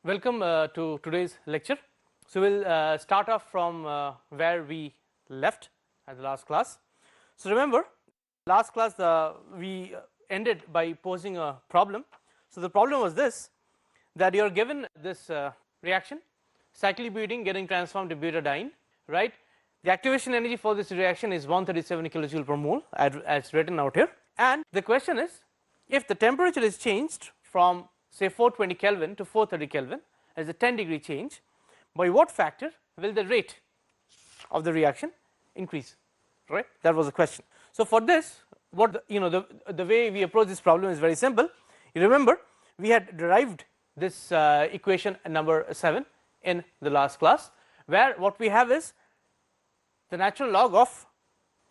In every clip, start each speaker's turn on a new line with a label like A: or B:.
A: Welcome to today's lecture. So, we will start off from where we left at the last class. So, remember last class we ended by posing a problem. So, the problem was this, that you are given this reaction, cyclobutene getting transformed to butadiene, right. The activation energy for this reaction is 137 kilojoule per mole as written out here, and the question is, if the temperature is changed from say 420 Kelvin to 430 Kelvin as a 10-degree change, by what factor will the rate of the reaction increase, right? That was the question. So, for this, what the way we approach this problem is very simple. You remember we had derived this equation number 7 in the last class, where what we have is the natural log of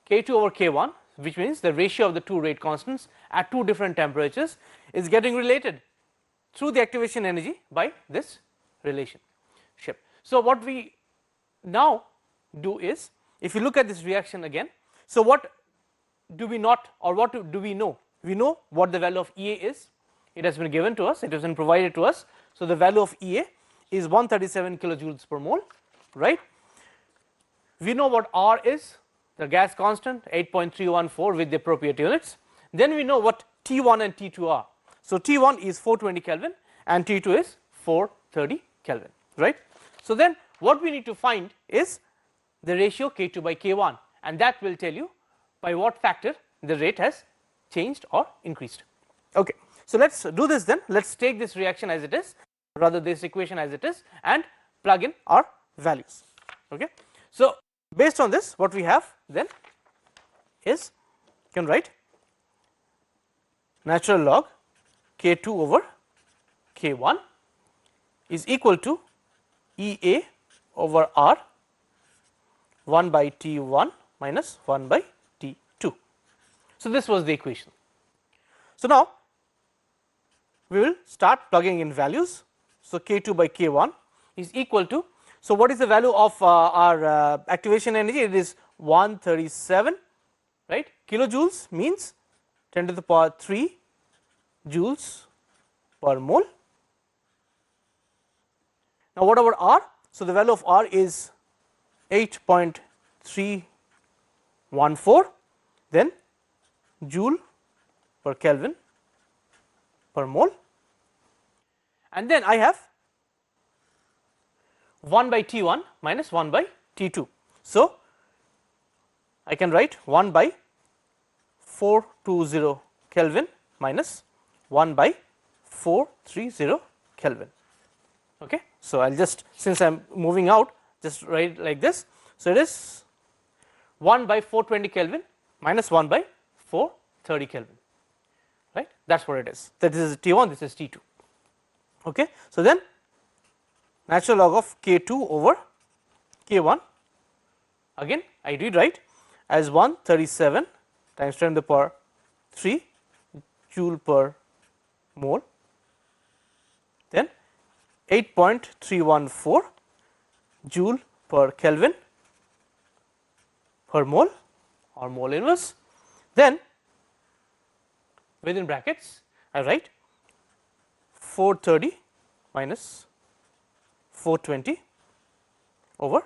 A: K2 over K1, which means the ratio of the two rate constants at two different temperatures is getting related through the activation energy by this relationship. So, what we now do is, if you look at this reaction again, so what do we not, or what do we know? We know what the value of EA is. It has been given to us, it has been provided to us. So, the value of EA is 137 kilojoules per mole, right. We know what R is, the gas constant 8.314 with the appropriate units. Then we know what T1 and T2 are. So, T1 is 420 Kelvin and T2 is 430 Kelvin, right. So, then what we need to find is the ratio K2 by K1, and that will tell you by what factor the rate has changed or increased. Okay. So, let us do this then, let us take this reaction as it is, rather this equation as it is, and plug in our values. Okay. So, based on this, what we have then is, you can write natural log K2 over K1 is equal to EA over R 1 by T1 minus 1 by T2. So, this was the equation. So, now we will start plugging in values. So, K2 by K1 is equal to, so what is the value of our activation energy? It is 137, right. Kilojoules means 10 to the power 3 joules per mole. Now, what about R? So, the value of R is 8.314, then joule per Kelvin per mole, and then I have 1 by T1 minus 1 by T2. So, I can write 1 by 420 Kelvin minus 1 by 430 Kelvin. Okay. So, I will just, since I am moving out, just write it like this. So, it is 1 by 420 Kelvin minus 1 by 430 Kelvin, right. That is what it is. That this is T1, this is T2. Okay. So, then natural log of K2 over K1, again I rewrite as 137 times 10 to the power 3 joule per mole, then 8.314 joule per Kelvin per mole or mole inverse, then within brackets I write 430 minus 420 over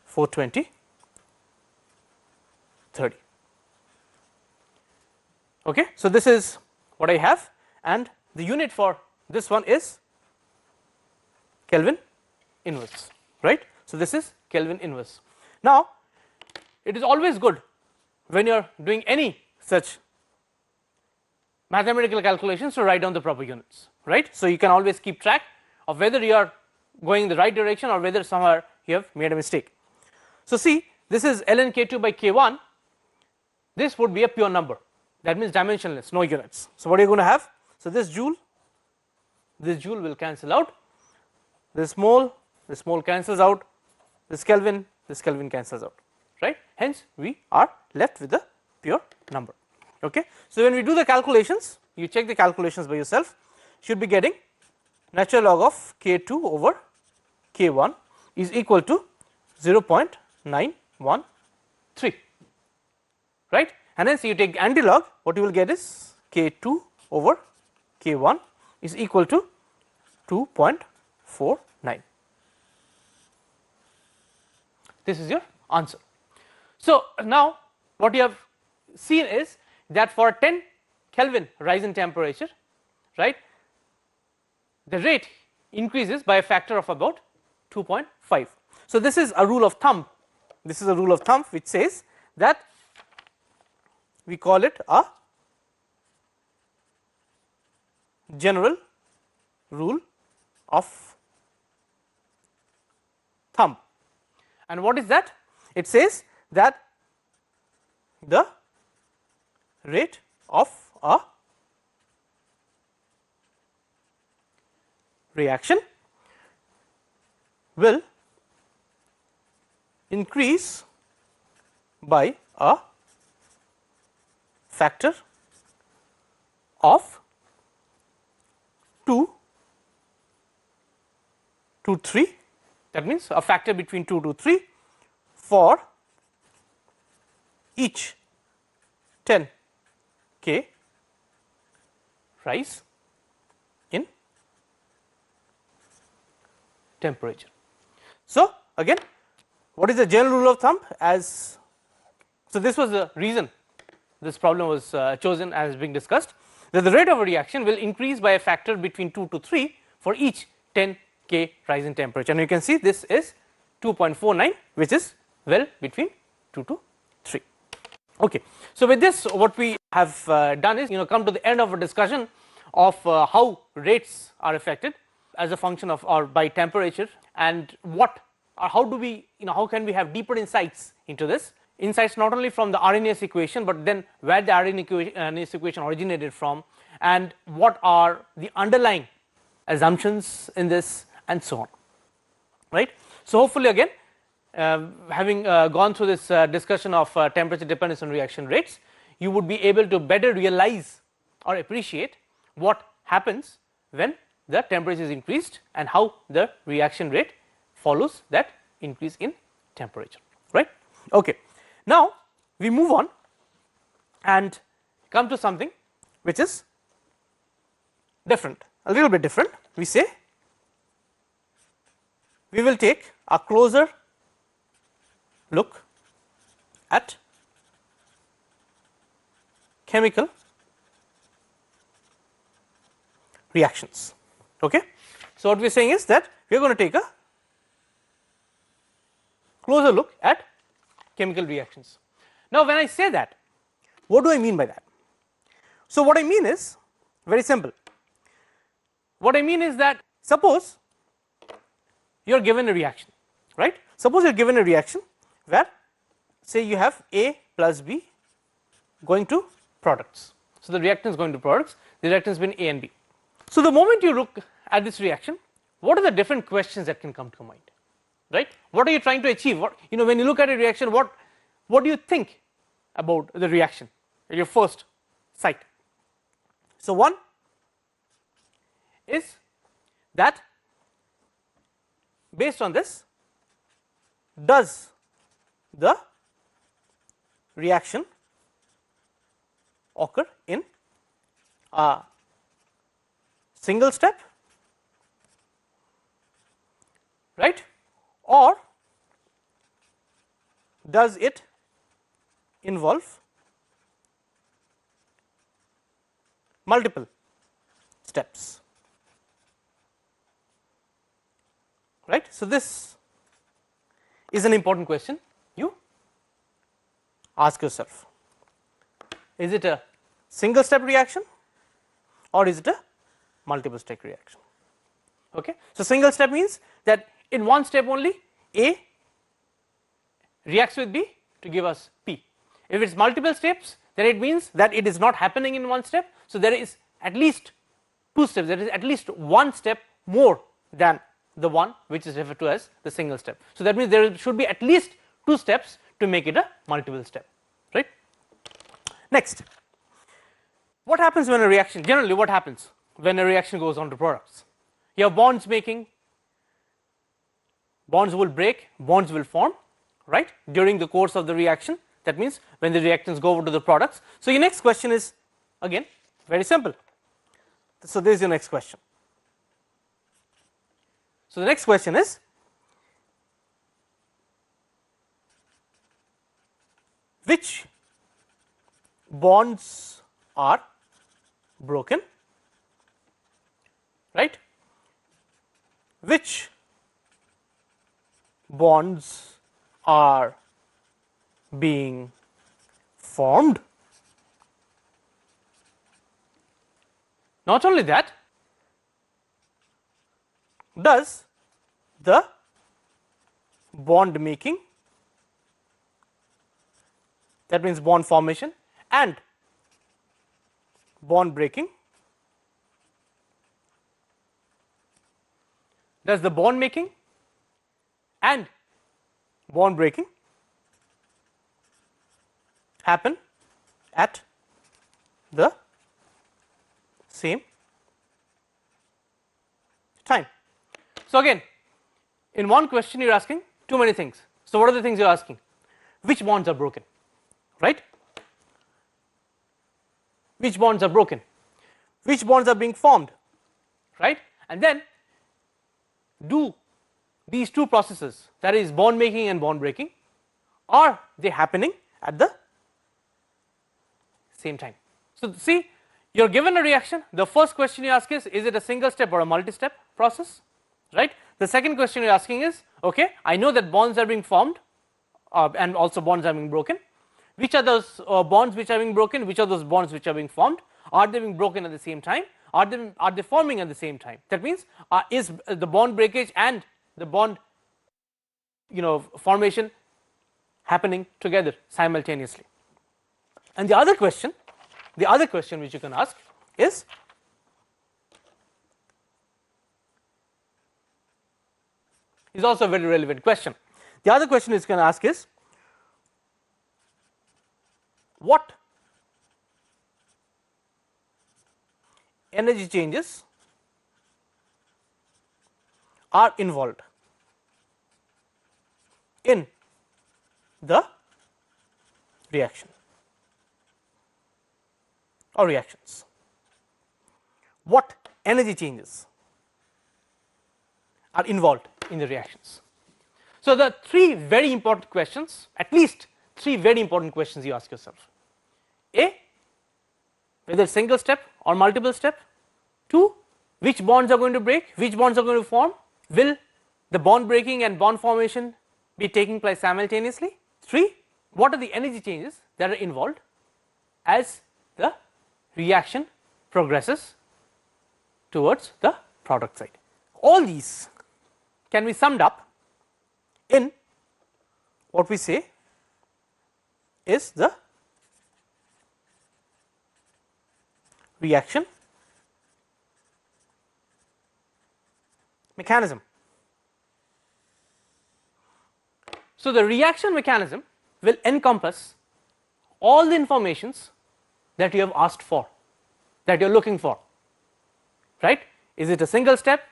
A: 420 30. Okay. So, this is what I have, and the unit for this one is Kelvin inverse, right. So, this is Kelvin inverse. Now, it is always good when you are doing any such mathematical calculations to write down the proper units, right. So, you can always keep track of whether you are going in the right direction or whether somewhere you have made a mistake. So, see, this is ln K2 by K1, this would be a pure number, that means dimensionless, no units. So, what are you going to have? So, this joule will cancel out, this mole cancels out, this Kelvin cancels out, right. Hence, we are left with the pure number. Okay. So, when we do the calculations, you check the calculations by yourself, should be getting natural log of K2 over K1 is equal to 0.913, right. And hence you take antilog, what you will get is K2 over K1 is equal to 2.49. This is your answer. So now what you have seen is that for 10 Kelvin rise in temperature, right, the rate increases by a factor of about 2.5. So this is a rule of thumb. This is a rule of thumb which says that we call it a general rule of thumb. And what is that? It says that the rate of a reaction will increase by a factor of 2 to 3, that means a factor between 2 to 3 for each 10 K rise in temperature. So again, what is the general rule of thumb? As so this was the reason this problem was chosen as being discussed, that the rate of a reaction will increase by a factor between 2 to 3 for each 10 K rise in temperature, and you can see this is 2.49, which is well between 2 to 3. Okay. So with this, what we have done is, come to the end of a discussion of how rates are affected as a function of or by temperature, and what or how do we, how can we have deeper insights into this, insights not only from the Arrhenius equation, but then where the Arrhenius equation originated from, and what are the underlying assumptions in this, and so on, right. So hopefully again, having gone through this discussion of temperature dependence on reaction rates, you would be able to better realize or appreciate what happens when the temperature is increased and how the reaction rate follows that increase in temperature, right. Okay. Now we move on and come to something which is different, a little bit different. We say we will take a closer look at chemical reactions. Okay. So what we are saying is that we are going to take a closer look at chemical reactions. Now when I say that, what do I mean by that? So what I mean is very simple. What I mean is that suppose you are given a reaction, right. Suppose you are given a reaction where say you have A plus B going to products. So the reactant is going to products, the reactant has been A and B. So the moment you look at this reaction, what are the different questions that can come to mind, right? What are you trying to achieve? What, when you look at a reaction, what do you think about the reaction at your first sight? So one is that based on this, does the reaction occur in a single step, right, or does it involve multiple steps, right. So this is an important question you ask yourself. Is it a single step reaction or is it a multiple step reaction? Okay. So single step means that in one step only A reacts with B to give us P. If it is multiple steps, then it means that it is not happening in one step. So there is at least two steps, there is at least one step more than the one which is referred to as the single step. So that means there should be at least two steps to make it a multiple step, right. Next, what happens when a reaction, generally what happens when a reaction goes on to products? You have bonds making, bonds will break, bonds will form, right, during the course of the reaction. That means when the reactants go over to the products. So your next question is again very simple. So this is your next question. So the next question is, which bonds are broken, right? Which bonds are being formed? Not only that, does the bond making, that means bond formation, and bond breaking, does the bond making and bond breaking happen at the same time? So again, in one question you are asking too many things. So what are the things you are asking? Which bonds are broken, right? Which bonds are broken? Which bonds are being formed, right? And then do these two processes, that is bond making and bond breaking, are they happening at the same time? So see, you are given a reaction, the first question you ask is it a single step or a multi-step process, right? The second question you are asking is, okay, I know that bonds are being formed and also bonds are being broken. Which are those bonds which are being broken? Which are those bonds which are being formed? Are they being broken at the same time? Are they forming at the same time? That means is the bond breakage and the bond formation happening together simultaneously? And the other question which you can ask is, also a very relevant question. The other question you can ask is, what energy changes are involved in the reaction or reactions? What energy changes are involved in the reactions? So the three very important questions, at least three very important questions you ask yourself. A, whether single step or multiple step. 2, which bonds are going to break, which bonds are going to form, will the bond breaking and bond formation be taking place simultaneously? 3, what are the energy changes that are involved as the reaction progresses towards the product side? All these can be summed up in what we say is the reaction mechanism. So the reaction mechanism will encompass all the informations that you have asked for, that you are looking for, right? Is it a single step?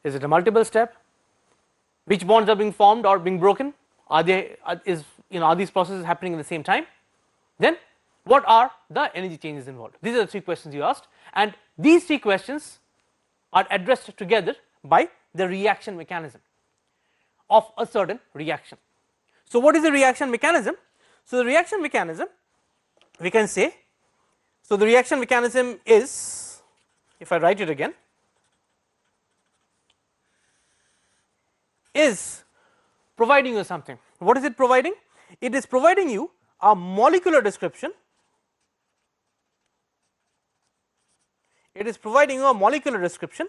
A: Is it a multiple step? Which bonds are being formed or being broken? Are these processes happening at the same time? Then what are the energy changes involved? These are the three questions you asked, and these three questions are addressed together by the reaction mechanism of a certain reaction. So what is the reaction mechanism? So the reaction mechanism, we can say, so the reaction mechanism is, if I write it again, is providing you something. What is it providing? It is providing you a molecular description. It is providing you a molecular description.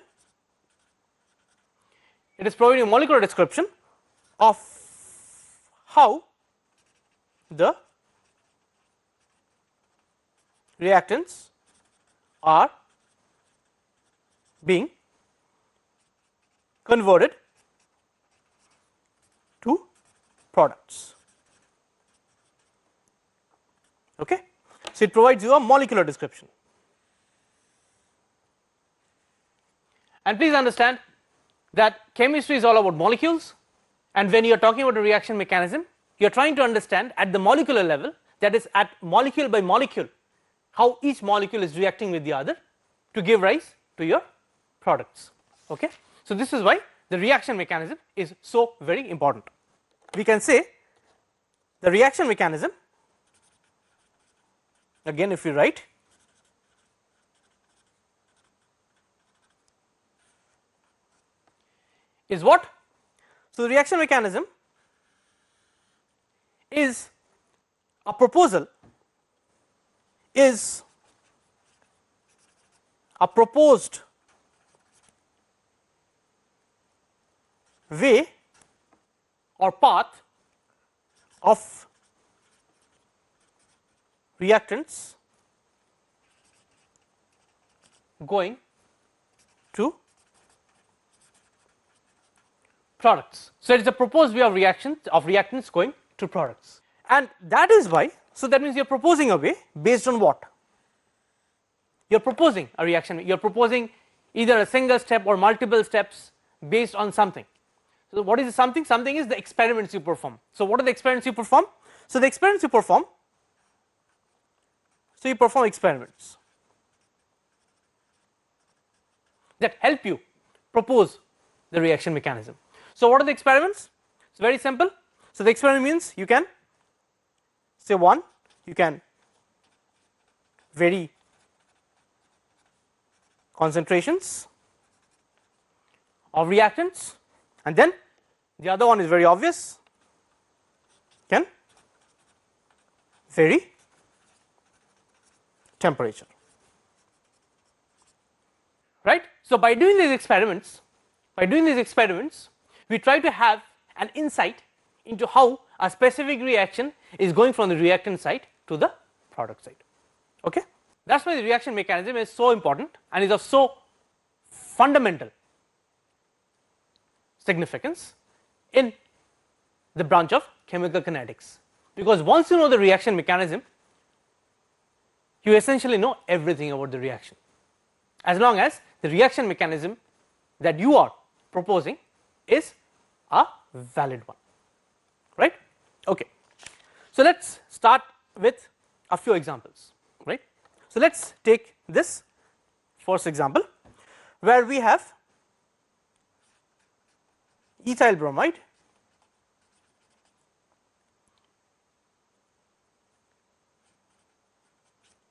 A: It is providing a molecular description of how the reactants are being converted to products. Okay, so it provides you a molecular description. And please understand that chemistry is all about molecules, and when you are talking about a reaction mechanism, you are trying to understand at the molecular level, that is at molecule by molecule, how each molecule is reacting with the other, to give rise to your products. Okay. So, this is why the reaction mechanism is so very important. We can say the reaction mechanism, again if we write, is what? So, the reaction mechanism is a proposal, is a proposed way or path of reactants going to products. So, it is a proposed way of reactants going to products, and that is why. So, that means you are proposing a way based on what? You are proposing a reaction, you are proposing either a single step or multiple steps based on something. So, what is something? Something is the experiments you perform. So, what are the experiments you perform? So, the experiments you perform, so you perform experiments that help you propose the reaction mechanism. So, what are the experiments? It's very simple. So, the experiment means you can say one, you can vary concentrations of reactants, and then the other one is very obvious, can vary temperature, right. So, by doing these experiments, we try to have an insight into how a specific reaction is going from the reactant side to the product side. Okay. That is why the reaction mechanism is so important and is of so fundamental significance in the branch of chemical kinetics, because once you know the reaction mechanism, you essentially know everything about the reaction, as long as the reaction mechanism that you are proposing is a valid one, right. Okay. So, let us start with a few examples, right. So, let us take this first example where we have ethyl bromide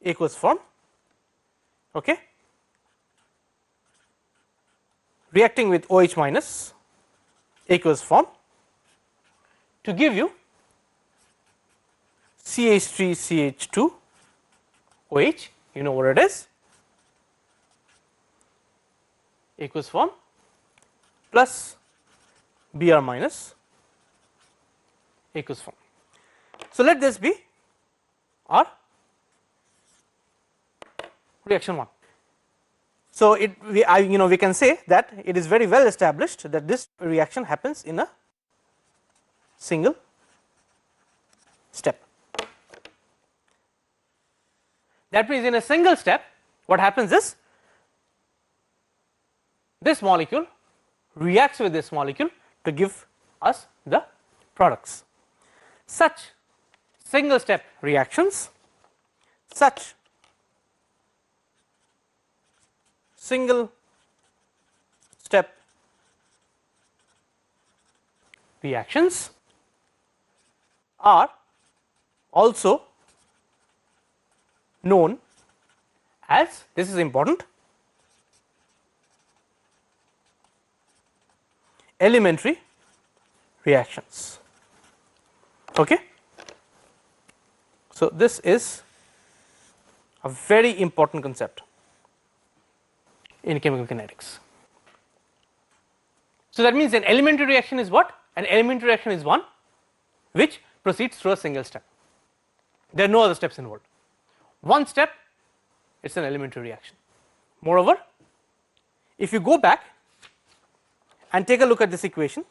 A: aqueous form, okay, reacting with OH minus aqueous form to give you CH3CH2 OH, you know what it is, aqueous form plus Br minus aqueous form. So, let this be our reaction 1. So, we can say that it is very well established that this reaction happens in a single step. That means in a single step what happens is this molecule reacts with this molecule to give us the products. Such single step reactions, such single step reactions are also known as, this is important, elementary reactions. Okay. So, this is a very important concept in chemical kinetics. So, that means an elementary reaction is what? An elementary reaction is one which proceeds through a single step. There are no other steps involved. One step, it is an elementary reaction. Moreover, if you go back and take a look at this equation,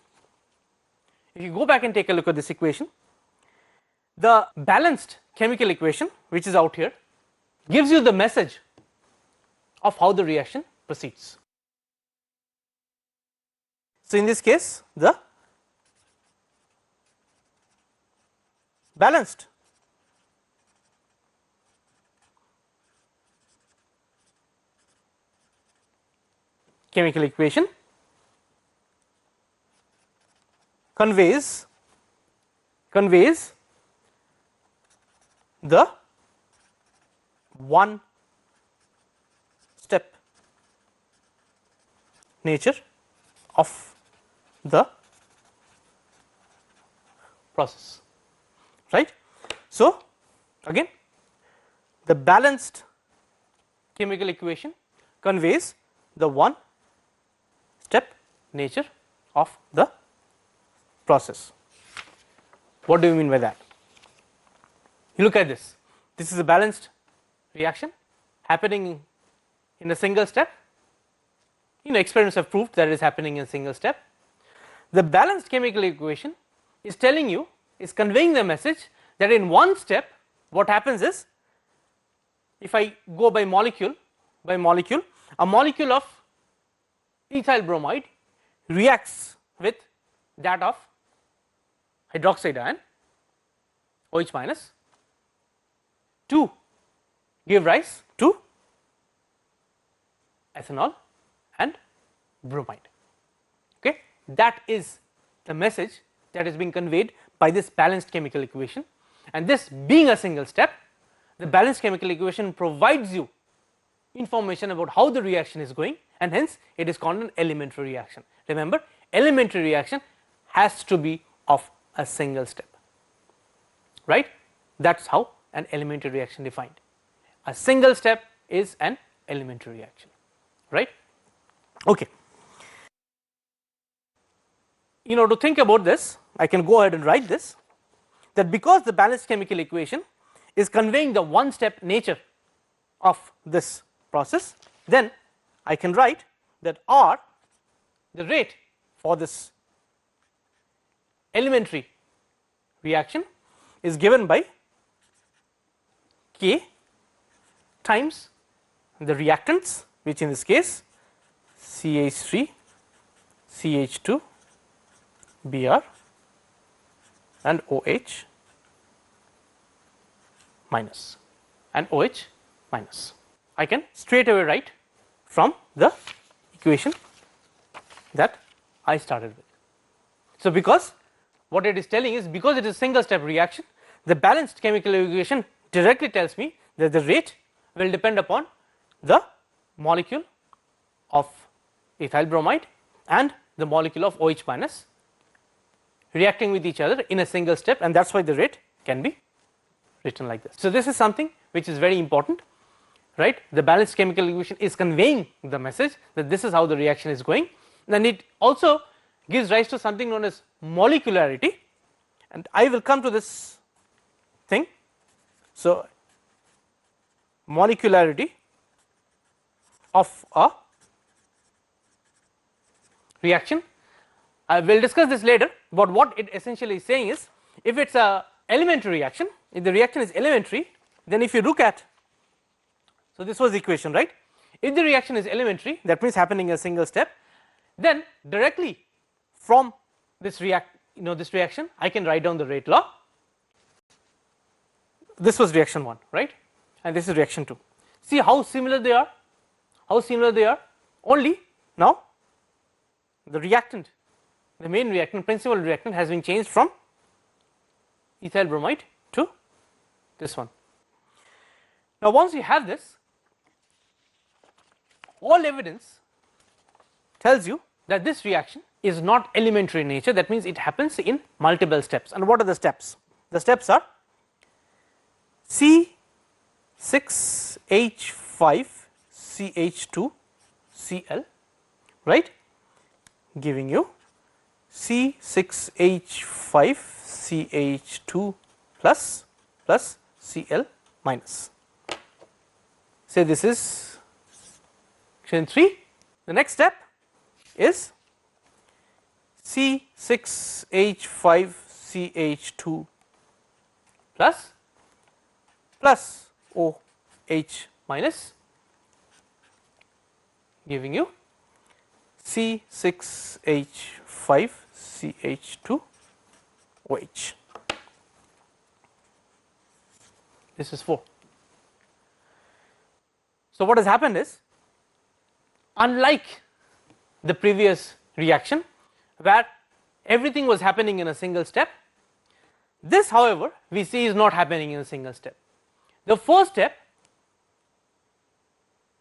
A: the balanced chemical equation which is out here gives you the message of how the reaction proceeds. So, in this case the balanced chemical equation conveys the one step nature of the process, right. So, again the balanced chemical equation conveys the one step nature of the process. What do you mean by that? You look at this, this is a balanced reaction happening in a single step. Experiments have proved that it is happening in a single step. The balanced chemical equation is telling you, is conveying the message that in one step what happens is, if I go by molecule, a molecule of ethyl bromide reacts with that of hydroxide ion OH minus to give rise to ethanol and bromide. Okay, that is the message that is being conveyed by this balanced chemical equation, and this being a single step, the balanced chemical equation provides you information about how the reaction is going, and hence it is called an elementary reaction. Remember, elementary reaction has to be of a single step, right. That is how an elementary reaction defined. A single step is an elementary reaction, right. Okay. To think about this, I can go ahead and write this, that because the balanced chemical equation is conveying the one step nature of this process, then I can write that R, the rate for this elementary reaction, is given by K times the reactants, which in this case CH3, CH2, Br and OH minus and OH minus. I can straight away write from the equation that I started with. So, because what it is telling is, because it is single step reaction, the balanced chemical equation directly tells me that the rate will depend upon the molecule of ethyl bromide and the molecule of OH minus reacting with each other in a single step, and that is why the rate can be written like this. So, this is something which is very important, right. The balanced chemical equation is conveying the message that this is how the reaction is going, and it also gives rise to something known as molecularity, and I will come to this thing. So, molecularity of a reaction, I will discuss this later, but what it essentially is saying is, if it is a elementary reaction, if the reaction is elementary, then if you look at, so this was the equation, right. If the reaction is elementary, that means happening in a single step, then directly from this this reaction I can write down the rate law. This was reaction 1, right, and this is reaction 2. See how similar they are, only now the reactant, the main reactant, principal reactant has been changed from ethyl bromide to this one. Now, once you have this, all evidence tells you that this reaction is not elementary in nature, that means it happens in multiple steps. And what are the steps? The steps are C6H5CH2Cl, right, giving you C6H5CH2 plus Cl minus. Say this is reaction 3. The next step is C6H5CH2 plus OH minus, giving you C6H5CH2 OH. This is 4. So, what has happened is, unlike the previous reaction where everything was happening in a single step. This, however, we see is not happening in a single step. The first step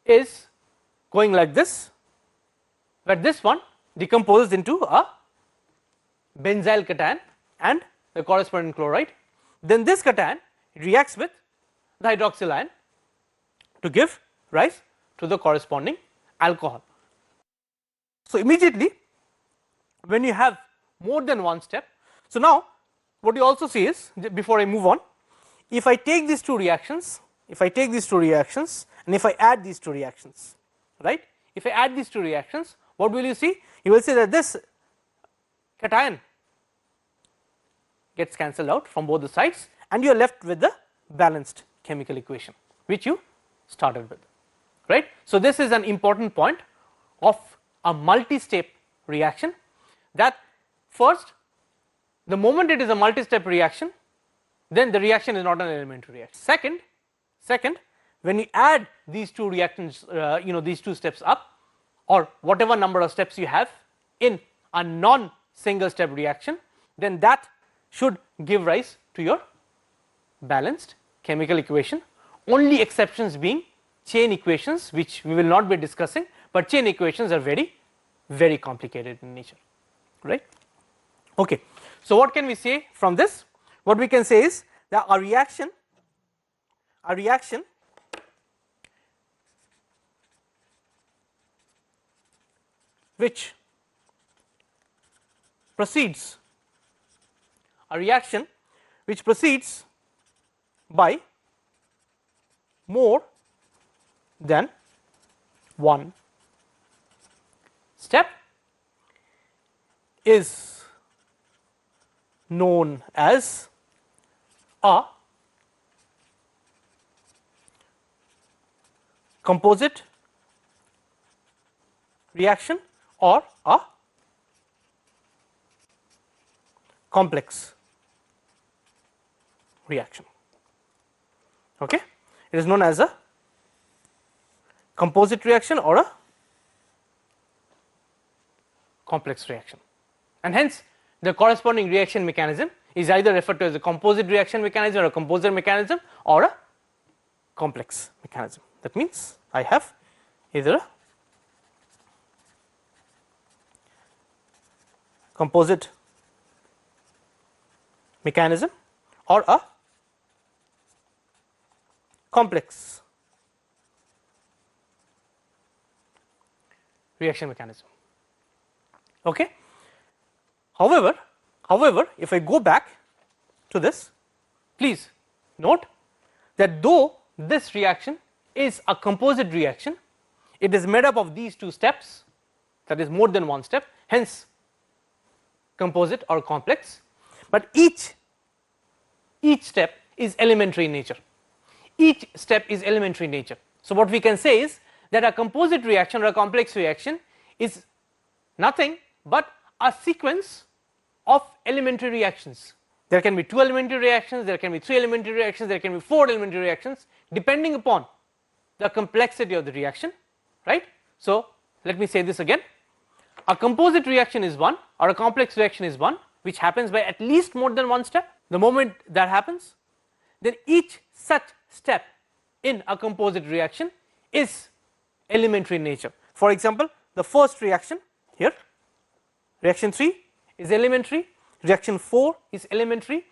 A: is going like this, where this one decomposes into a benzyl cation and the corresponding chloride. Then this cation reacts with the hydroxyl ion to give rise to the corresponding alcohol. So immediately when you have more than one step, so now what you also see is, before I move on, if I take these two reactions, and if I add these two reactions, right, if I add these two reactions, what will you see? You will see that this cation gets cancelled out from both the sides and you are left with the balanced chemical equation which you started with, right. So this is an important point of a multi-step reaction, that first, the moment it is a multi-step reaction, then the reaction is not an elementary reaction. Second, when you add these two reactions, these two steps up, or whatever number of steps you have in a non single step reaction, then that should give rise to your balanced chemical equation. Only exceptions being chain equations, which we will not be discussing, but chain equations are very, very complicated in nature, right. Okay. So what can we say from this? What we can say is that a reaction which proceeds by more than one step is known as a composite reaction or a complex reaction. Okay, it is known as a composite reaction or a complex reaction, and hence the corresponding reaction mechanism is either referred to as a composite reaction mechanism or a composer mechanism or a complex mechanism. That means I have either a composite mechanism or a complex reaction mechanism. Okay. However, if I go back to this, please note that though this reaction is a composite reaction, it is made up of these two steps, that is more than one step, hence composite or complex, but each step is elementary in nature. Each step is elementary in nature. So what we can say is that a composite reaction or a complex reaction is nothing but a sequence of elementary reactions. There can be 2 elementary reactions, there can be 3 elementary reactions, there can be 4 elementary reactions, depending upon the complexity of the reaction, right. So let me say this again, a composite reaction is one or a complex reaction is one which happens by at least more than one step. The moment that happens, then each such step in a composite reaction is elementary in nature. For example, the first reaction here, reaction 3 is elementary, reaction 4 is elementary.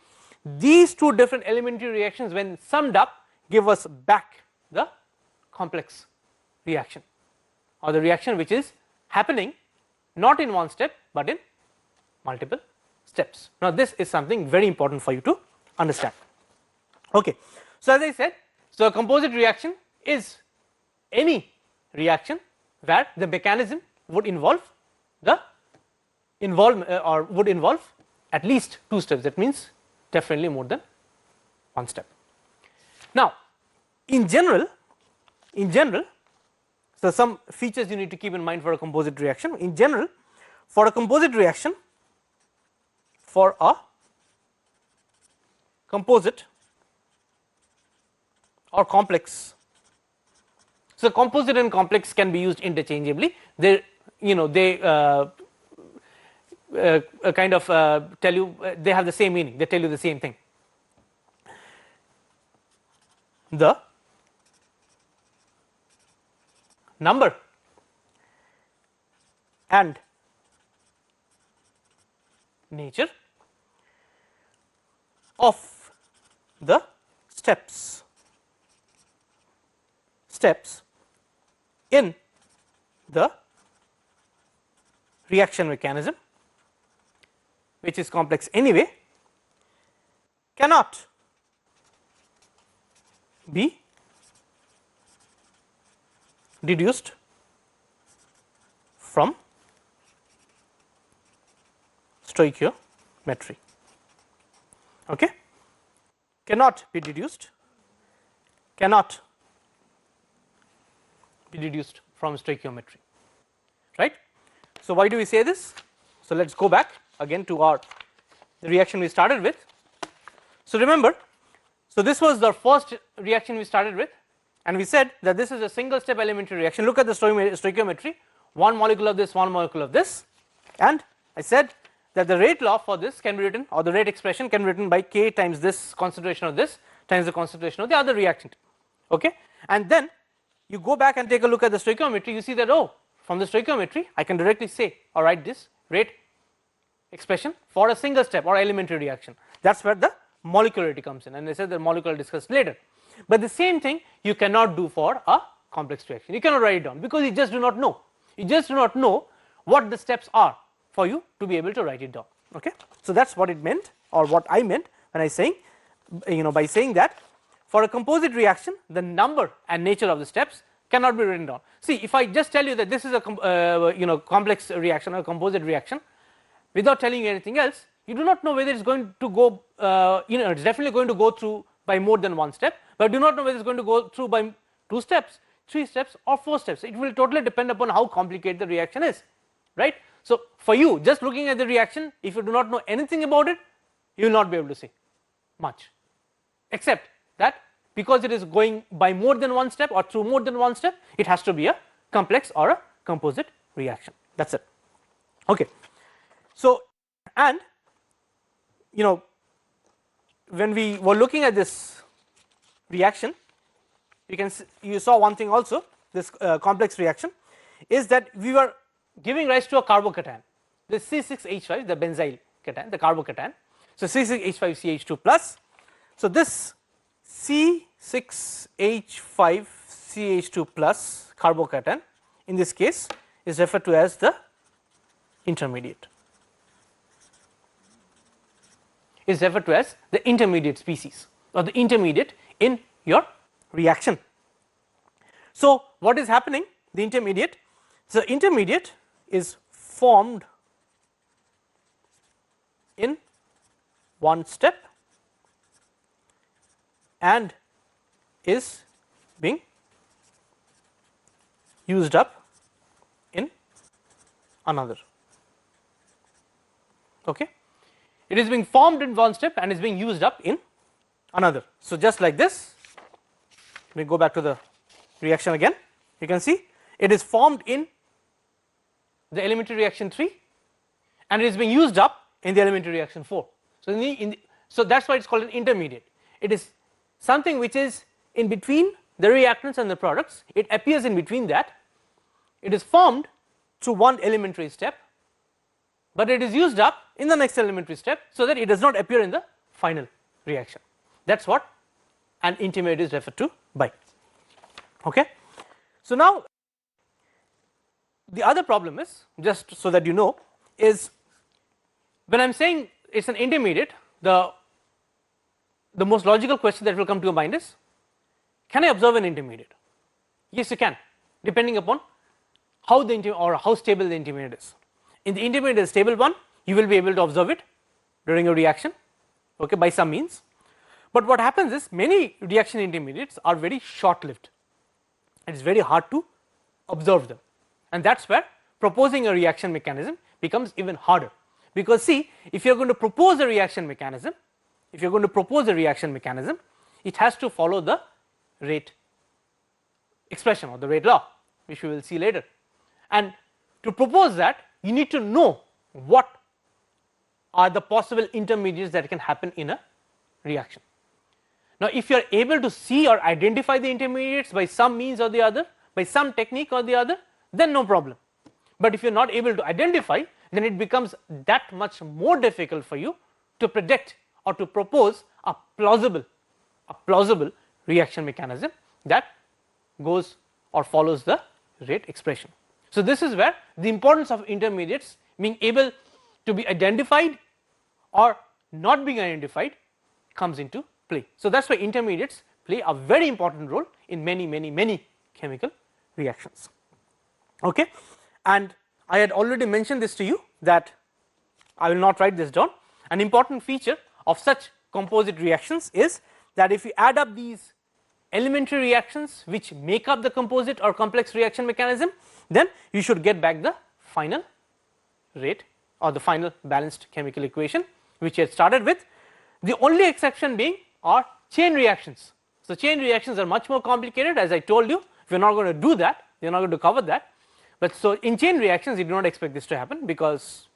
A: These two different elementary reactions, when summed up, give us back the complex reaction or the reaction which is happening not in one step but in multiple steps. Now this is something very important for you to understand. Okay. So as I said, so a composite reaction is any reaction where the mechanism would involve would involve at least 2 steps, that means definitely more than one step. Now in general, so some features you need to keep in mind for a composite reaction. In general, for a composite reaction, for a composite or complex, so composite and complex can be used interchangeably. They they kind of tell you they have the same meaning, they tell you the same thing. The number and nature of the steps in the reaction mechanism, which is complex anyway, cannot be deduced from stoichiometry. Okay, cannot be deduced from stoichiometry, right. So why do we say this? So let us go back again to the reaction we started with. So remember, so this was the first reaction we started with, and we said that this is a single step elementary reaction. Look at the stoichiometry, one molecule of this, one molecule of this, and I said that the rate law for this can be written, or the rate expression can be written by K times this concentration of this times the concentration of the other reactant. Okay, and then you go back and take a look at the stoichiometry, you see that, oh, from the stoichiometry I can directly say or write this rate expression for a single step or elementary reaction. That is where the molecularity comes in, and I said the molecule discussed later. But the same thing you cannot do for a complex reaction, you cannot write it down because you just do not know, what the steps are for you to be able to write it down. Okay, so that is what it meant, or what I meant when I saying, by saying that for a composite reaction the number and nature of the steps cannot be written down. See, if I just tell you that this is a complex reaction or composite reaction without telling you anything else, you do not know whether it is going to go, it is definitely going to go through by more than one step, but do not know whether it is going to go through by 2 steps, 3 steps or 4 steps. It will totally depend upon how complicated the reaction is, right. So for you, just looking at the reaction, if you do not know anything about it, you will not be able to say much, except that because it is going by more than one step or through more than one step, it has to be a complex or a composite reaction. That is it. Okay. So, and when we were looking at this reaction, you saw one thing also, this complex reaction is that we were giving rise to a carbocation, the C6H5, the benzyl cation, the carbocation. So C6H5CH2 plus. So this C6H5CH2 plus carbocation in this case is referred to as the intermediate. Is referred to as the intermediate species or the intermediate in your reaction. So what is happening? The intermediate. So intermediate is formed in one step and is being used up in another. Okay, it is being formed in one step and is being used up in another. So just like this, we go back to the reaction again, you can see it is formed in the elementary reaction 3 and it is being used up in the elementary reaction 4. So so that is why it is called an intermediate. It is something which is in between the reactants and the products, it appears in between that, it is formed through one elementary step, but it is used up in the next elementary step so that it does not appear in the final reaction. That is what an intermediate is referred to by. Okay. So now the other problem is, just so that you know, is when I am saying it is an intermediate, the most logical question that will come to your mind is, can I observe an intermediate? Yes, you can, depending upon how how stable the intermediate is. In the intermediate stable one, you will be able to observe it during a reaction, okay, by some means. But what happens is many reaction intermediates are very short lived. It is very hard to observe them, and that is where proposing a reaction mechanism becomes even harder, because see, if you are going to propose a reaction mechanism, it has to follow the rate expression or the rate law, which we will see later. And to propose that, you need to know what are the possible intermediates that can happen in a reaction. Now, if you are able to see or identify the intermediates by some means or the other, by some technique or the other, then no problem. But if you are not able to identify, then it becomes that much more difficult for you to predict or to propose a plausible reaction mechanism that goes or follows the rate expression. So, this is where the importance of intermediates being able to be identified or not being identified comes into play. So, that is why intermediates play a very important role in many chemical reactions. Okay. And I had already mentioned this to you that I will not write this down. An important feature of such composite reactions is that if you add up these elementary reactions which make up the composite or complex reaction mechanism, then you should get back the final rate or the final balanced chemical equation which you had started with. The only exception being are chain reactions. So, chain reactions are much more complicated, as I told you. We are not going to do that, we are not going to cover that. But so in chain reactions you do not expect this to happen, because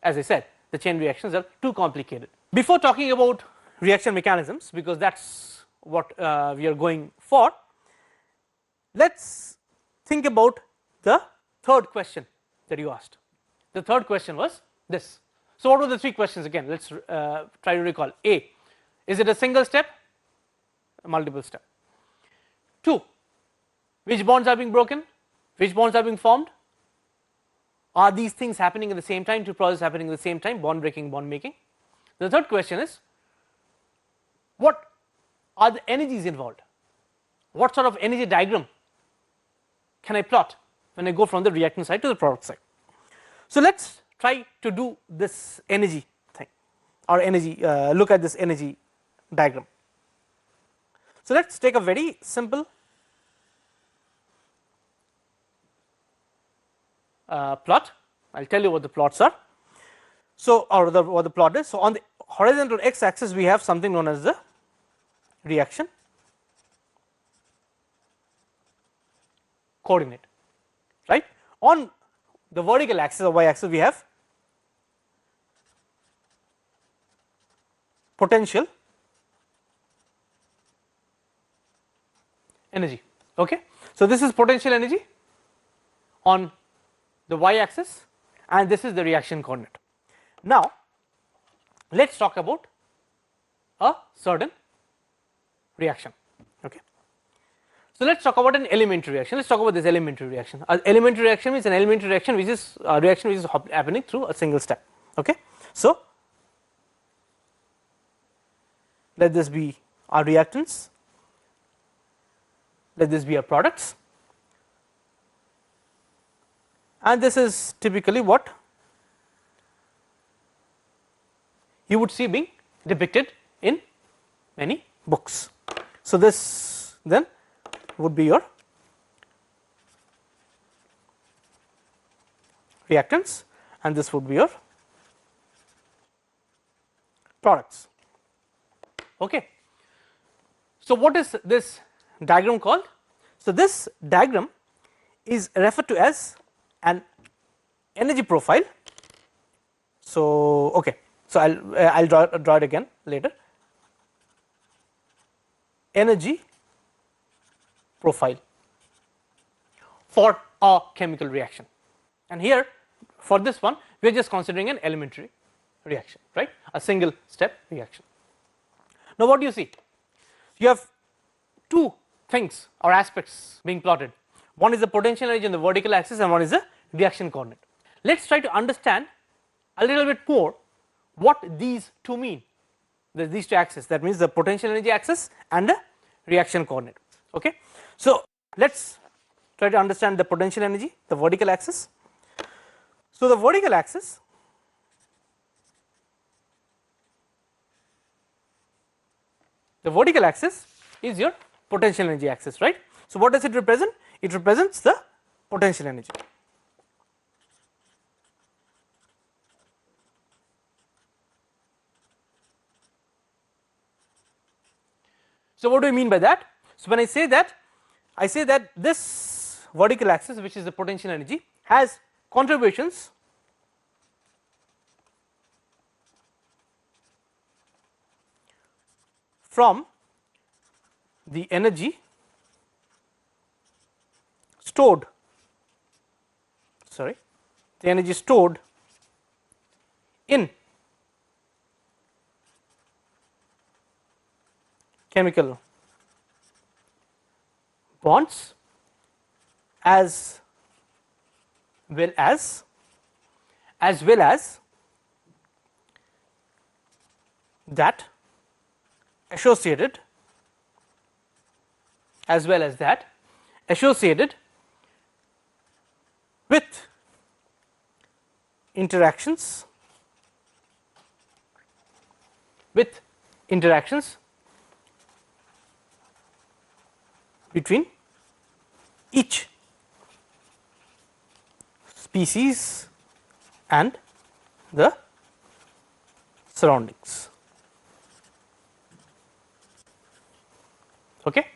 A: as I said, the chain reactions are too complicated. Before talking about reaction mechanisms, because that is what we are going for, let us think about the third question that you asked. The third question was this. So, what were the three questions again? Let us try to recall. A, is it a single step? A multiple step. 2, which bonds are being broken? Which bonds are being formed? Are these things happening at the same time, two processes happening at the same time, bond breaking, bond making? The third question is, what are the energies involved? What sort of energy diagram can I plot when I go from the reactant side to the product side? So, let us try to do this energy thing, or energy, look at this energy diagram. So, let us take a very simple plot. I will tell you what the plots are. So, or what the plot is. So, on the horizontal x axis we have something known as the reaction coordinate, right. On the vertical axis or y axis we have potential energy. Okay. So, this is potential energy on the y axis and this is the reaction coordinate. Now, let us talk about a certain reaction. Okay. So, let us talk about an elementary reaction. Let us talk about this elementary reaction. An elementary reaction means an elementary reaction which is a reaction which is happening through a single step. Okay. So, let this be our reactants, let this be our products, and this is typically what you would see being depicted in many books. So, this then would be your reactants and this would be your products. Okay. So, what is this diagram called? So, this diagram is referred to as an energy profile. So, okay. So, I will draw it again later. Energy profile for a chemical reaction, and here for this one we are just considering an elementary reaction, right, a single step reaction. Now, what do you see? You have two things or aspects being plotted. One is the potential energy on the vertical axis and one is the reaction coordinate. Let us try to understand a little bit more what these two mean, these two axes, that means the potential energy axis and the reaction coordinate. Okay. So, let us try to understand the potential energy, the vertical axis. So, the vertical axis is your potential energy axis, right. So, what does it represent? It represents the potential energy. So, what do I mean by that? So, when I say that this vertical axis, which is the potential energy, has contributions from the energy stored, the energy stored in chemical bonds as well as that associated with interactions between each species and the surroundings. Okay.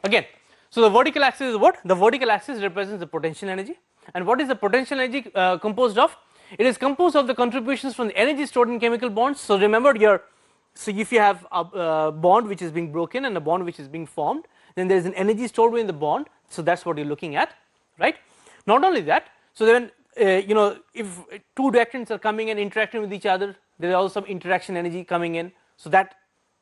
A: Again, so the vertical axis is what? The vertical axis represents the potential energy, and what is the potential energy composed of? It is composed of the contributions from the energy stored in chemical bonds. So remember here, so if you have a bond which is being broken and a bond which is being formed, then there is an energy stored within the bond. So that is what you are looking at, right. Not only that, so then you know, if two reactants are coming and interacting with each other, there is also some interaction energy coming in, so that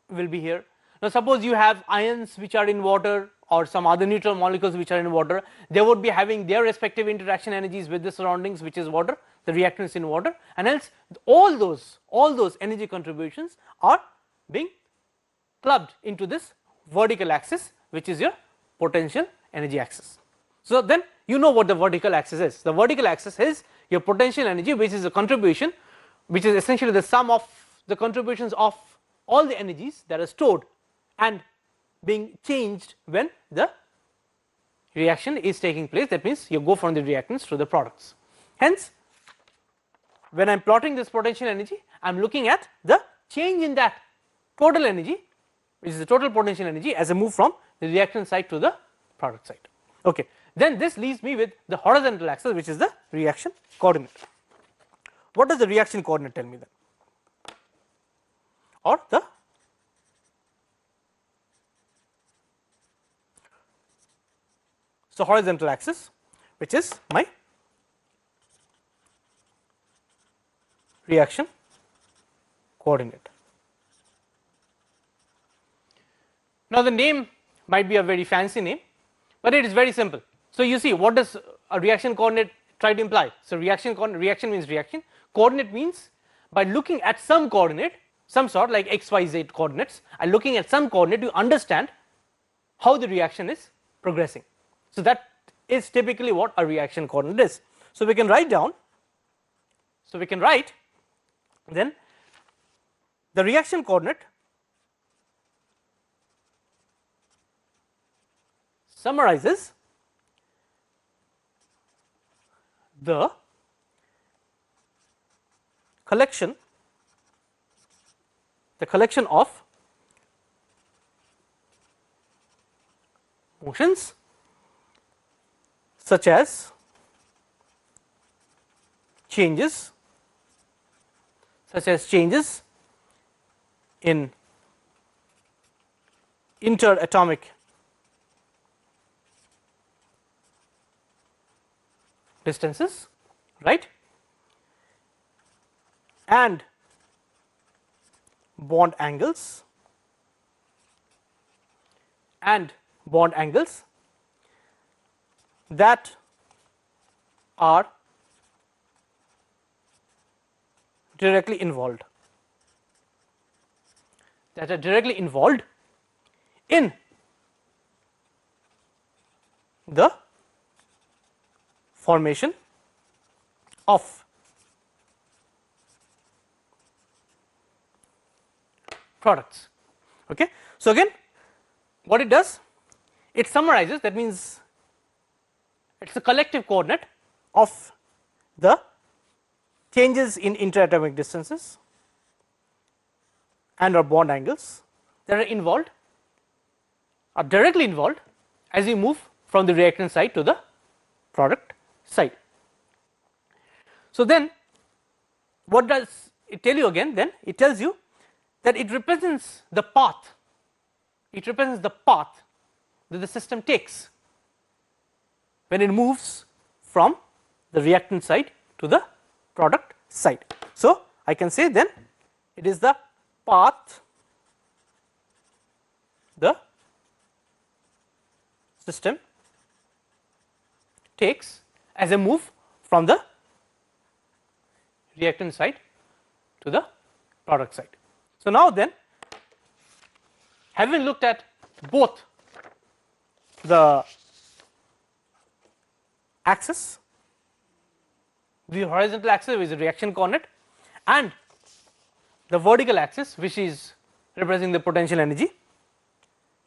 A: will be here. Now suppose you have ions which are in water or some other neutral molecules which are in water, they would be having their respective interaction energies with the surroundings, which is water, the reactants in water, and hence all those energy contributions are being clubbed into this vertical axis, which is your potential energy axis. So then you know what the vertical axis is. The vertical axis is your potential energy, which is a contribution, which is essentially the sum of the contributions of all the energies that are stored and being changed when the reaction is taking place. That means you go from the reactants to the products. Hence, when I am plotting this potential energy, I am looking at the change in that total energy, which is the total potential energy, as I move from the reaction side to the product side. Okay. Then this leaves me with the horizontal axis, which is the reaction coordinate. What does the reaction coordinate tell me then? Or the horizontal axis, which is my reaction coordinate. Now the name might be a very fancy name, but it is very simple. So you see, what does a reaction coordinate try to imply? So reaction means reaction, coordinate means by looking at some coordinate, some sort like x, y, z coordinates, and looking at some coordinate, you understand how the reaction is progressing. So that is typically what a reaction coordinate is. So we can write down, then the reaction coordinate summarizes the collection of motions such as changes in interatomic distances, right, and bond angles that are directly involved in the formation of products. Okay. So again, what it does, it summarizes, that means it is a collective coordinate of the changes in interatomic distances and or bond angles that are directly involved as you move from the reactant side to the product side. So then what does it tell you again? Then it tells you that it represents the path, it represents the path that the system takes when it moves from the reactant side to the product side. So I can say then it is the path the system takes as a move from the reactant side to the product side. So now then, having looked at both the axis, the horizontal axis which is the reaction coordinate, and the vertical axis which is representing the potential energy,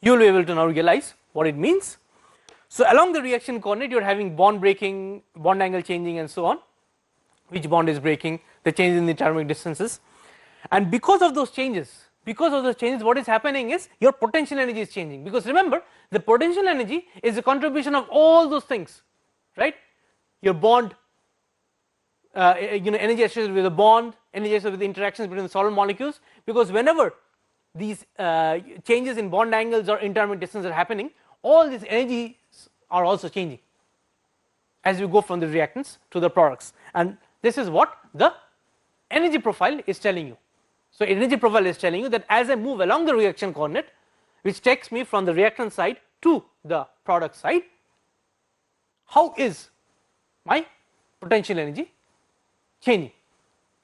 A: you will be able to now realize what it means. So along the reaction coordinate you are having bond breaking, bond angle changing and so on, which bond is breaking, the change in the thermic distances, and because of those changes, what is happening is your potential energy is changing, because remember the potential energy is a contribution of all those things, right? Your bond, energy associated with the bond, energy associated with the interactions between the solid molecules, because whenever these changes in bond angles or intermediate distance are happening, all these energies are also changing as you go from the reactants to the products, and this is what the energy profile is telling you. So energy profile is telling you that as I move along the reaction coordinate, which takes me from the reactant side to the product side, how is my potential energy changing?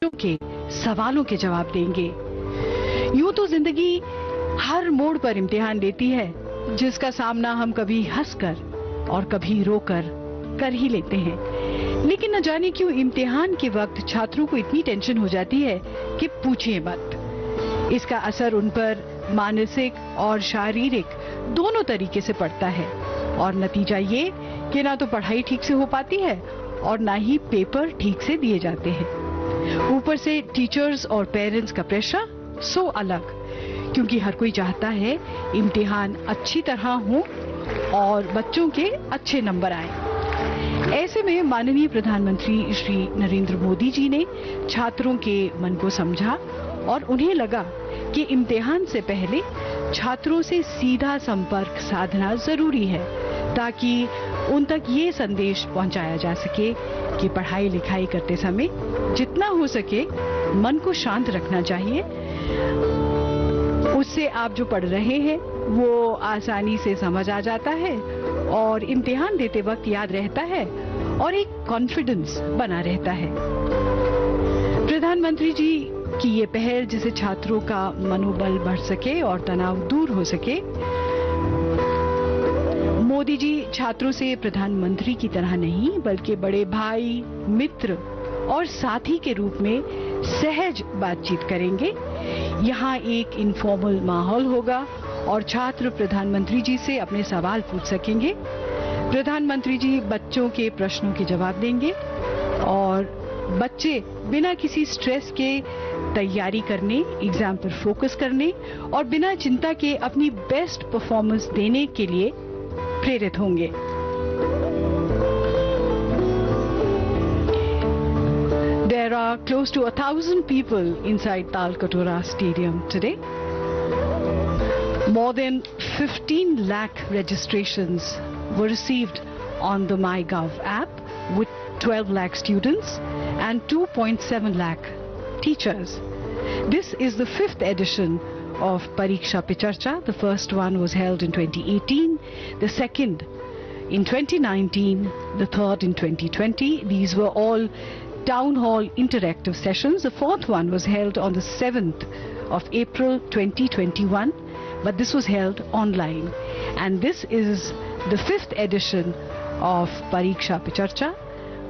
B: के सवालों के जवाब देंगे। यूं तो जिंदगी हर मोड़ पर इम्तिहान देती है, जिसका सामना हम कभी हंसकर और कभी रोकर कर ही लेते हैं, लेकिन न जाने क्यों इम्तिहान के वक्त छात्रों को इतनी टेंशन हो जाती है कि पूछिए मत। इसका असर उन पर मानसिक और शारीरिक दोनों तरीके से पड़ता है, और नतीजा ये कि ना तो पढ़ाई ठीक से हो पाती है और ना ही पेपर ठीक से दिए जाते हैं। ऊपर से टीचर्स और पेरेंट्स का प्रेशर सो अलग, क्योंकि हर कोई चाहता है इम्तिहान अच्छी तरह हो और बच्चों के अच्छे नंबर आए। ऐसे में माननीय प्रधानमंत्री श्री नरेंद्र मोदी जी ने छात्रों के मन को समझा और उन्हें लगा कि इम्तिहान से पहले छात्रों से सीधा संपर्क साधना जरूरी है, ताकि उन तक ये संदेश पहुंचाया जा सके कि पढ़ाई लिखाई करते समय जितना हो सके मन को शांत रखना चाहिए। उससे आप जो पढ़ रहे हैं वो आसानी से समझ आ जाता है और इम्तिहान देते वक्त याद रहता है और एक कॉन्फिडेंस बना रहता है। प्रधानमंत्री जी की ये पहल, जिससे छात्रों का मनोबल बढ़ सके और तनाव दूर हो सके, मोदी जी छात्रों से प्रधानमंत्री की तरह नहीं बल्कि बड़े भाई, मित्र और साथी के रूप में सहज बातचीत करेंगे। यहाँ एक इनफॉर्मल माहौल होगा और छात्र प्रधानमंत्री जी से अपने सवाल पूछ सकेंगे। प्रधानमंत्री जी बच्चों के प्रश्नों के जवाब देंगे और बच्चे बिना किसी स्ट्रेस के तैयारी करने, एग्जाम पर फोकस करने और बिना चिंता के अपनी बेस्ट परफॉर्मेंस देने के लिए प्रेरित होंगे। There are close to 1,000 people inside Talkatora Stadium today. More than 15 lakh registrations were received on the MyGov app, with 12 lakh students and 2.7 lakh teachers. This is the 5th edition of Pariksha Pe Charcha. The first one was held in 2018, the second in 2019, the third in 2020. These were all town hall interactive sessions. The fourth one was held on the 7th of April 2021, but this was held online. And this is the 5th edition of Pariksha Pe Charcha,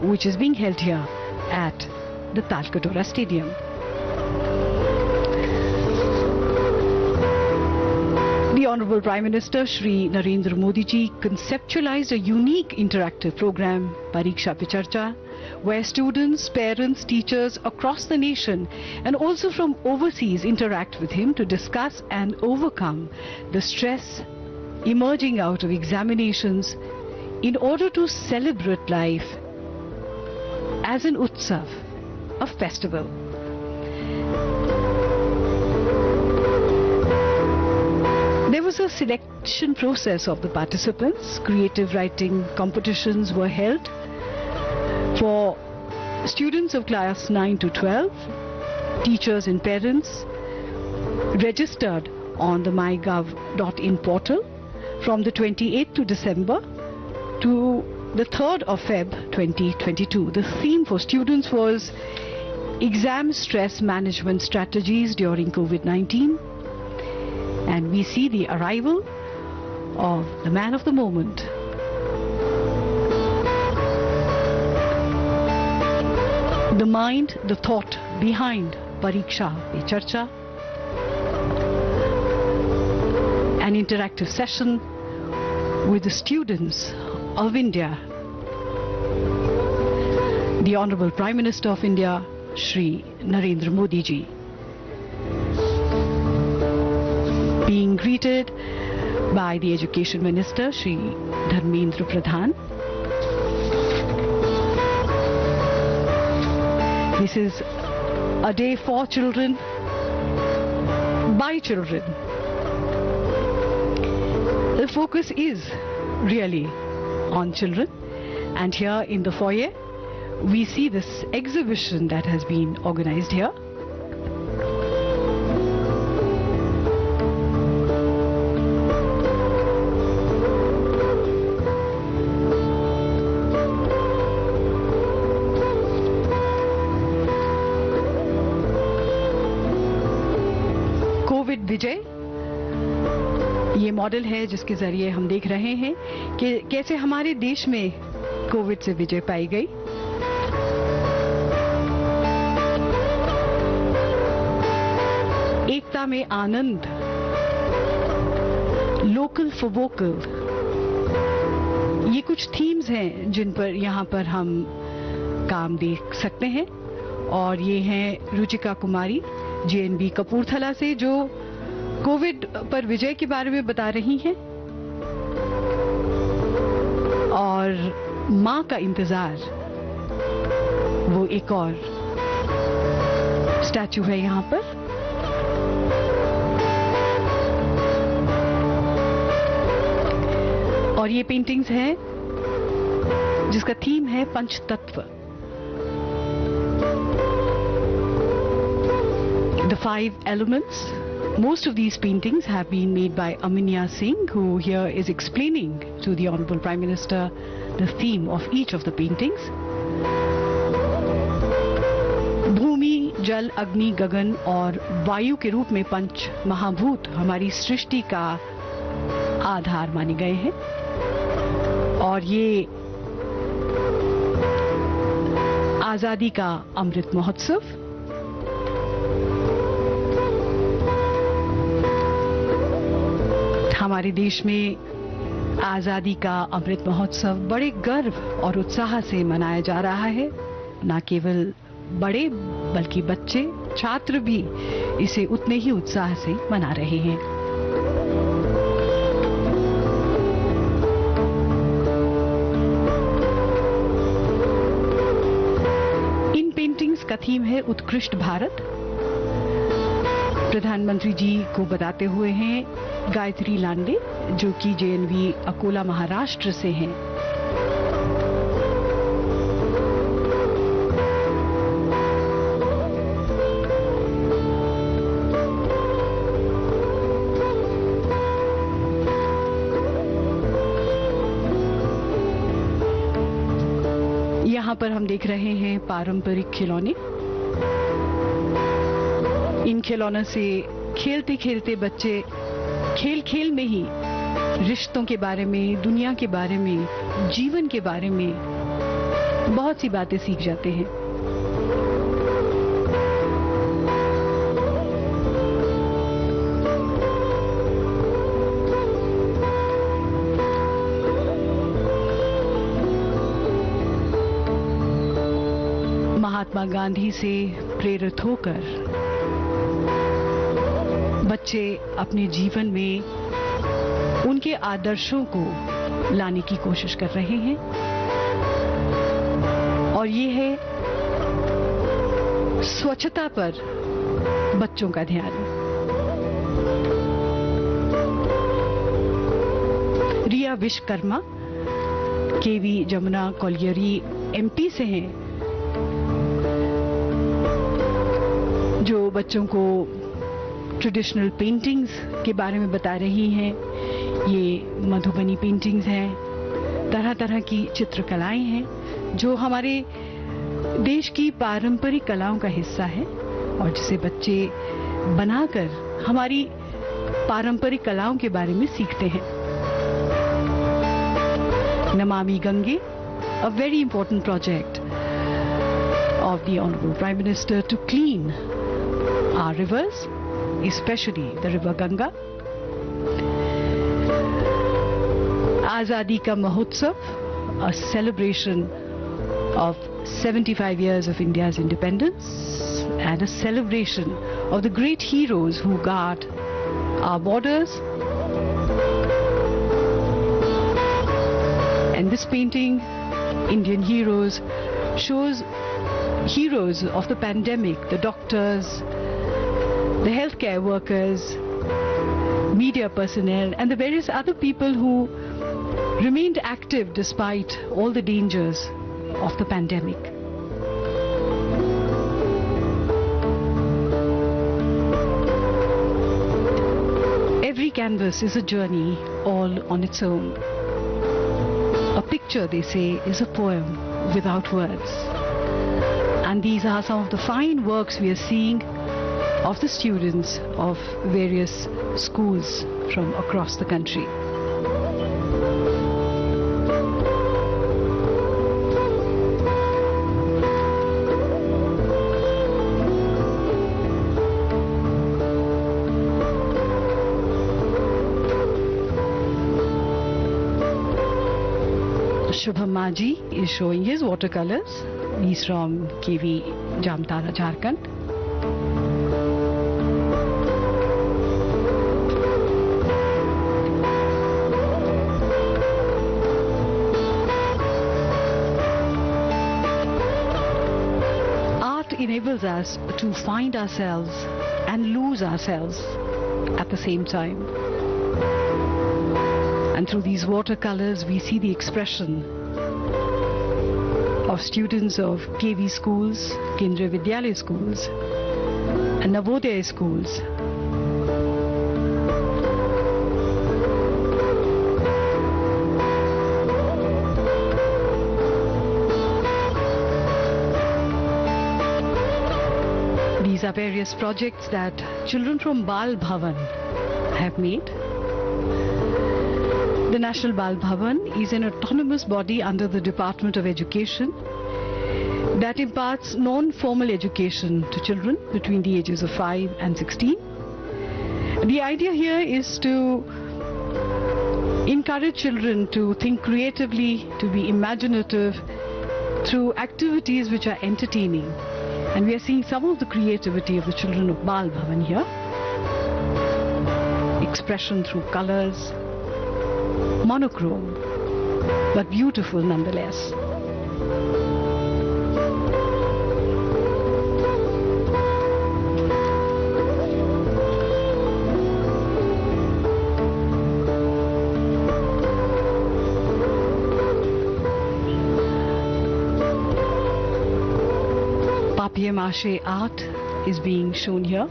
B: which is being held here at the Talkatora Stadium. The Honorable Prime Minister Shri Narendra Modi ji conceptualized a unique interactive program, Pariksha Pe Charcha, where students, parents, teachers across the nation and also from overseas interact with him to discuss and overcome the stress emerging out of examinations in order to celebrate life as an utsav, a festival. There was a selection process of the participants. Creative writing competitions were held for students of class 9 to 12. Teachers and parents registered on the mygov.in portal from the 28th to December to the 3rd of Feb 2022. The theme for students was exam stress management strategies during COVID-19. And we see the arrival of the man of the moment. The mind, the thought behind Pariksha Pe Charcha. An interactive session with the students of India. The Honorable Prime Minister of India, Shri Narendra Modi ji, being greeted by the Education Minister, Shri Dharmendra Pradhan. This is a day for children, by children. The focus is really on children, and here in the foyer we see this exhibition that has been organized here. Covid विजय ये model है जिसके जरिए हम देख रहे हैं कि कैसे हमारे देश में कोविड से विजय पाई गई। एकता में आनंद, लोकल फॉर वोकल, ये कुछ थीम्स हैं जिन पर यहाँ पर हम काम देख सकते हैं। और ये हैं रुचिका कुमारी JNB कपूरथला से, जो कोविड पर विजय के बारे में बता रही हैं। और मां का इंतजार, वो एक और स्टैचू है यहाँ पर। और ये पेंटिंग्स हैं जिसका थीम है पंचतत्व। The 5 elements. Most of these paintings have been made by Aminya Singh, who here is explaining to the Honorable Prime Minister the theme of each of the paintings. भूमि, जल, अग्नि, गगन और वायु के रूप में पंच महाभूत हमारी सृष्टि का आधार माने गए हैं। और ये आजादी का अमृत महोत्सव, हमारे देश में आजादी का अमृत महोत्सव बड़े गर्व और उत्साह से मनाया जा रहा है। न केवल बड़े बल्कि बच्चे, छात्र भी इसे उतने ही उत्साह से मना रहे हैं। इन पेंटिंग्स का थीम है उत्कृष्ट भारत। प्रधानमंत्री जी को बताते हुए हैं गायत्री लांडे, जो कि JNV अकोला महाराष्ट्र से हैं। यहाँ पर हम देख रहे हैं पारंपरिक खिलौने। इन खिलौनों से खेलते खेलते बच्चे खेल खेल में ही रिश्तों के बारे में, दुनिया के बारे में, जीवन के बारे में बहुत सी बातें सीख जाते हैं। महात्मा गांधी से प्रेरित होकर बच्चे अपने जीवन में उनके आदर्शों को लाने की कोशिश कर रहे हैं। और ये है स्वच्छता पर बच्चों का ध्यान। रिया विश्वकर्मा केवी जमुना कॉलियरी एमपी से हैं, जो बच्चों को ट्रेडिशनल पेंटिंग्स के बारे में बता रही हैं। ये मधुबनी पेंटिंग्स हैं, तरह तरह की चित्रकलाएं हैं जो हमारे देश की पारंपरिक कलाओं का हिस्सा है और जिसे बच्चे बनाकर हमारी पारंपरिक कलाओं के बारे में सीखते हैं। Namami Gange, a very important project of the Honorable Prime Minister to clean our rivers, especially the river Ganga. Azadi Ka Mahotsav, a celebration of 75 years of India's independence and a celebration of the great heroes who guard our borders. And this painting, Indian Heroes, shows heroes of the pandemic, the doctors, the healthcare workers, media personnel, and the various other people who remained active despite all the dangers of the pandemic. Every canvas is a journey all on its own. A picture, they say, is a poem without words. And these are some of the fine works we are seeing of the students of various schools from across the country. Shubham Maji is showing his watercolors. He's from KV Jamtara, Jharkhand. Art enables us to find ourselves and lose ourselves at the same time. And through these watercolors, we see the expression of students of KV schools, Kendriya Vidyalaya schools, and Navodaya schools. These are various projects that children from Bal Bhavan have made. The National Bal Bhavan is an autonomous body under the Department of Education that imparts non-formal education to children between the ages of 5 and 16. The idea here is to encourage children to think creatively, to be imaginative through activities which are entertaining. And we are seeing some of the creativity of the children of Bal Bhavan here. Expression through colors, monochrome, but beautiful nonetheless. Papier-mâché art is being shown here.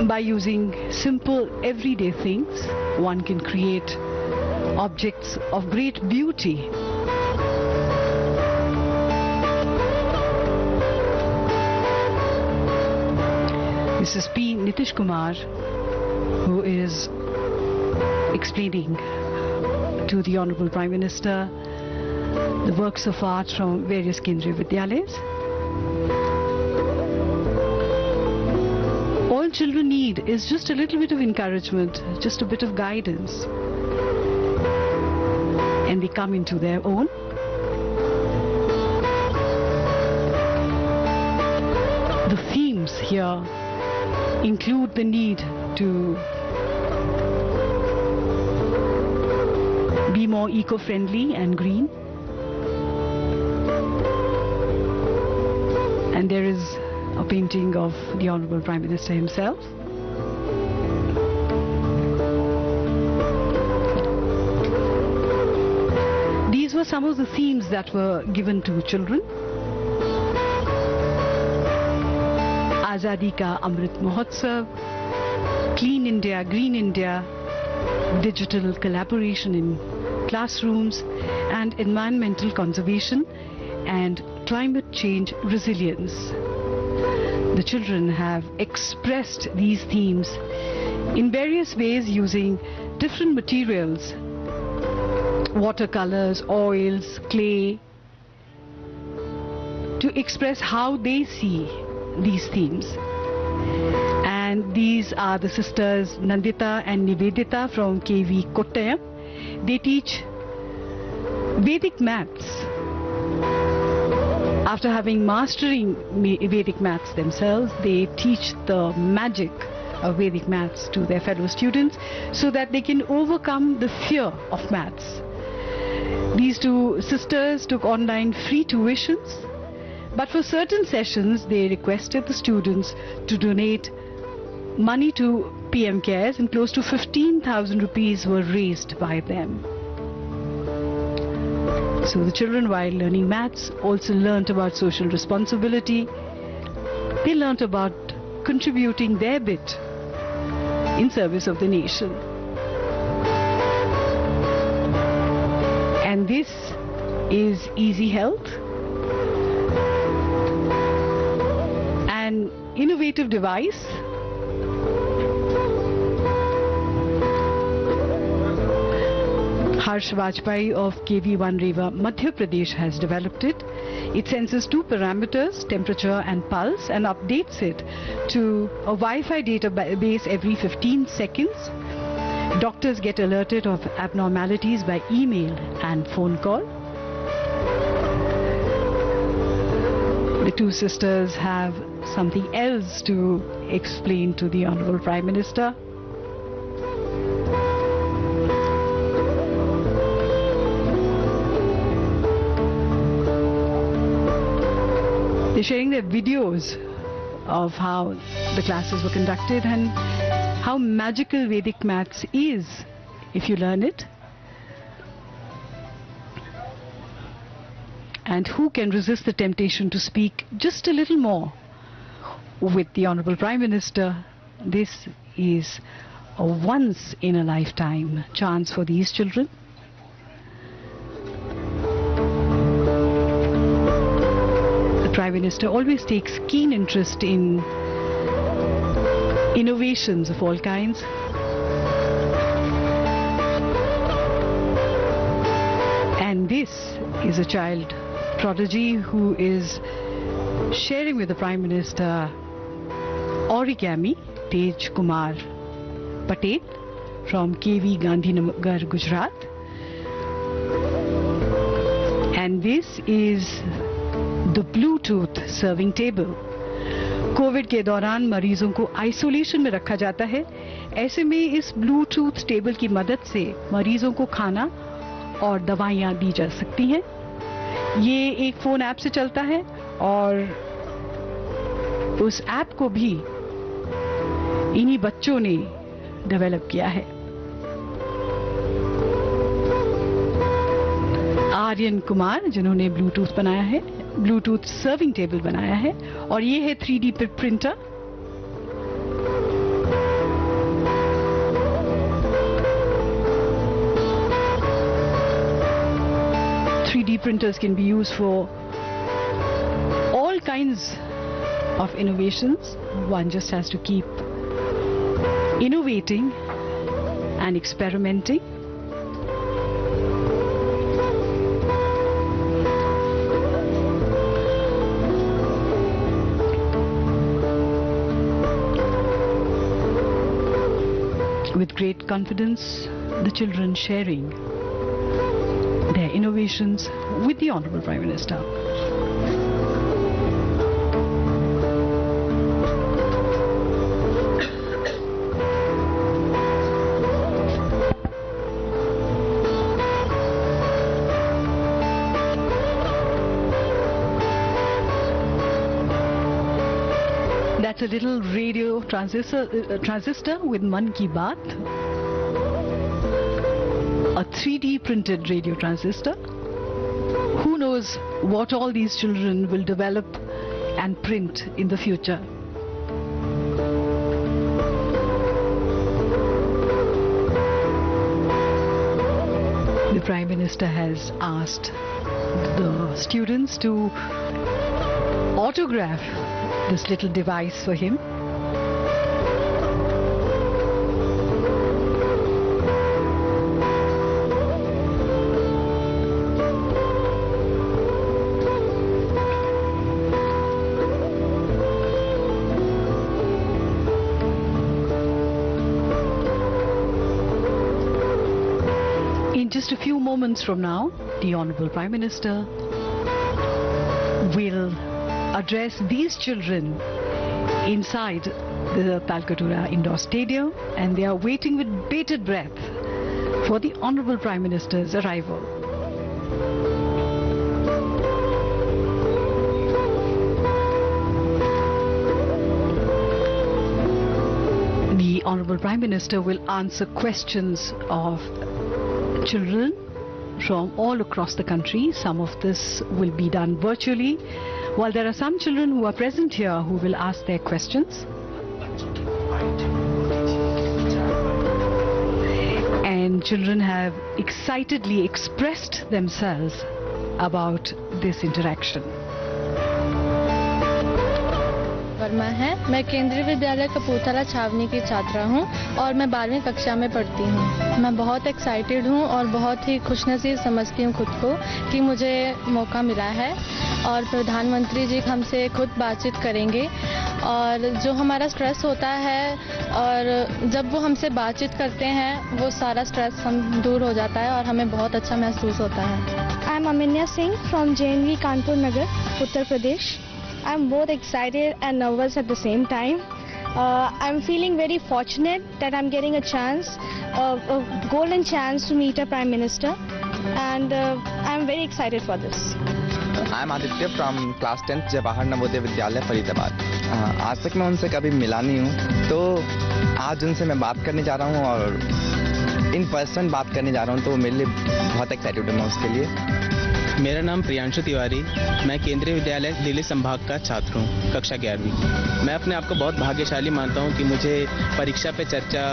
B: By using simple everyday things, one can create objects of great beauty. This is P. Nitish Kumar, who is explaining to the Honorable Prime Minister the works of art from various Kendriya Vidyalayas. All children need is just a little bit of encouragement, just a bit of guidance, and they come into their own. The themes here include the need to be more eco-friendly and green. And there is a painting of the Honorable Prime Minister himself. These were some of the themes that were given to children. Azadi Ka Amrit Mahotsav, Clean India, Green India, digital collaboration in classrooms, and environmental conservation and climate change resilience. The children have expressed these themes in various ways using different materials, watercolors, oils, clay, to express how they see these themes. And these are the sisters Nandita and Nivedita from KV Kottayam. They teach Vedic maths. After having mastering Vedic maths themselves, they teach the magic of Vedic maths to their fellow students so that they can overcome the fear of maths. These two sisters took online free tuitions, but for certain sessions they requested the students to donate money to PM Cares, and close to 15,000 rupees were raised by them. So the children, while learning maths, also learnt about social responsibility. They learnt about contributing their bit in service of the nation. And this is Easy Health, an innovative device Harsh Vajpayee of KV1 Rewa, Madhya Pradesh has developed it. It senses two parameters, temperature and pulse, and updates it to a Wi-Fi database every 15 seconds. Doctors get alerted of abnormalities by email and phone call. The two sisters have something else to explain to the Honorable Prime Minister. They're sharing their videos of how the classes were conducted and how magical Vedic maths is if you learn it. And who can resist the temptation to speak just a little more with the Honorable Prime Minister? This is a once in a lifetime chance for these children. The Prime Minister always takes keen interest in innovations of all kinds. And this is a child prodigy who is sharing with the Prime Minister origami, Tej Kumar Patel from KV Gandhinagar, Gujarat. And this is the Bluetooth serving table. Covid के दौरान मरीजों को isolation में रखा जाता है. ऐसे में इस ब्लूटूथ टेबल की मदद से मरीजों को खाना और दवाइयाँ दी जा सकती हैं. ये एक फ़ोन ऐप से चलता है और उस ऐप को भी इन्हीं बच्चों ने डेवलप किया है. आर्यन कुमार जिन्होंने ब्लूटूथ बनाया है, ब्लूटूथ सर्विंग टेबल बनाया है, और ये है 3D printer. Printers can be used for all kinds of innovations. One just has to keep innovating and experimenting. With great confidence, the children sharing their innovations with the Honorable Prime Minister. That's a little radio transistor with Mann Ki Baat. A 3D printed radio transistor. Who knows what all these children will develop and print in the future. The Prime Minister has asked the students to autograph this little device for him. In just a few moments from now, the Honorable Prime Minister will address these children inside the Talkatura Indoor Stadium, and they are waiting with bated breath for the Honorable Prime Minister's arrival. The Honorable Prime Minister will answer questions of children from all across the country. Some of this will be done virtually, while there are some children who are present here who will ask their questions. And children have excitedly expressed themselves about this interaction.
C: Verma है। मैं केंद्रीय विद्यालय कपूरथला छावनी की छात्रा हूं और मैं 12वीं कक्षा में पढ़ती हूं। मैं बहुत एक्साइटेड हूं और बहुत ही खुशनसीब समझती हूं खुद को कि मुझे मौका मिला है और प्रधानमंत्री जी हमसे खुद बातचीत करेंगे और जो हमारा स्ट्रेस होता है और जब वो हमसे बातचीत करते हैं वो सारा स्ट्रेस हम दूर हो जाता है और हमें बहुत अच्छा महसूस होता है।
D: I am Aminya Singh from JNV Kanpur Nagar, Uttar Pradesh. I'm both excited and nervous at the same time. I'm feeling very fortunate that I'm getting a chance, a golden chance to meet a Prime Minister, and I'm very excited for this.
E: I'm Aditya from class 10th Jawahar Navodaya Vidyalaya Faridabad. आज तक मैं उनसे कभी मिला नहीं हूँ, तो आज उनसे मैं बात करने जा रहा हूँ और इन पर्सन बात करने जा रहा हूँ, तो मेरे लिए बहुत एक्साइटेड हूँ मैं उसके लिए।
F: मेरा नाम प्रियांशु तिवारी, मैं केंद्रीय विद्यालय दिल्ली संभाग का छात्र हूँ, कक्षा 11वीं। मैं अपने आप को बहुत भाग्यशाली मानता हूँ कि मुझे परीक्षा पे चर्चा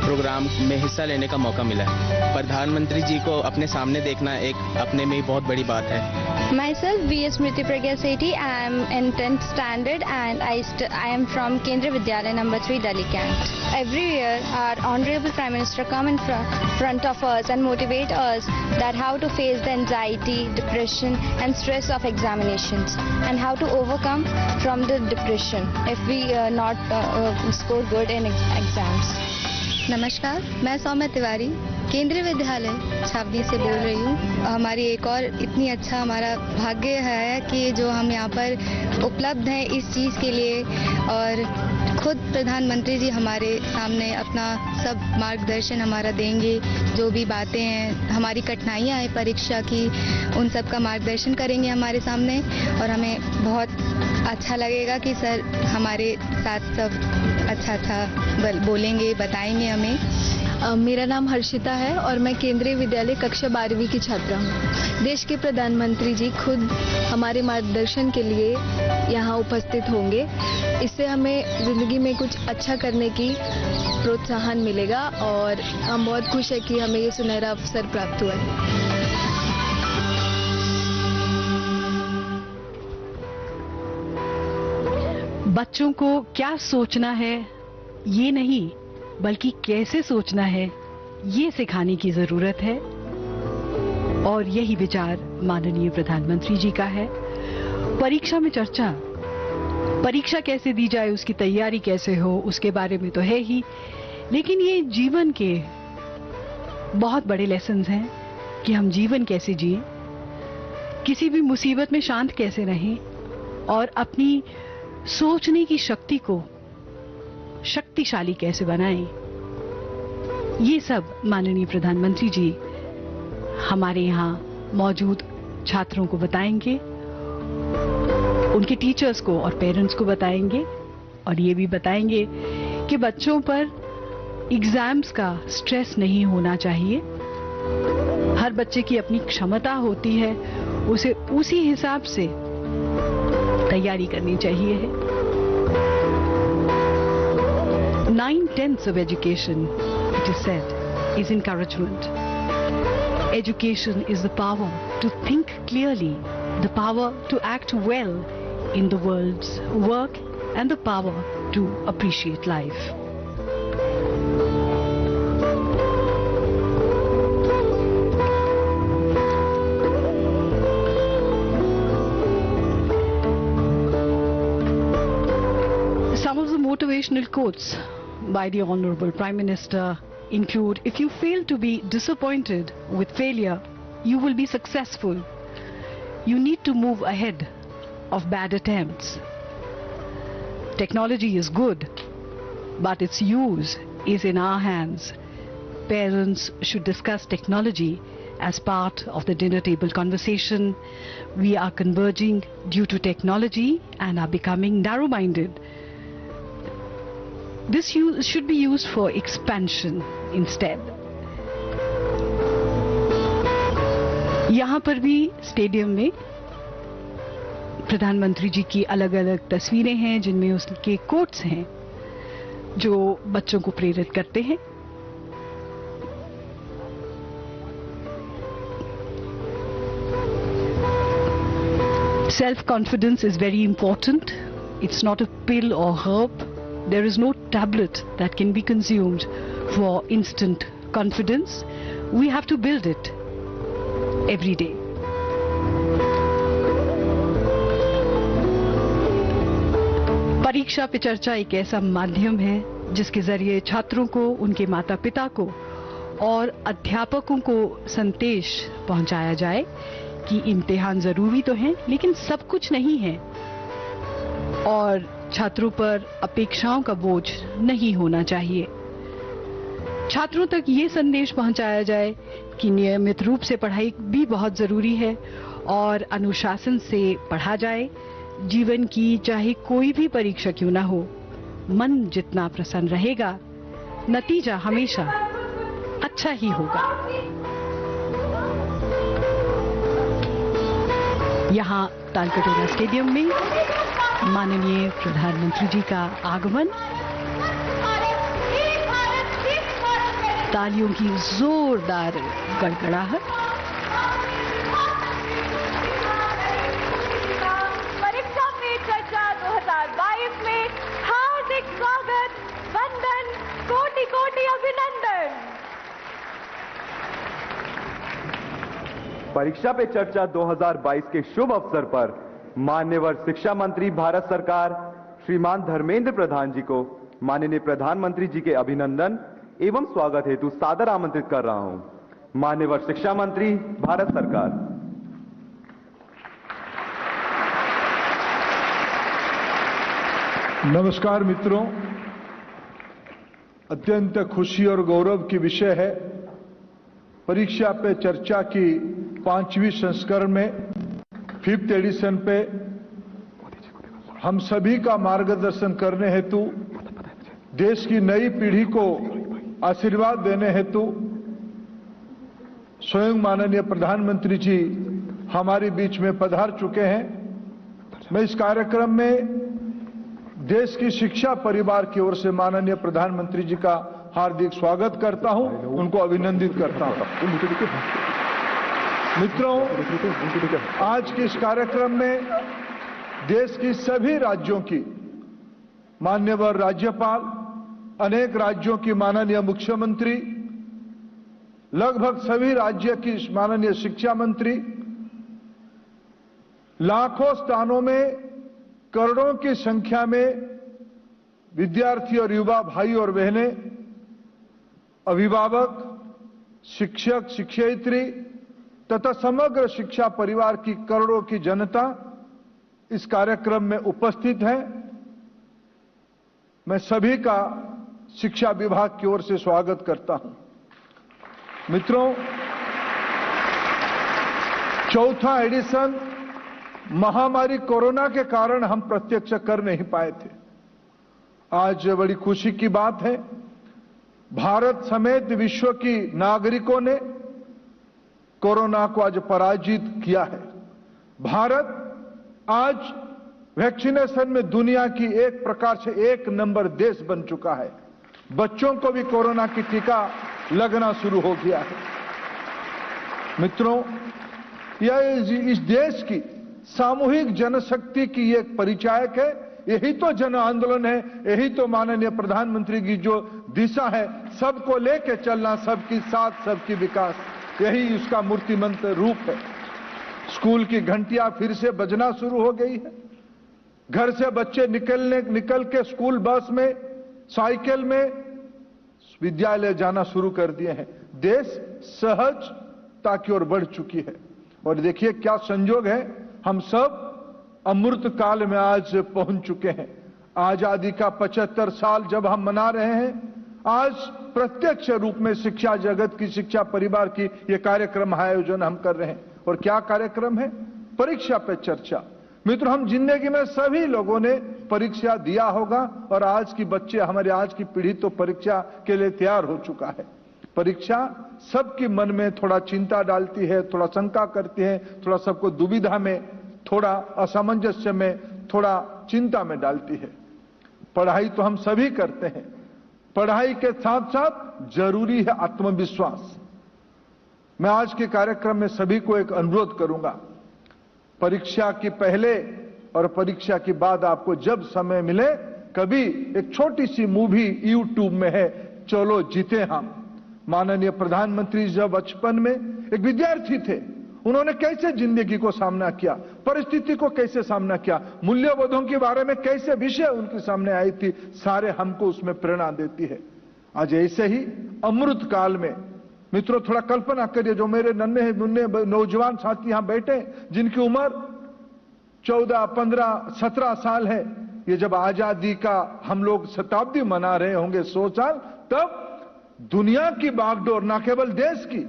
F: प्रोग्राम में हिस्सा लेने का मौका मिला है। प्रधानमंत्री जी को अपने सामने देखना एक अपने में ही बहुत बड़ी बात है।
D: Myself, V.S. Smriti Pragya Sethi. I am in 10th standard and I am from Kendriya Vidyalaya number 3, Delhi Kent. Every year, our Honorable Prime Minister come in front of us and motivate us that how to face the anxiety, depression and stress of examinations and how to overcome from the depression if we not score good in exams.
C: नमस्कार, मैं सौम्या तिवारी केंद्रीय विद्यालय छावनी से बोल रही हूँ। हमारी एक और इतनी अच्छा हमारा भाग्य है कि जो हम यहाँ पर उपलब्ध हैं इस चीज़ के लिए और खुद प्रधानमंत्री जी हमारे सामने अपना सब मार्गदर्शन हमारा देंगे। जो भी बातें हैं, हमारी कठिनाइयाँ हैं परीक्षा की, उन सब का मार्गदर्शन करेंगे हमारे सामने और हमें बहुत अच्छा लगेगा कि सर हमारे साथ सब अच्छा बोलेंगे, बताएंगे हमें। मेरा नाम हर्षिता है और मैं केंद्रीय विद्यालय कक्षा 12वीं की छात्रा हूँ। देश के प्रधानमंत्री जी खुद हमारे मार्गदर्शन के लिए यहाँ उपस्थित होंगे। इससे हमें ज़िंदगी में कुछ अच्छा करने की प्रोत्साहन मिलेगा और हम बहुत खुश हैं कि हमें ये सुनहरा अवसर प्राप्त हुआ है।
B: बच्चों को क्या सोचना है ये नहीं, बल्कि कैसे सोचना है ये सिखाने की जरूरत है और यही विचार माननीय प्रधानमंत्री जी का है। परीक्षा में चर्चा, परीक्षा कैसे दी जाए, उसकी तैयारी कैसे हो, उसके बारे में तो है ही, लेकिन ये जीवन के बहुत बड़े लेसन्स हैं कि हम जीवन कैसे जिए, किसी भी मुसीबत में शांत कैसे रहें और अपनी सोचने की शक्ति को शक्तिशाली कैसे बनाएं। ये सब माननीय प्रधानमंत्री जी हमारे यहाँ मौजूद छात्रों को बताएंगे, उनके टीचर्स को और पेरेंट्स को बताएंगे और ये भी बताएंगे कि बच्चों पर एग्जाम्स का स्ट्रेस नहीं होना चाहिए। हर बच्चे की अपनी क्षमता होती है, उसे उसी हिसाब से तैयारी करनी चाहिए है। 9/10 of education, it is said, is encouragement. Education is the power to think clearly, the power to act well in the world's work, and the power to appreciate life. Some of the motivational quotes by the Honorable Prime Minister include, if you fail to be disappointed with failure, you will be successful. You need to move ahead of bad attempts. Technology is good, but its use is in our hands. Parents should discuss technology as part of the dinner table conversation. We are converging due to technology and are becoming narrow-minded. This should be used for expansion instead. यहाँ पर भी stadium में प्रधानमंत्री जी की अलग अलग तस्वीरें हैं जिनमें उसके कोट्स हैं जो बच्चों को प्रेरित करते हैं। Self-confidence is very important. It's not a pill or herb. There is no tablet that can be consumed for instant confidence. We have to build it every day. परीक्षा पे चर्चा एक ऐसा माध्यम है जिसके जरिए छात्रों को, उनके माता पिता को और अध्यापकों को संदेश पहुंचाया जाए कि इम्तिहान जरूरी तो हैं लेकिन सब कुछ नहीं है और छात्रों पर अपेक्षाओं का बोझ नहीं होना चाहिए। छात्रों तक ये संदेश पहुंचाया जाए कि नियमित रूप से पढ़ाई भी बहुत जरूरी है और अनुशासन से पढ़ा जाए। जीवन की चाहे कोई भी परीक्षा क्यों ना हो, मन जितना प्रसन्न रहेगा, नतीजा हमेशा अच्छा ही होगा। यहाँ तालकटोरा स्टेडियम में माननीय प्रधानमंत्री जी का आगमन, तालियों की जोरदार गड़गड़ाहट।
G: परीक्षा पे चर्चा 2022 में हार्दिक स्वागत, वंदन, कोटि कोटि अभिनंदन।
H: परीक्षा पे चर्चा 2022 के शुभ अवसर पर मान्यवर शिक्षा मंत्री भारत सरकार श्रीमान धर्मेंद्र प्रधान जी को माननीय प्रधानमंत्री जी के अभिनंदन एवं स्वागत हेतु सादर आमंत्रित कर रहा हूं। मान्यवर शिक्षा मंत्री भारत सरकार।
I: नमस्कार मित्रों, अत्यंत खुशी और गौरव की विषय है परीक्षा पे चर्चा की 5वीं संस्करण में 5th एडिशन पे हम सभी का मार्गदर्शन करने हेतु, देश की नई पीढ़ी को आशीर्वाद देने हेतु स्वयं माननीय प्रधानमंत्री जी हमारे बीच में पधार चुके हैं। मैं इस कार्यक्रम में देश की शिक्षा परिवार की ओर से माननीय प्रधानमंत्री जी का हार्दिक स्वागत करता हूं, उनको अभिनंदित करता हूं। मित्रों, आज के इस कार्यक्रम में देश की सभी राज्यों की मान्यवर राज्यपाल, अनेक राज्यों की माननीय मुख्यमंत्री, लगभग सभी राज्य की माननीय शिक्षा मंत्री, लाखों स्थानों में करोड़ों की संख्या में विद्यार्थी और युवा भाई और बहनें, अभिभावक, शिक्षक, शिक्षयित्री तथा समग्र शिक्षा परिवार की करोड़ों की जनता इस कार्यक्रम में उपस्थित है। मैं सभी का शिक्षा विभाग की ओर से स्वागत करता हूं। मित्रों, चौथा एडिशन महामारी कोरोना के कारण हम प्रत्यक्ष कर नहीं पाए थे। आज बड़ी खुशी की बात है, भारत समेत विश्व की नागरिकों ने कोरोना को आज पराजित किया है। भारत आज वैक्सीनेशन में दुनिया की एक प्रकार से 1 नंबर देश बन चुका है। बच्चों को भी कोरोना की टीका लगना शुरू हो गया है। मित्रों, यह इस देश की सामूहिक जनशक्ति की एक परिचायक है। यही तो जन आंदोलन है, यही तो माननीय प्रधानमंत्री की जो दिशा है, सबको लेके चलना, सबकी साथ सबकी विकास, यही उसका मूर्तिमंत रूप है। स्कूल की घंटियां फिर से बजना शुरू हो गई है। घर से बच्चे निकल के स्कूल बस में, साइकिल में विद्यालय जाना शुरू कर दिए हैं। देश सहजता की ओर बढ़ चुकी है। और देखिए क्या संयोग है, हम सब अमृत काल में आज पहुंच चुके हैं। आजादी का 75 साल जब हम मना रहे हैं, आज प्रत्यक्ष रूप में शिक्षा जगत की, शिक्षा परिवार की ये कार्यक्रम आयोजन हम कर रहे हैं। और क्या कार्यक्रम है? परीक्षा पे चर्चा। मित्रों, हम जिंदगी में सभी लोगों ने परीक्षा दिया होगा और आज की बच्चे, हमारे आज की पीढ़ी तो परीक्षा के लिए तैयार हो चुका है। परीक्षा सबके मन में थोड़ा चिंता डालती है, थोड़ा शंका करती है, थोड़ा सबको दुविधा में, थोड़ा असामंजस्य में, थोड़ा चिंता में डालती है। पढ़ाई तो हम सभी करते हैं, पढ़ाई के साथ साथ जरूरी है आत्मविश्वास। मैं आज के कार्यक्रम में सभी को एक अनुरोध करूंगा, परीक्षा के पहले और परीक्षा के बाद आपको जब समय मिले, कभी एक छोटी सी मूवी यूट्यूब में है, चलो जीते हम। माननीय प्रधानमंत्री जब बचपन में एक विद्यार्थी थे, उन्होंने कैसे जिंदगी को सामना किया, परिस्थिति को कैसे सामना किया, मूल्यबोधों के बारे में कैसे विषय उनके सामने आई थी, सारे हमको उसमें प्रेरणा देती है। आज ऐसे ही अमृत काल में मित्रों थोड़ा कल्पना करिए, जो मेरे नन्हे मुन्ने नौजवान साथी यहां बैठे, जिनकी उम्र 14, 15, 17 साल है, ये जब आजादी का हम लोग शताब्दी मना रहे होंगे, 100 साल, तब दुनिया की बागडोर, ना केवल देश की,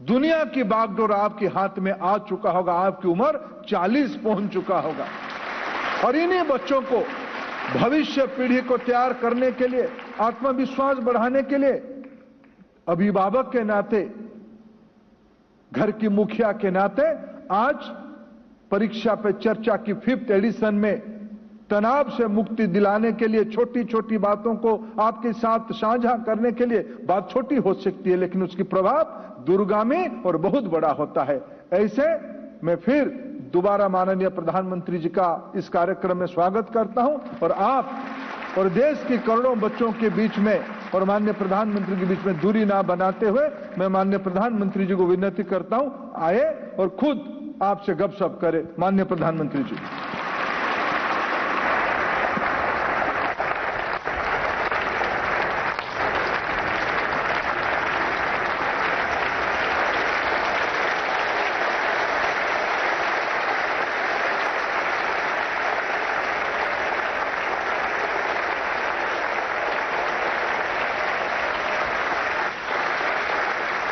I: दुनिया की बागडोर आपके हाथ में आ चुका होगा। आपकी उम्र 40 पहुंच चुका होगा। और इन्हीं बच्चों को भविष्य पीढ़ी को तैयार करने के लिए, आत्मविश्वास बढ़ाने के लिए, अभिभावक के नाते, घर की मुखिया के नाते, आज परीक्षा पे चर्चा की 5th एडिशन में तनाव से मुक्ति दिलाने के लिए, छोटी छोटी बातों को आपके साथ साझा करने के लिए, बात छोटी हो सकती है लेकिन उसकी प्रभाव दूरगामी और बहुत बड़ा होता है। ऐसे मैं फिर दोबारा माननीय प्रधानमंत्री जी का इस कार्यक्रम में स्वागत करता हूं और आप और देश के करोड़ों बच्चों के बीच में और माननीय प्रधानमंत्री के बीच में दूरी ना बनाते हुए मैं माननीय प्रधानमंत्री जी को विनती करता हूं, आए और खुद आपसे गपशप करें। माननीय प्रधानमंत्री जी।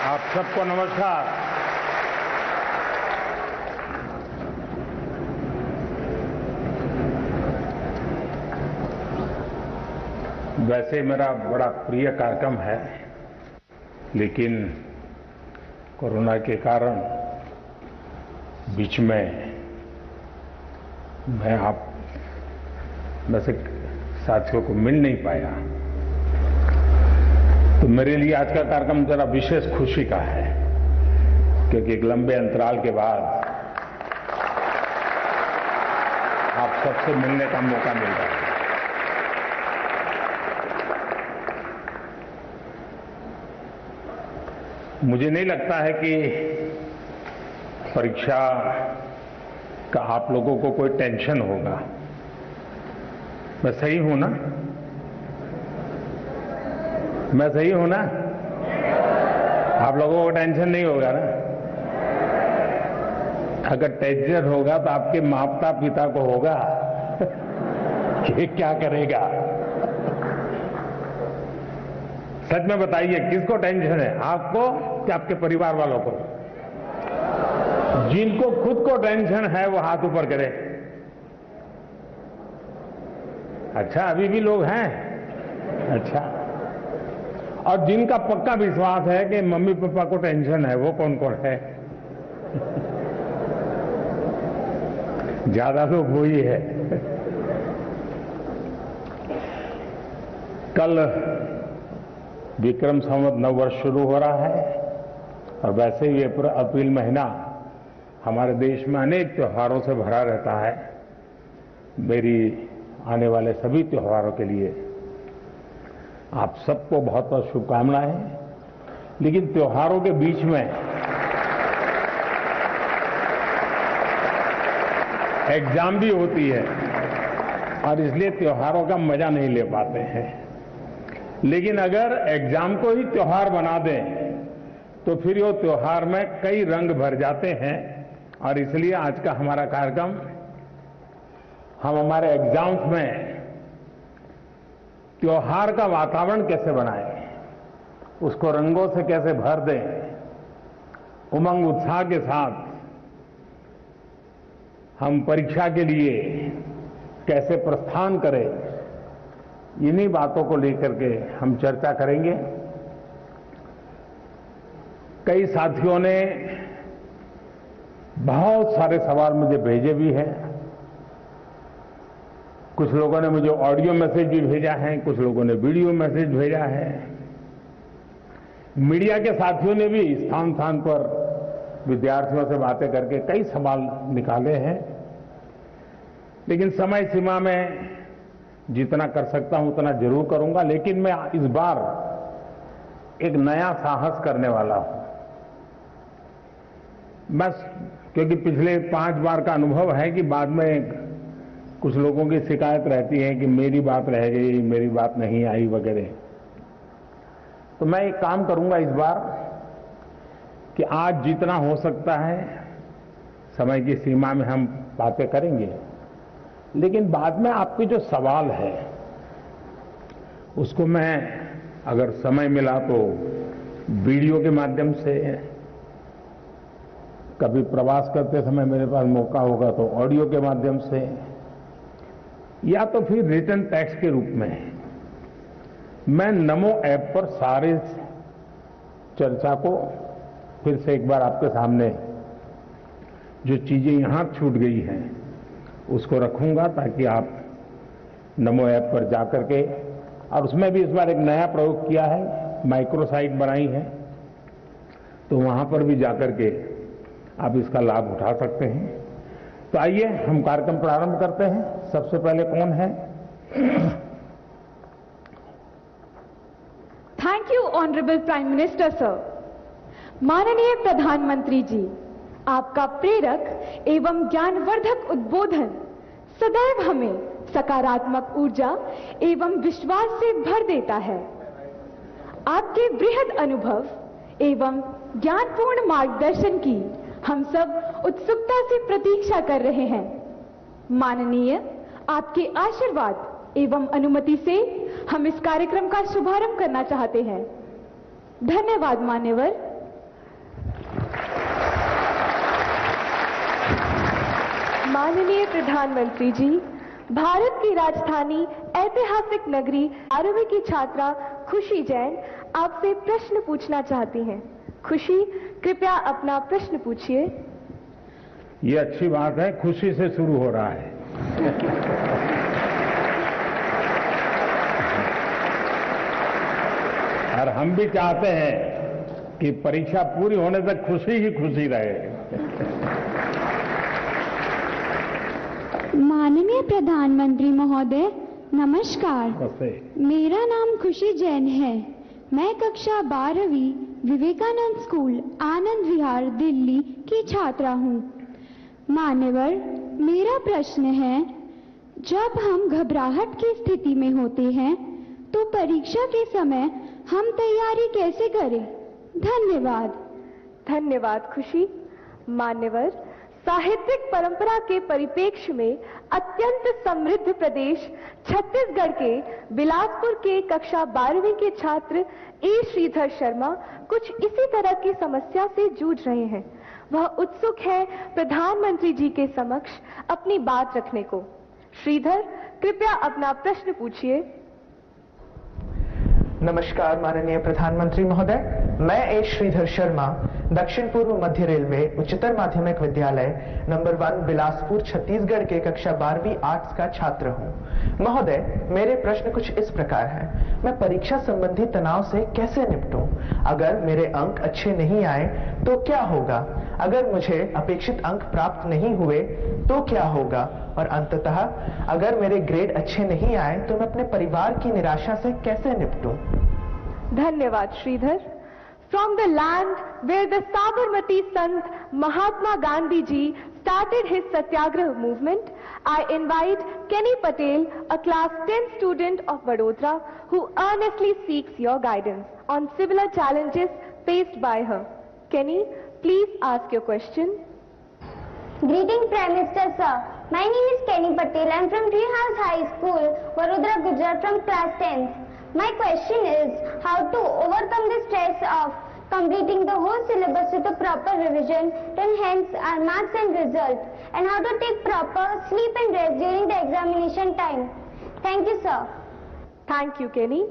J: आप सबको नमस्कार। वैसे मेरा बड़ा प्रिय कार्यक्रम है, लेकिन कोरोना के कारण बीच में मैं आप में से साथियों को मिल नहीं पाया, तो मेरे लिए आज का कार्यक्रम जरा विशेष खुशी का है, क्योंकि एक लंबे अंतराल के बाद आप सबसे मिलने का मौका मिल रहा है। मुझे नहीं लगता है कि परीक्षा का आप लोगों को कोई टेंशन होगा। मैं सही हूं ना? मैं सही हूं ना? आप लोगों को टेंशन नहीं होगा ना? अगर टेंशन होगा तो आपके माता पिता को होगा कि क्या करेगा। सच में बताइए, किसको टेंशन है, आपको कि आपके परिवार वालों को? जिनको खुद को टेंशन है वो हाथ ऊपर करे। अच्छा, अभी भी लोग हैं? अच्छा। और जिनका पक्का विश्वास है कि मम्मी पापा को टेंशन है, वो कौन कौन है? ज्यादा लोग वही है। कल विक्रम संवत नव वर्ष शुरू हो रहा है और वैसे ही अप्रैल महीना हमारे देश में अनेक त्योहारों से भरा रहता है। मेरी आने वाले सभी त्योहारों के लिए आप सबको बहुत बहुत शुभकामनाएं। लेकिन त्योहारों के बीच में एग्जाम भी होती है और इसलिए त्योहारों का मजा नहीं ले पाते हैं। लेकिन अगर एग्जाम को ही त्योहार बना दें तो फिर वो त्योहार में कई रंग भर जाते हैं। और इसलिए आज का हमारा कार्यक्रम हम हमारे एग्जाम्स में त्योहार का वातावरण कैसे बनाएं, उसको रंगों से कैसे भर दें, उमंग उत्साह के साथ हम परीक्षा के लिए कैसे प्रस्थान करें, इन्हीं बातों को लेकर के हम चर्चा करेंगे। कई साथियों ने बहुत सारे सवाल मुझे भेजे भी हैं। कुछ लोगों ने मुझे ऑडियो मैसेज भी भेजा है, कुछ लोगों ने वीडियो मैसेज भेजा है। मीडिया के साथियों ने भी स्थान स्थान पर विद्यार्थियों से बातें करके कई सवाल निकाले हैं। लेकिन समय सीमा में जितना कर सकता हूं उतना जरूर करूंगा। लेकिन मैं इस बार एक नया साहस करने वाला हूं। बस क्योंकि पिछले 5 बार का अनुभव है कि बाद में कुछ लोगों की शिकायत रहती है कि मेरी बात रह गई, मेरी बात नहीं आई वगैरह। तो मैं एक काम करूंगा इस बार कि आज जितना हो सकता है समय की सीमा में हम बातें करेंगे। लेकिन बाद में आपके जो सवाल है उसको मैं अगर समय मिला तो वीडियो के माध्यम से, कभी प्रवास करते समय मेरे पास मौका होगा तो ऑडियो के माध्यम से, या तो फिर रिटन टेक्स्ट के रूप में मैं नमो ऐप पर सारे चर्चा को फिर से एक बार आपके सामने जो चीजें यहां छूट गई हैं उसको रखूंगा, ताकि आप नमो ऐप पर जाकर के, और उसमें भी इस बार एक नया प्रयोग किया है, माइक्रो साइट बनाई है, तो वहां पर भी जाकर के आप इसका लाभ उठा सकते हैं। तो आइए हम कार्यक्रम प्रारंभ करते हैं। सबसे पहले कौन है?
G: Thank you honourable prime minister sir. माननीय प्रधानमंत्री जी, आपका प्रेरक एवं ज्ञानवर्धक उद्बोधन सदैव हमें सकारात्मक ऊर्जा एवं विश्वास से भर देता है। आपके बृहद अनुभव एवं ज्ञानपूर्ण मार्गदर्शन की हम सब उत्सुकता से प्रतीक्षा कर रहे हैं। माननीय, आपके आशीर्वाद एवं अनुमति से हम इस कार्यक्रम का शुभारंभ करना चाहते हैं। धन्यवाद मान्यवर। माननीय प्रधानमंत्री जी, भारत की राजधानी ऐतिहासिक नगरी 12वीं की छात्रा खुशी जैन आपसे प्रश्न पूछना चाहती हैं। खुशी, कृपया अपना प्रश्न पूछिए।
J: ये अच्छी बात है, खुशी से शुरू हो रहा है। और हम भी चाहते हैं कि परीक्षा पूरी होने तक खुशी ही खुशी रहे।
K: माननीय प्रधानमंत्री महोदय, नमस्कार।
J: नमस्ते।
K: मेरा नाम खुशी जैन है। मैं कक्षा 12वीं विवेकानंद स्कूल, आनंद विहार, दिल्ली की छात्रा हूँ। मान्यवर, मेरा प्रश्न है, जब हम घबराहट की स्थिति में होते हैं तो परीक्षा के समय हम तैयारी कैसे करें? धन्यवाद।
G: धन्यवाद खुशी। मान्यवर, साहित्यिक परंपरा के परिप्रेक्ष्य में अत्यंत समृद्ध प्रदेश छत्तीसगढ़ के बिलासपुर के कक्षा 12वीं के छात्र ए श्रीधर शर्मा कुछ इसी तरह की समस्या से जूझ रहे हैं। वह उत्सुक है प्रधानमंत्री जी के समक्ष अपनी बात रखने को। श्रीधर, कृपया अपना प्रश्न पूछिए।
L: नमस्कार माननीय प्रधानमंत्री महोदय, मैं श्रीधर शर्मा दक्षिण पूर्व मध्य रेलवे उच्चतर माध्यमिक विद्यालय नंबर 1 बिलासपुर छत्तीसगढ़ के कक्षा 12वीं आर्ट्स का छात्र हूं। महोदय, मेरे प्रश्न कुछ इस प्रकार हैं। मैं परीक्षा संबंधी तनाव से कैसे निपटूं? अगर मेरे अंक अच्छे नहीं आए तो क्या होगा? अगर मुझे अपेक्षित अंक प्राप्त नहीं हुए तो क्या होगा? और अंततः अगर मेरे ग्रेड अच्छे नहीं आए तो मैं अपने परिवार की निराशा से कैसे निपटूं?
G: धन्यवाद Shridhar. From the land where the Sabarmati Sant Mahatma Gandhi ji started his Satyagrah movement, I invite Kenny Patel, a class 10 student of Vadodara, who earnestly seeks your guidance on similar challenges faced by her. Kenny, please ask your question.
M: Greeting Prime Minister sir. My name is Kenny Patel. I am from Treehouse High School, Vadodara, Gujarat, from class 10th. My question is how to overcome the stress of completing the whole syllabus with a proper revision to enhance our marks and results, and how to take proper sleep and rest during the examination time. Thank you, sir.
G: Thank you, Kenny.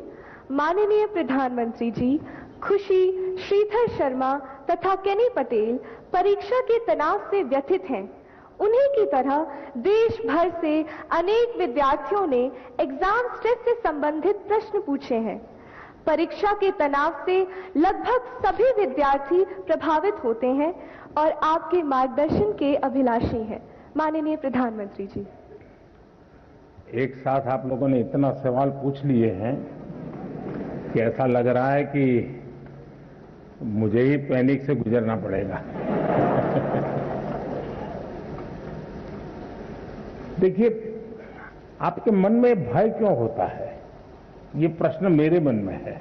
G: माननीय प्रधानमंत्री जी, खुशी, श्रीधर शर्मा तथा केनी पटेल परीक्षा के तनाव से व्यथित हैं। उन्हीं की तरह देश भर से अनेक विद्यार्थियों ने एग्जाम स्ट्रेस से संबंधित प्रश्न पूछे हैं। परीक्षा के तनाव से लगभग सभी विद्यार्थी प्रभावित होते हैं और आपके मार्गदर्शन के अभिलाषी हैं। माननीय प्रधानमंत्री जी,
J: एक साथ आप लोगों ने इतना सवाल पूछ लिए हैं कि ऐसा लग रहा है कि मुझे ही पैनिक से गुजरना पड़ेगा। देखिए, आपके मन में भय क्यों होता है, ये प्रश्न मेरे मन में है।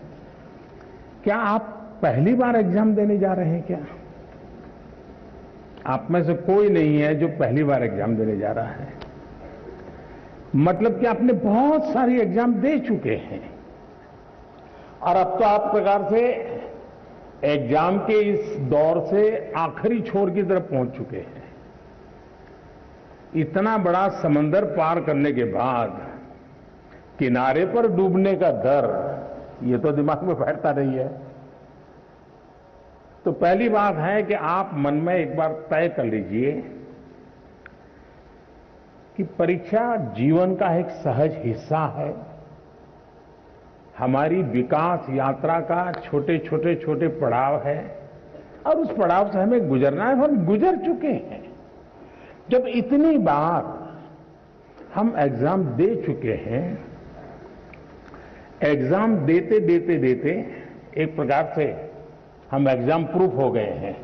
J: क्या आप पहली बार एग्जाम देने जा रहे हैं क्या? आप में से कोई नहीं है जो पहली बार एग्जाम देने जा रहा है। मतलब कि आपने बहुत सारी एग्जाम दे चुके हैं और अब तो आप प्रकार से एग्जाम के इस दौर से आखिरी छोर की तरफ पहुंच चुके हैं। इतना बड़ा समंदर पार करने के बाद किनारे पर डूबने का डर, ये तो दिमाग में बैठता नहीं है। तो पहली बात है कि आप मन में एक बार तय कर लीजिए कि परीक्षा जीवन का एक सहज हिस्सा है। हमारी विकास यात्रा का छोटे छोटे पड़ाव है और उस पड़ाव से हमें गुजरना है। हम गुजर चुके हैं। जब इतनी बार हम एग्जाम दे चुके हैं, एग्जाम देते देते देते एक प्रकार से हम एग्जाम प्रूफ हो गए हैं।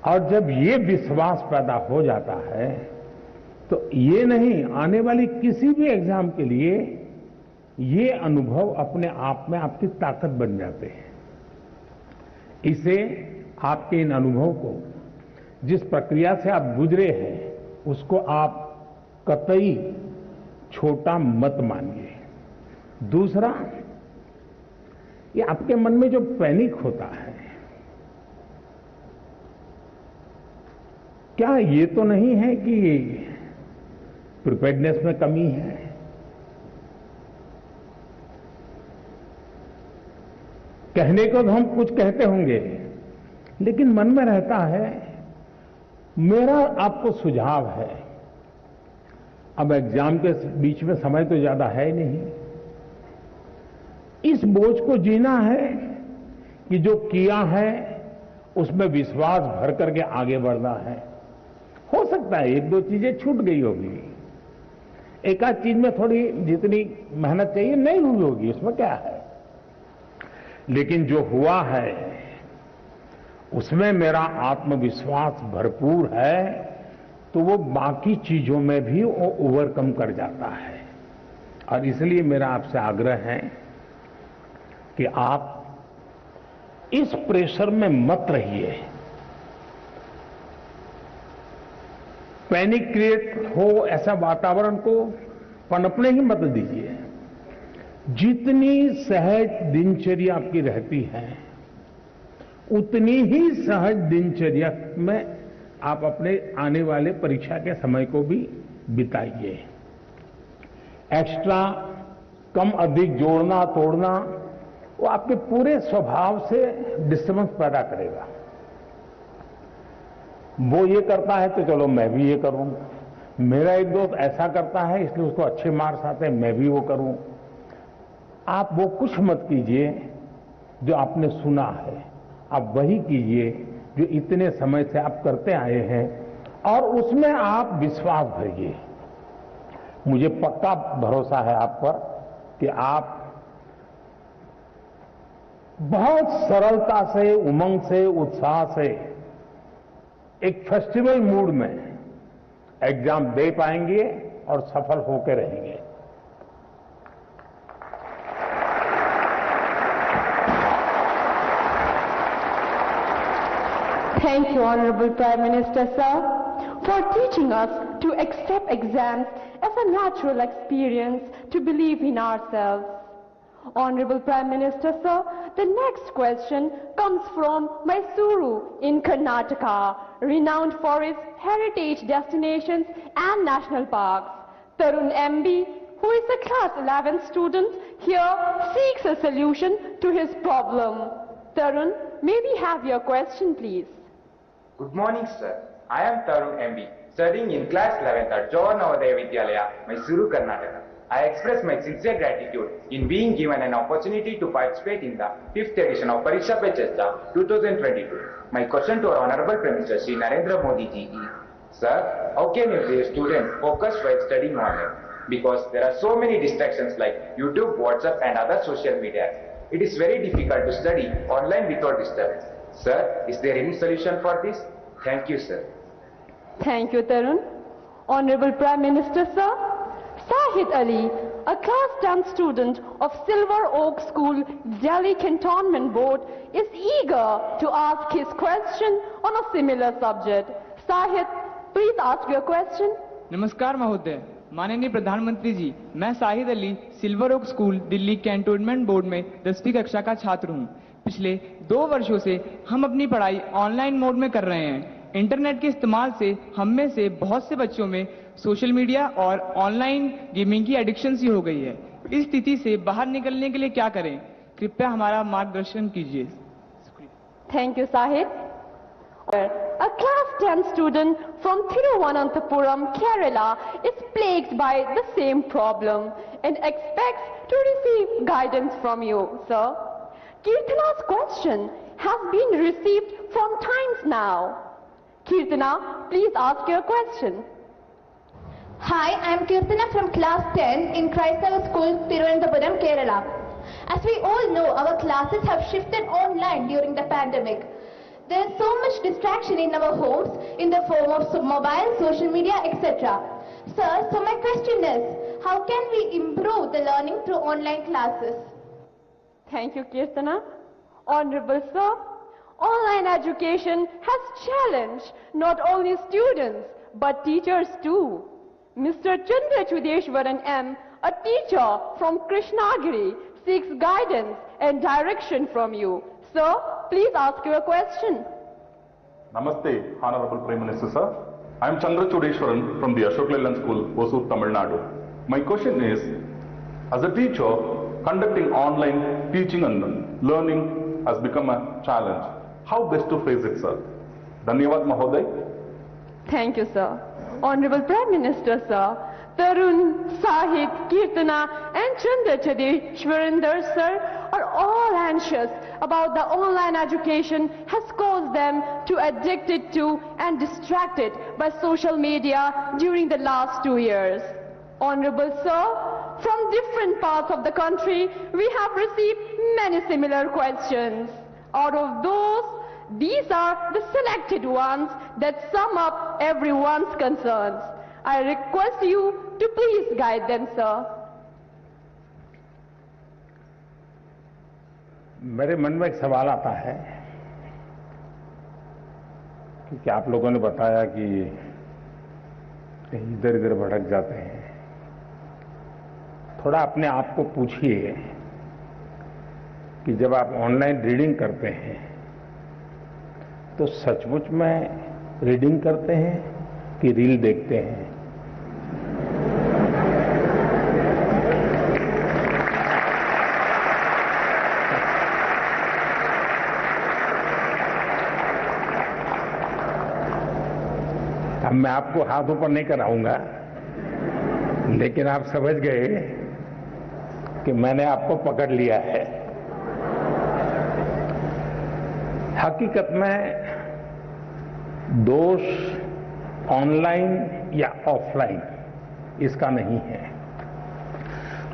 J: और जब ये विश्वास पैदा हो जाता है तो ये नहीं, आने वाली किसी भी एग्जाम के लिए ये अनुभव अपने आप में आपकी ताकत बन जाते हैं। इसे, आपके इन अनुभव को, जिस प्रक्रिया से आप गुजरे हैं, उसको आप कतई छोटा मत मानिए। दूसरा, ये आपके मन में जो पैनिक होता है, क्या ये तो नहीं है कि प्रिपेयर्डनेस में कमी है? कहने को तो हम कुछ कहते होंगे, लेकिन मन में रहता है। मेरा आपको सुझाव है, अब एग्जाम के बीच में समय तो ज्यादा है नहीं, इस बोझ को जीना है कि जो किया है उसमें विश्वास भर करके आगे बढ़ना है। हो सकता है एक दो चीजें छूट गई होगी, एक आध चीज में थोड़ी जितनी मेहनत चाहिए नहीं हुई होगी, उसमें क्या है, लेकिन जो हुआ है उसमें मेरा आत्मविश्वास भरपूर है, तो वो बाकी चीजों में भी वो ओवरकम कर जाता है। और इसलिए मेरा आपसे आग्रह है कि आप इस प्रेशर में मत रहिए, पैनिक क्रिएट हो ऐसा वातावरण को पनपने ही मत दीजिए। जितनी सहज दिनचर्या आपकी रहती है, उतनी ही सहज दिनचर्या में आप अपने आने वाले परीक्षा के समय को भी बिताइए। एक्स्ट्रा कम अधिक जोड़ना तोड़ना वो आपके पूरे स्वभाव से डिस्टर्बेंस पैदा करेगा। वो ये करता है तो चलो मैं भी ये करूं, मेरा एक दोस्त ऐसा करता है इसलिए उसको अच्छे मार्क्स आते हैं मैं भी वो करूं। आप वो कुछ मत कीजिए जो आपने सुना है, आप वही कीजिए जो इतने समय से आप करते आए हैं और उसमें आप विश्वास भरिए। मुझे पक्का भरोसा है आप पर कि आप बहुत सरलता से, उमंग से, उत्साह से एक फेस्टिवल मूड में एग्जाम दे पाएंगे और सफल होकर रहेंगे।
G: Thank you, Honorable Prime Minister, sir, for teaching us to accept exams as a natural experience to believe in ourselves. Honorable Prime Minister, sir, the next question comes from Mysuru in Karnataka, renowned for its heritage destinations and national parks. Tarun MB, who is a class 11 student, here seeks a solution to his problem. Tarun, may we have your question, please?
N: Good morning, sir. I am Tarun MB, studying in class 11th at Jawahar Navodaya Vidyalaya, Mysuru, Karnataka. I express my sincere gratitude in being given an opportunity to participate in the 5th edition of Pariksha Pe Charcha 2022. My question to our Honorable Prime Minister Shri Narendra Modi ji is, Sir, how can you be a student focused while studying online? Because there are so many distractions like YouTube, WhatsApp and other social media. It is very difficult to study online without disturbance. Sir, is there any solution for this? Thank you, sir.
G: Thank you, Tarun. Honorable Prime Minister, sir, Sahid Ali, a class 10 student of Silver Oak School, Delhi Cantonment Board, is eager to ask his question on a similar subject. Sahid, please ask your question.
O: नमस्कार महोदय, माननीय प्रधानमंत्री जी, मैं Sahid Ali Silver Oak School Delhi Cantonment Board में 10वीं कक्षा का छात्र हूं। पिछले 2 वर्षों से हम अपनी पढ़ाई ऑनलाइन मोड में कर रहे हैं। इंटरनेट के इस्तेमाल से हम में से बहुत से बच्चों में सोशल मीडिया और ऑनलाइन गेमिंग की एडिक्शन सी हो गई है। इस स्थिति से बाहर निकलने के लिए क्या करें? कृपया हमारा मार्गदर्शन कीजिए।
G: Thank you, Sahid. A class 10 student from Thiruvananthapuram, Kerala is plagued by the same problem and expects to receive guidance from you, sir. Kirtana's question has been received from times now. Kirtana, please ask your question.
P: Hi, I am Kirtana from class 10 in Christchurch School, Thiruvananthapuram, Kerala. As we all know, our classes have shifted online during the pandemic. There is so much distraction in our homes in the form of mobile, social media, etc. Sir, so my question is, how can we improve the learning through online classes?
G: Thank you, Kirtana. Honorable sir, online education has challenged not only students but teachers too. Mr. Chandra Chudeshwaran M., a teacher from Krishnagiri, seeks guidance and direction from you. Sir, please ask your question.
Q: Namaste, Honorable Prime Minister, sir. I am Chandra Chudeshwaran from the Ashok Leyland School, Hosur, Tamil Nadu. My question is, as a teacher, conducting online teaching and learning has become a challenge. How best to face it, sir? Dhanyavad, Mahoday.
G: Thank you, sir. Honorable Prime Minister, sir, Tarun, Sahid, Kirtana and Chandra Chudeshwarinder, sir, are all anxious about the online education has caused them to addicted to and distracted by social media during the last 2 years. Honorable sir, from different parts of the country, we have received many similar questions. Out of those, these are the selected ones that sum up everyone's concerns. I request you to please guide them, sir.
J: मेरे मन में एक सवाल आता है कि आप लोगों ने बताया कि कहीं इधर इधर भटक जाते हैं। थोड़ा अपने आप को पूछिए कि जब आप ऑनलाइन रीडिंग करते हैं तो सचमुच में रीडिंग करते हैं कि रील देखते हैं। अब मैं आपको हाथ ऊपर नहीं कराऊंगा, लेकिन आप समझ गए कि मैंने आपको पकड़ लिया है। हकीकत में दोष ऑनलाइन या ऑफलाइन इसका नहीं है।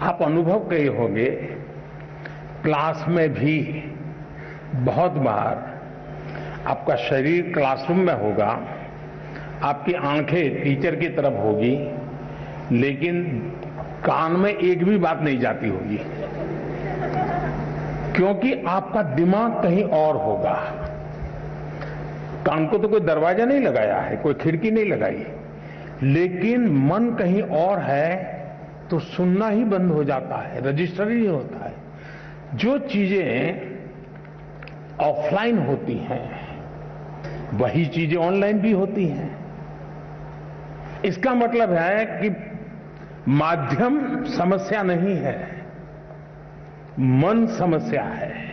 J: आप अनुभव किए होंगे, क्लास में भी बहुत बार आपका शरीर क्लासरूम में होगा, आपकी आंखें टीचर की तरफ होगी, लेकिन कान में एक भी बात नहीं जाती होगी, क्योंकि आपका दिमाग कहीं और होगा। कान को तो कोई दरवाजा नहीं लगाया है, कोई खिड़की नहीं लगाई, लेकिन मन कहीं और है तो सुनना ही बंद हो जाता है, रजिस्टर ही होता है। जो चीजें ऑफलाइन होती हैं वही चीजें ऑनलाइन भी होती हैं। इसका मतलब है कि माध्यम समस्या नहीं है, मन समस्या है।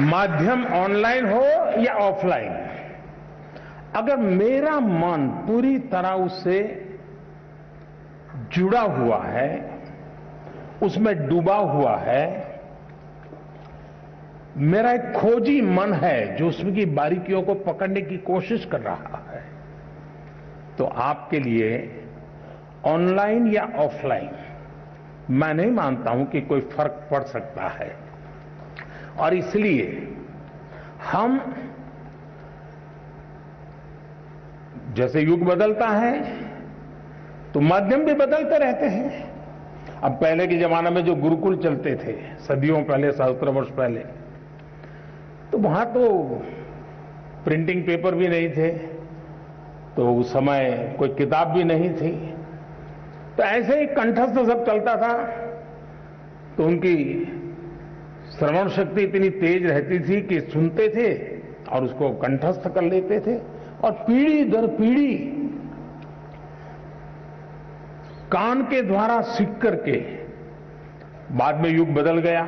J: माध्यम ऑनलाइन हो या ऑफलाइन, अगर मेरा मन पूरी तरह उससे जुड़ा हुआ है, उसमें डूबा हुआ है, मेरा एक खोजी मन है जो उसमें की बारीकियों को पकड़ने की कोशिश कर रहा है, तो आपके लिए ऑनलाइन या ऑफलाइन मैं नहीं मानता हूं कि कोई फर्क पड़ सकता है। और इसलिए हम, जैसे युग बदलता है तो माध्यम भी बदलते रहते हैं। अब पहले के जमाने में जो गुरुकुल चलते थे, सदियों पहले, सहस्त्र वर्ष पहले, तो वहां तो प्रिंटिंग पेपर भी नहीं थे, तो उस समय कोई किताब भी नहीं थी, तो ऐसे ही कंठस्थ सब चलता था। तो उनकी श्रवण शक्ति इतनी तेज रहती थी कि सुनते थे और उसको कंठस्थ कर लेते थे, और पीढ़ी दर पीढ़ी कान के द्वारा सीख करके, बाद में युग बदल गया,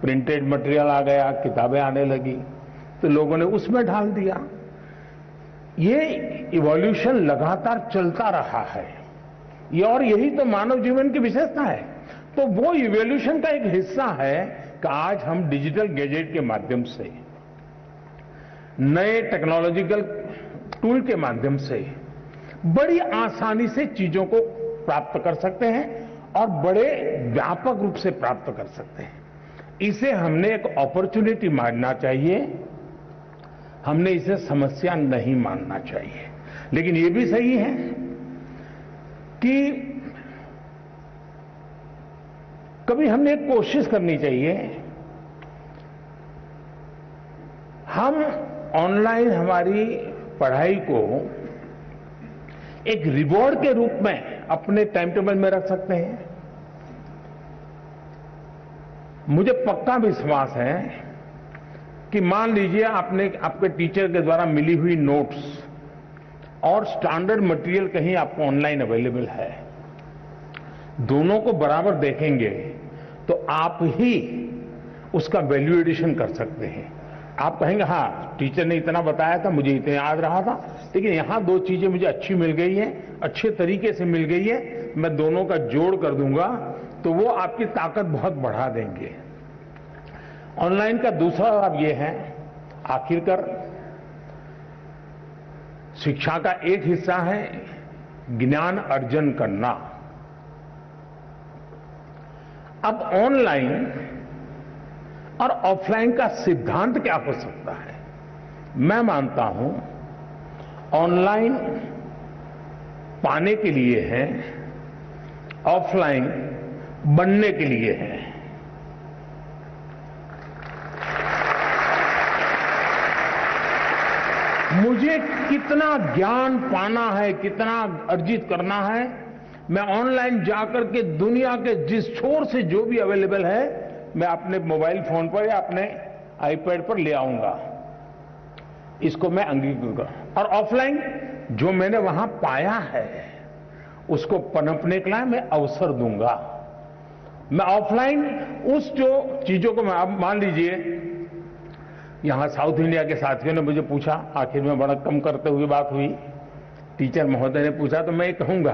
J: प्रिंटेड मटेरियल आ गया, किताबें आने लगी, तो लोगों ने उसमें ढाल दिया। ये इवोल्यूशन लगातार चलता रहा है, ये, और यही तो मानव जीवन की विशेषता है। तो वो इवोल्यूशन का एक हिस्सा है कि आज हम डिजिटल गैजेट के माध्यम से, नए टेक्नोलॉजिकल टूल के माध्यम से बड़ी आसानी से चीजों को प्राप्त कर सकते हैं और बड़े व्यापक रूप से प्राप्त कर सकते हैं। इसे हमने एक अपॉर्चुनिटी मानना चाहिए, हमने इसे समस्या नहीं मानना चाहिए। लेकिन ये भी सही है कि कभी हमने एक कोशिश करनी चाहिए, हम ऑनलाइन हमारी पढ़ाई को एक रिवॉर्ड के रूप में अपने टाइम टेबल में रख सकते हैं। मुझे पक्का विश्वास है कि मान लीजिए आपने आपके टीचर के द्वारा मिली हुई नोट्स और स्टैंडर्ड मटेरियल कहीं आपको ऑनलाइन अवेलेबल है, दोनों को बराबर देखेंगे तो आप ही उसका वैल्यू एडिशन कर सकते हैं। आप कहेंगे हाँ टीचर ने इतना बताया था, मुझे इतना याद रहा था, लेकिन यहां दो चीजें मुझे अच्छी मिल गई हैं, अच्छे तरीके से मिल गई है, मैं दोनों का जोड़ कर दूंगा, तो वो आपकी ताकत बहुत बढ़ा देंगे। ऑनलाइन का दूसरा लाभ ये है, आखिरकार शिक्षा का एक हिस्सा है ज्ञान अर्जन करना। अब ऑनलाइन और ऑफलाइन का सिद्धांत क्या हो सकता है? मैं मानता हूं ऑनलाइन पाने के लिए है, ऑफलाइन बनने के लिए है। मुझे कितना ज्ञान पाना है, कितना अर्जित करना है, मैं ऑनलाइन जाकर के दुनिया के जिस छोर से जो भी अवेलेबल है मैं अपने मोबाइल फोन पर या अपने आईपैड पर ले आऊंगा, इसको मैं अंगीकृत करूं। और ऑफलाइन जो मैंने वहां पाया है उसको पनपने के लिए मैं अवसर दूंगा। मैं ऑफलाइन उस जो चीजों को, मैं अब मान लीजिए यहाँ साउथ इंडिया के साथियों ने मुझे पूछा, आखिर में बड़ा कम करते हुए बात हुई, टीचर महोदय ने पूछा, तो मैं ये कहूंगा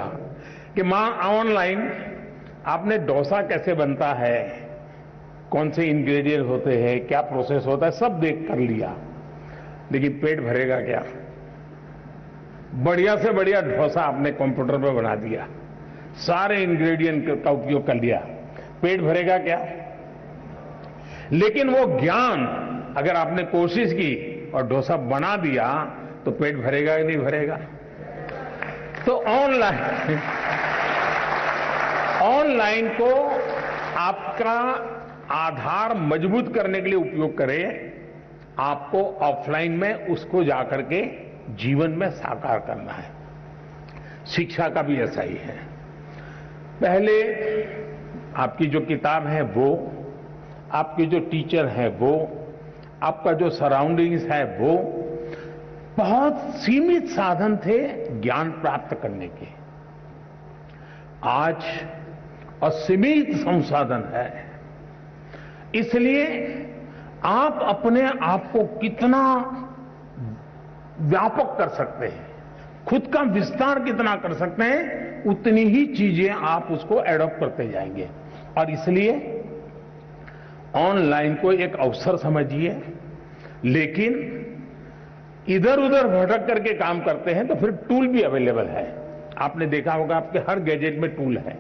J: कि माँ ऑनलाइन आपने डोसा कैसे बनता है, कौन से इंग्रेडिएंट होते हैं, क्या प्रोसेस होता है, सब देख कर लिया, लेकिन पेट भरेगा क्या? बढ़िया से बढ़िया डोसा आपने कंप्यूटर पर बना दिया, सारे इंग्रेडिएंट का उपयोग कर लिया, पेट भरेगा क्या? लेकिन वो ज्ञान अगर आपने कोशिश की और डोसा बना दिया तो पेट भरेगा या नहीं भरेगा? तो ऑनलाइन को आपका आधार मजबूत करने के लिए उपयोग करें, आपको ऑफलाइन में उसको जाकर के जीवन में साकार करना है। शिक्षा का भी ऐसा ही है। पहले आपकी जो किताब है वो, आपके जो टीचर है वो, आपका जो सराउंडिंग्स है वो, बहुत सीमित साधन थे ज्ञान प्राप्त करने के। आज असीमित संसाधन है, इसलिए आप अपने आप को कितना व्यापक कर सकते हैं, खुद का विस्तार कितना कर सकते हैं, उतनी ही चीजें आप उसको एडॉप्ट करते जाएंगे। और इसलिए ऑनलाइन को एक अवसर समझिए, लेकिन इधर उधर भटक करके काम करते हैं तो फिर टूल भी अवेलेबल है। आपने देखा होगा आपके हर गैजेट में टूल है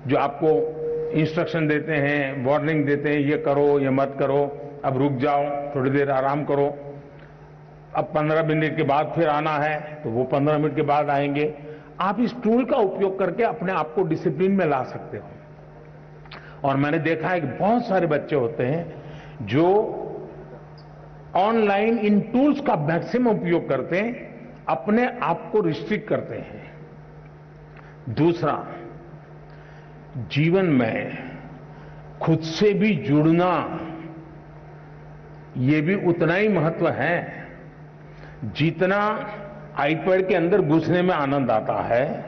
J: जो आपको इंस्ट्रक्शन देते हैं, वार्निंग देते हैं, ये करो, ये मत करो, अब रुक जाओ, थोड़ी देर आराम करो, अब 15 मिनट के बाद फिर आना है तो वो 15 मिनट के बाद आएंगे। आप इस टूल का उपयोग करके अपने आप को डिसिप्लिन में ला सकते हो। और मैंने देखा है कि बहुत सारे बच्चे होते हैं जो ऑनलाइन इन टूल्स का मैक्सिमम उपयोग करते हैं, अपने आप को रिस्ट्रिक्ट करते हैं। दूसरा, जीवन में खुद से भी जुड़ना, ये भी उतना ही महत्व है जितना आईपैड के अंदर घुसने में आनंद आता है,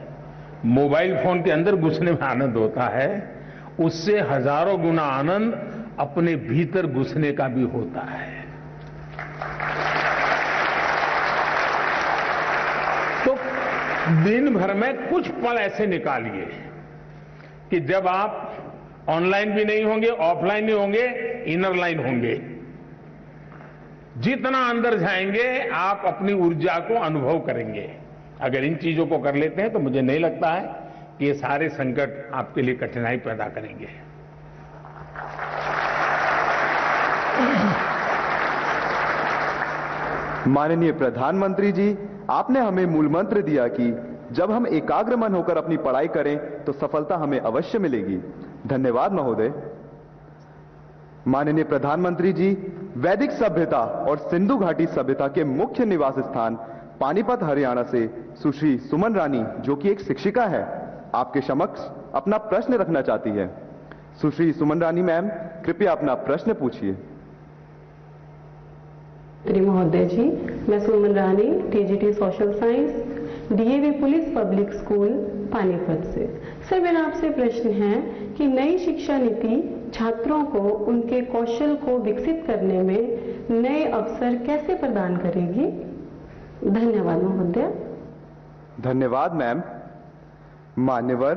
J: मोबाइल फोन के अंदर घुसने में आनंद होता है, उससे हजारों गुना आनंद अपने भीतर घुसने का भी होता है। तो दिन भर में कुछ पल ऐसे निकालिए कि जब आप ऑनलाइन भी नहीं होंगे, ऑफलाइन नहीं होंगे, इनर लाइन होंगे। जितना अंदर जाएंगे आप अपनी ऊर्जा को अनुभव करेंगे। अगर इन चीजों को कर लेते हैं तो मुझे नहीं लगता है कि ये सारे संकट आपके लिए कठिनाई पैदा करेंगे।
H: माननीय प्रधानमंत्री जी, आपने हमें मूल मंत्र दिया कि जब हम एकाग्र मन होकर अपनी पढ़ाई करें तो सफलता हमें अवश्य मिलेगी। धन्यवाद महोदय। माननीय प्रधानमंत्री जी, वैदिक सभ्यता और सिंधु घाटी सभ्यता के मुख्य निवास स्थान पानीपत हरियाणा से सुश्री सुमन रानी, जो कि एक शिक्षिका है, आपके समक्ष अपना प्रश्न रखना चाहती है। सुश्री सुमन रानी मैम, कृपया अपना प्रश्न पूछिए।
R: महोदय जी, मैं Suman Rani, TGT social science, DAV police public school Panipat से। सर, मेरा आपसे प्रश्न है कि नई शिक्षा नीति छात्रों को उनके कौशल को विकसित करने में नए अवसर कैसे प्रदान करेगी? धन्यवाद महोदय।
H: धन्यवाद मैम। मान्यवर,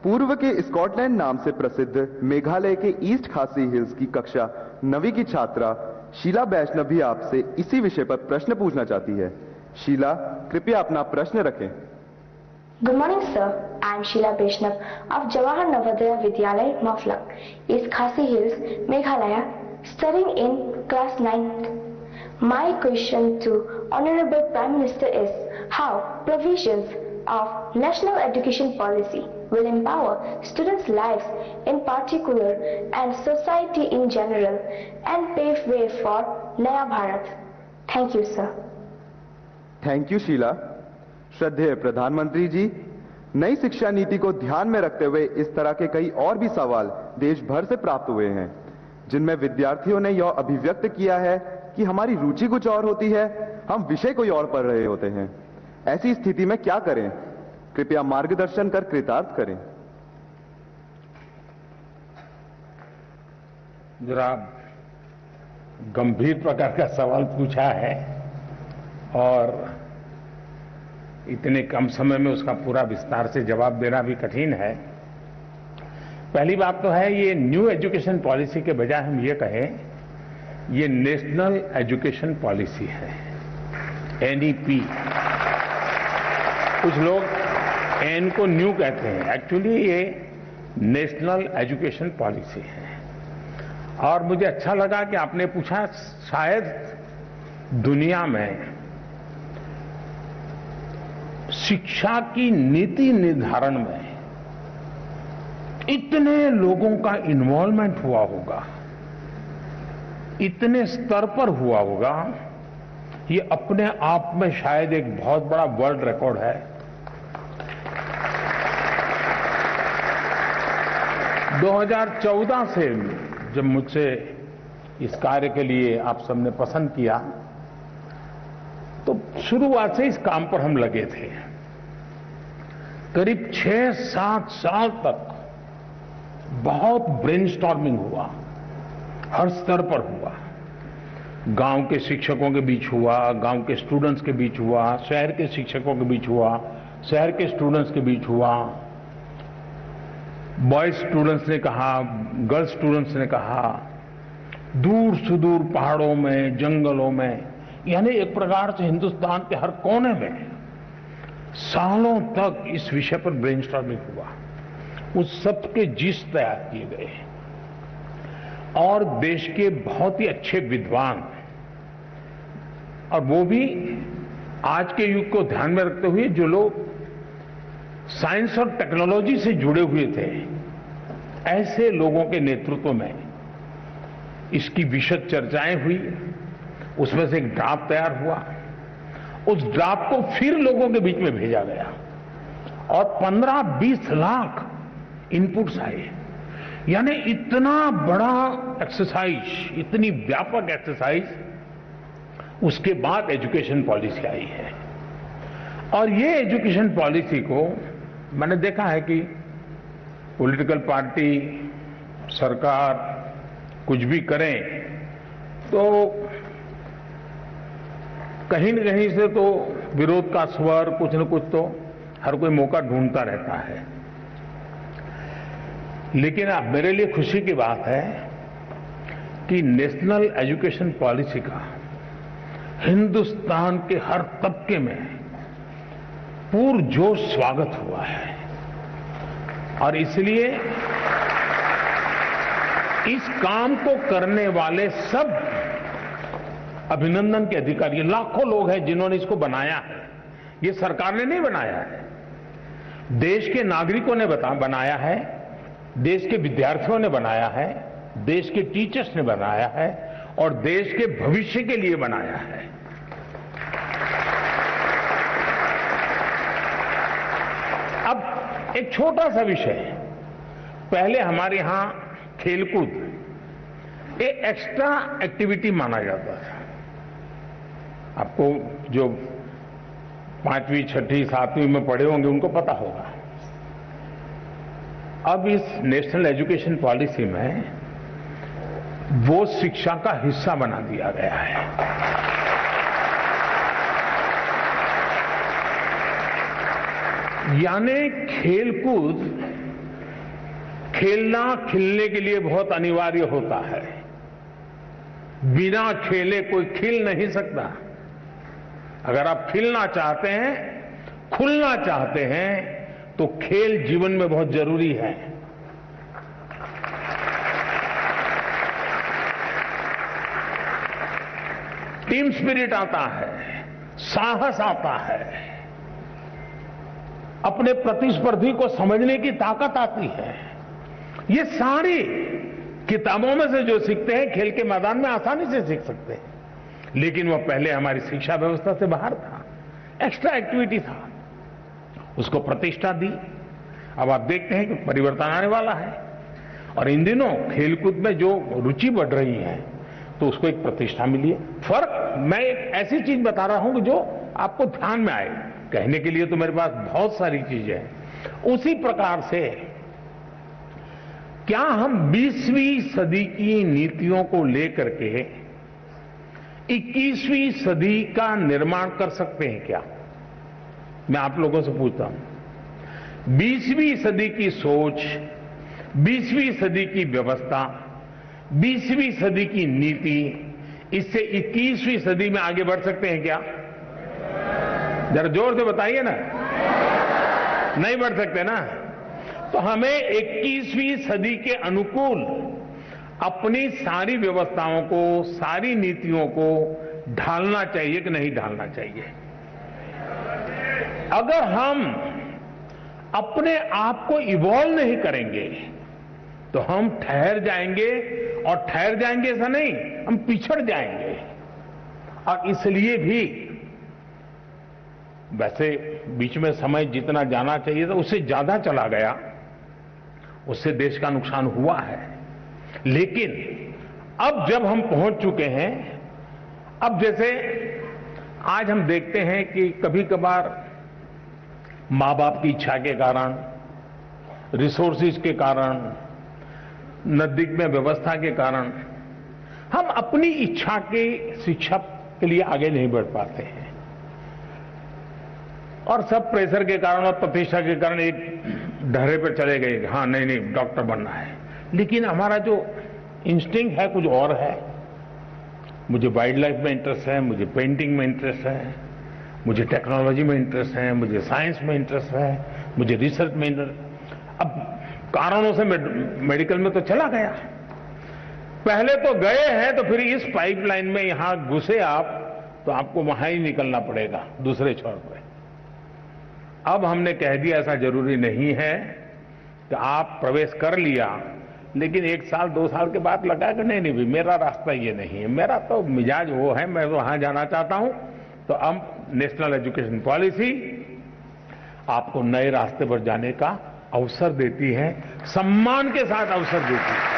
H: पूर्व के स्कॉटलैंड नाम से प्रसिद्ध मेघालय के ईस्ट खासी हिल्स की कक्षा 9वीं की छात्रा शीला वैष्णव भी आपसे इसी विषय पर प्रश्न पूछना चाहती है। शीला, कृपया अपना प्रश्न रखें।
S: Good morning, sir. I am Sheila Vaishnav of Jawahar Navodaya Vidyalaya, Maflak, East Khasi Hills, Meghalaya, studying in class 9th. My question to Honorable Prime Minister is how provisions of National Education Policy will empower students' lives in particular and society in general and pave way for Naya Bharat. Thank you, sir.
H: Thank you Sheela. श्रद्धेय प्रधानमंत्री जी, नई शिक्षा नीति को ध्यान में रखते हुए इस तरह के कई और भी सवाल देश भर से प्राप्त हुए हैं, जिनमें विद्यार्थियों ने यह अभिव्यक्त किया है कि हमारी रुचि कुछ और होती है, हम विषय कोई और पढ़ रहे होते हैं। ऐसी स्थिति में क्या करें? कृपया मार्गदर्शन कर कृतार्थ करें।
J: जनाब, गंभीर प्रकार का सवाल पूछा है और इतने कम समय में उसका पूरा विस्तार से जवाब देना भी कठिन है। पहली बात तो है, ये न्यू एजुकेशन पॉलिसी के बजाय हम ये कहें ये नेशनल एजुकेशन पॉलिसी है, एनईपी। कुछ लोग एन को न्यू कहते हैं, एक्चुअली ये नेशनल एजुकेशन पॉलिसी है। और मुझे अच्छा लगा कि आपने पूछा, शायद दुनिया में शिक्षा की नीति निर्धारण में इतने लोगों का इन्वॉल्वमेंट हुआ होगा, इतने स्तर पर हुआ होगा, ये अपने आप में शायद एक बहुत बड़ा वर्ल्ड रिकॉर्ड है। 2014 से जब मुझसे इस कार्य के लिए आप सबने पसंद किया तो शुरुआत से इस काम पर हम लगे थे। करीब 6-7 साल तक बहुत ब्रेनस्टॉर्मिंग हुआ, हर स्तर पर हुआ। गांव के शिक्षकों के बीच हुआ, गांव के स्टूडेंट्स के बीच हुआ, शहर के शिक्षकों के बीच हुआ, शहर के स्टूडेंट्स के बीच हुआ। बॉयज स्टूडेंट्स ने कहा, गर्ल्स स्टूडेंट्स ने कहा, दूर सुदूर पहाड़ों में, जंगलों में, यानी एक प्रकार से हिंदुस्तान के हर कोने में सालों तक इस विषय पर ब्रेनस्टॉर्मिंग हुआ। उस सब के जिस तैयार किए गए और देश के बहुत ही अच्छे विद्वान, और वो भी आज के युग को ध्यान में रखते हुए जो लोग साइंस और टेक्नोलॉजी से जुड़े हुए थे, ऐसे लोगों के नेतृत्व में इसकी विशद चर्चाएं हुई। उसमें से एक ड्राफ्ट तैयार हुआ। उस ड्राफ्ट को फिर लोगों के बीच में भेजा गया और 15-20 लाख इनपुट्स आए। यानी इतना बड़ा एक्सरसाइज, इतनी व्यापक एक्सरसाइज, उसके बाद एजुकेशन पॉलिसी आई है। और ये एजुकेशन पॉलिसी को मैंने देखा है कि पॉलिटिकल पार्टी, सरकार कुछ भी करें तो कहीं न कहीं से तो विरोध का स्वर, कुछ न कुछ तो हर कोई मौका ढूंढता रहता है। लेकिन अब मेरे लिए खुशी की बात है कि नेशनल एजुकेशन पॉलिसी का हिंदुस्तान के हर तबके में पुरजोश स्वागत हुआ है। और इसलिए इस काम को करने वाले सब अभिनंदन के अधिकारी, लाखों लोग हैं जिन्होंने इसको बनाया है। ये सरकार ने नहीं बनाया है, देश के नागरिकों ने बनाया है, देश के विद्यार्थियों ने बनाया है, देश के टीचर्स ने बनाया है और देश के भविष्य के लिए बनाया है। अब एक छोटा सा विषय, पहले हमारे यहां खेलकूद एक एक्स्ट्रा एक्टिविटी माना जाता था। आपको जो 5वीं, 6ठी, 7वीं में पढ़े होंगे उनको पता होगा। अब इस नेशनल एजुकेशन पॉलिसी में वो शिक्षा का हिस्सा बना दिया गया है। यानी खेलकूद, खेलना खिलने के लिए बहुत अनिवार्य होता है। बिना खेले कोई खिल नहीं सकता। अगर आप खिलना चाहते हैं, खुलना चाहते हैं, तो खेल जीवन में बहुत जरूरी है। टीम स्पिरिट आता है, साहस आता है, अपने प्रतिस्पर्धी को समझने की ताकत आती है। ये सारी किताबों में से जो सीखते हैं, खेल के मैदान में आसानी से सीख सकते हैं। लेकिन वह पहले हमारी शिक्षा व्यवस्था से बाहर था, एक्स्ट्रा एक्टिविटी था, उसको प्रतिष्ठा दी। अब आप देखते हैं कि परिवर्तन आने वाला है और इन दिनों खेलकूद में जो रुचि बढ़ रही है तो उसको एक प्रतिष्ठा मिली है। फर्क, मैं एक ऐसी चीज बता रहा हूं कि जो आपको ध्यान में आए। कहने के लिए तो मेरे पास बहुत सारी चीजें हैं। उसी प्रकार से क्या हम 20वीं सदी की नीतियों को लेकर के 21वीं सदी का निर्माण कर सकते हैं क्या? मैं आप लोगों से पूछता हूं। 20वीं सदी की सोच, 20वीं सदी की व्यवस्था, 20वीं सदी की नीति, इससे 21वीं सदी में आगे बढ़ सकते हैं क्या? जरा जोर से बताइए ना। नहीं बढ़ सकते ना। तो हमें 21वीं सदी के अनुकूल अपनी सारी व्यवस्थाओं को, सारी नीतियों को ढालना चाहिए कि नहीं ढालना चाहिए? अगर हम अपने आप को इवॉल्व नहीं करेंगे तो हम ठहर जाएंगे, और ठहर जाएंगे ऐसा नहीं, हम पिछड़ जाएंगे। और इसलिए भी वैसे बीच में समय जितना जाना चाहिए था उससे ज्यादा चला गया, उससे देश का नुकसान हुआ है। लेकिन अब जब हम पहुंच चुके हैं, अब जैसे आज हम देखते हैं कि कभी कभार मां बाप की इच्छा के कारण, रिसोर्सेज के कारण, नजदीक में व्यवस्था के कारण हम अपनी इच्छा की शिक्षा के लिए आगे नहीं बढ़ पाते हैं, और सब प्रेशर के कारण और प्रतिष्ठा के कारण एक ढर्रे पर चले गए, हाँ नहीं डॉक्टर बनना है। लेकिन हमारा जो इंस्टिंक्ट है कुछ और है। मुझे वाइल्ड लाइफ में इंटरेस्ट है, मुझे पेंटिंग में इंटरेस्ट है, मुझे टेक्नोलॉजी में इंटरेस्ट है, मुझे साइंस में इंटरेस्ट है, मुझे रिसर्च में इंटरेस्ट। अब कारणों से मैं मेडिकल में तो चला गया, पहले तो गए हैं, तो फिर इस पाइपलाइन में यहां घुसे आप तो आपको वहां ही निकलना पड़ेगा दूसरे छोर पर। अब हमने कह दिया ऐसा जरूरी नहीं है कि आप प्रवेश कर लिया, लेकिन 1 साल 2 साल के बाद लगा कि नहीं भी मेरा रास्ता ये नहीं है, मेरा तो मिजाज वो है, मैं वहां जाना चाहता हूं। तो अब नेशनल एजुकेशन पॉलिसी आपको नए रास्ते पर जाने का अवसर देती है, सम्मान के साथ अवसर देती है।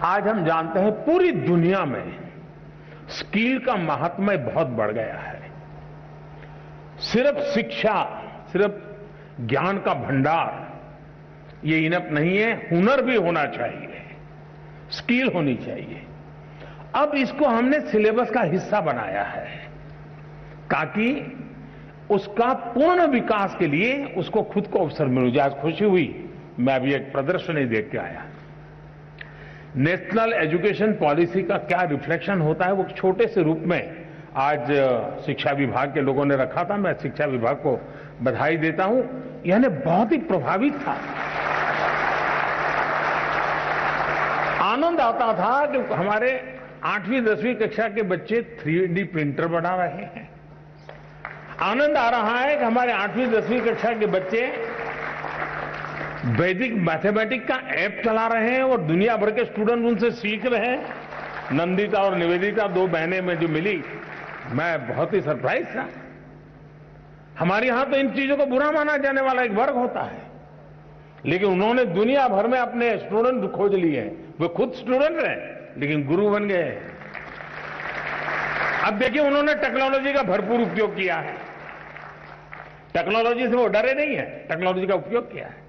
J: आज हम जानते हैं पूरी दुनिया में स्किल का महात्म्य बहुत बढ़ गया है। सिर्फ शिक्षा, सिर्फ ज्ञान का भंडार ये इनफ नहीं है, हुनर भी होना चाहिए, स्किल होनी चाहिए। अब इसको हमने सिलेबस का हिस्सा बनाया है ताकि उसका पूर्ण विकास के लिए उसको खुद को अवसर मिल जाए। आज खुशी हुई, मैं अभी एक प्रदर्शनी देख के आया। नेशनल एजुकेशन पॉलिसी का क्या रिफ्लेक्शन होता है वो छोटे से रूप में आज शिक्षा विभाग के लोगों ने रखा था। मैं शिक्षा विभाग को बधाई देता हूं, यानी बहुत ही प्रभावित था। आनंद आता था कि हमारे 8वीं 10वीं कक्षा के बच्चे 3D प्रिंटर बना रहे हैं। आनंद आ रहा है कि हमारे 8वीं 10वीं कक्षा के बच्चे वैदिक मैथमेटिक्स का ऐप चला रहे हैं और दुनिया भर के स्टूडेंट उनसे सीख रहे हैं। नंदिता और निवेदिता 2 बहनें में जो मिली, मैं बहुत ही सरप्राइज था। हमारे यहां तो इन चीजों को बुरा माना जाने वाला एक वर्ग होता है, लेकिन उन्होंने दुनिया भर में अपने स्टूडेंट खोज लिए हैं। वे खुद स्टूडेंट हैं लेकिन गुरु बन गए। अब देखिए उन्होंने टेक्नोलॉजी का भरपूर उपयोग किया है। टेक्नोलॉजी से वो डरे नहीं है, टेक्नोलॉजी का उपयोग किया है।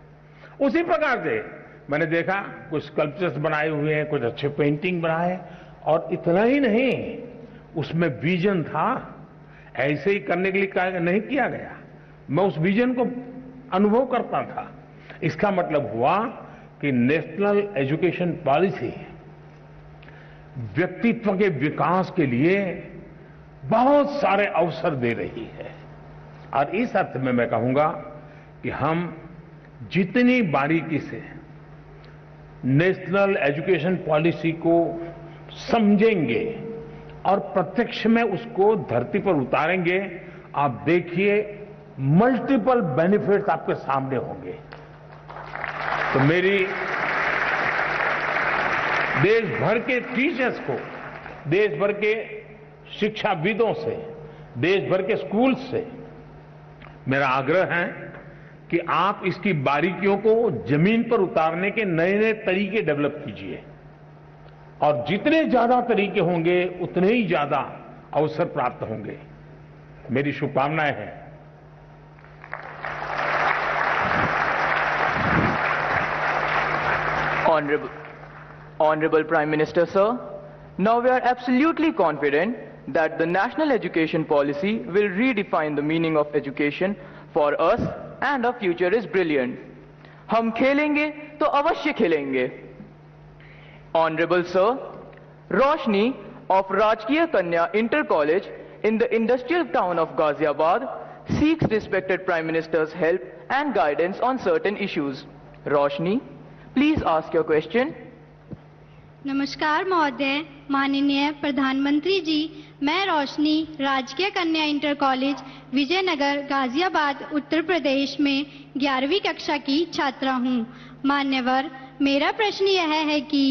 J: उसी प्रकार से मैंने देखा कुछ स्कल्पचर्स बनाए हुए हैं, कुछ अच्छे पेंटिंग बनाए, और इतना ही नहीं उसमें विजन था। ऐसे ही करने के लिए नहीं किया गया, मैं उस विजन को अनुभव करता था। इसका मतलब हुआ कि नेशनल एजुकेशन पॉलिसी व्यक्तित्व के विकास के लिए बहुत सारे अवसर दे रही है। और इस अर्थ में मैं कहूंगा कि हम जितनी बारीकी से नेशनल एजुकेशन पॉलिसी को समझेंगे और प्रत्यक्ष में उसको धरती पर उतारेंगे, आप देखिए मल्टीपल बेनिफिट्स आपके सामने होंगे। तो मेरी देश भर के टीचर्स को, देश भर के शिक्षाविदों से, देश भर के स्कूल्स से मेरा आग्रह है कि आप इसकी बारीकियों को जमीन पर उतारने के नए नए तरीके डेवलप कीजिए, और जितने ज्यादा तरीके होंगे उतने ही ज्यादा अवसर प्राप्त होंगे। मेरी शुभकामनाएं हैं।
T: Honorable Prime Minister, sir, now we are absolutely confident that the national education policy will redefine the meaning of education for us and our future is brilliant. हम खेलेंगे तो अवश्य खेलेंगे. Honorable sir, Roshni of Rajkiya Kanya Inter College in the industrial town of Ghaziabad seeks respected Prime Minister's help and guidance on certain issues. Roshni, please ask your question.
U: नमस्कार महोदय, माननीय प्रधानमंत्री जी, मैं रोशनी राजकीय कन्या इंटर कॉलेज विजयनगर गाजियाबाद उत्तर प्रदेश में 11वीं कक्षा की छात्रा हूँ. मान्यवर, मेरा प्रश्न यह है कि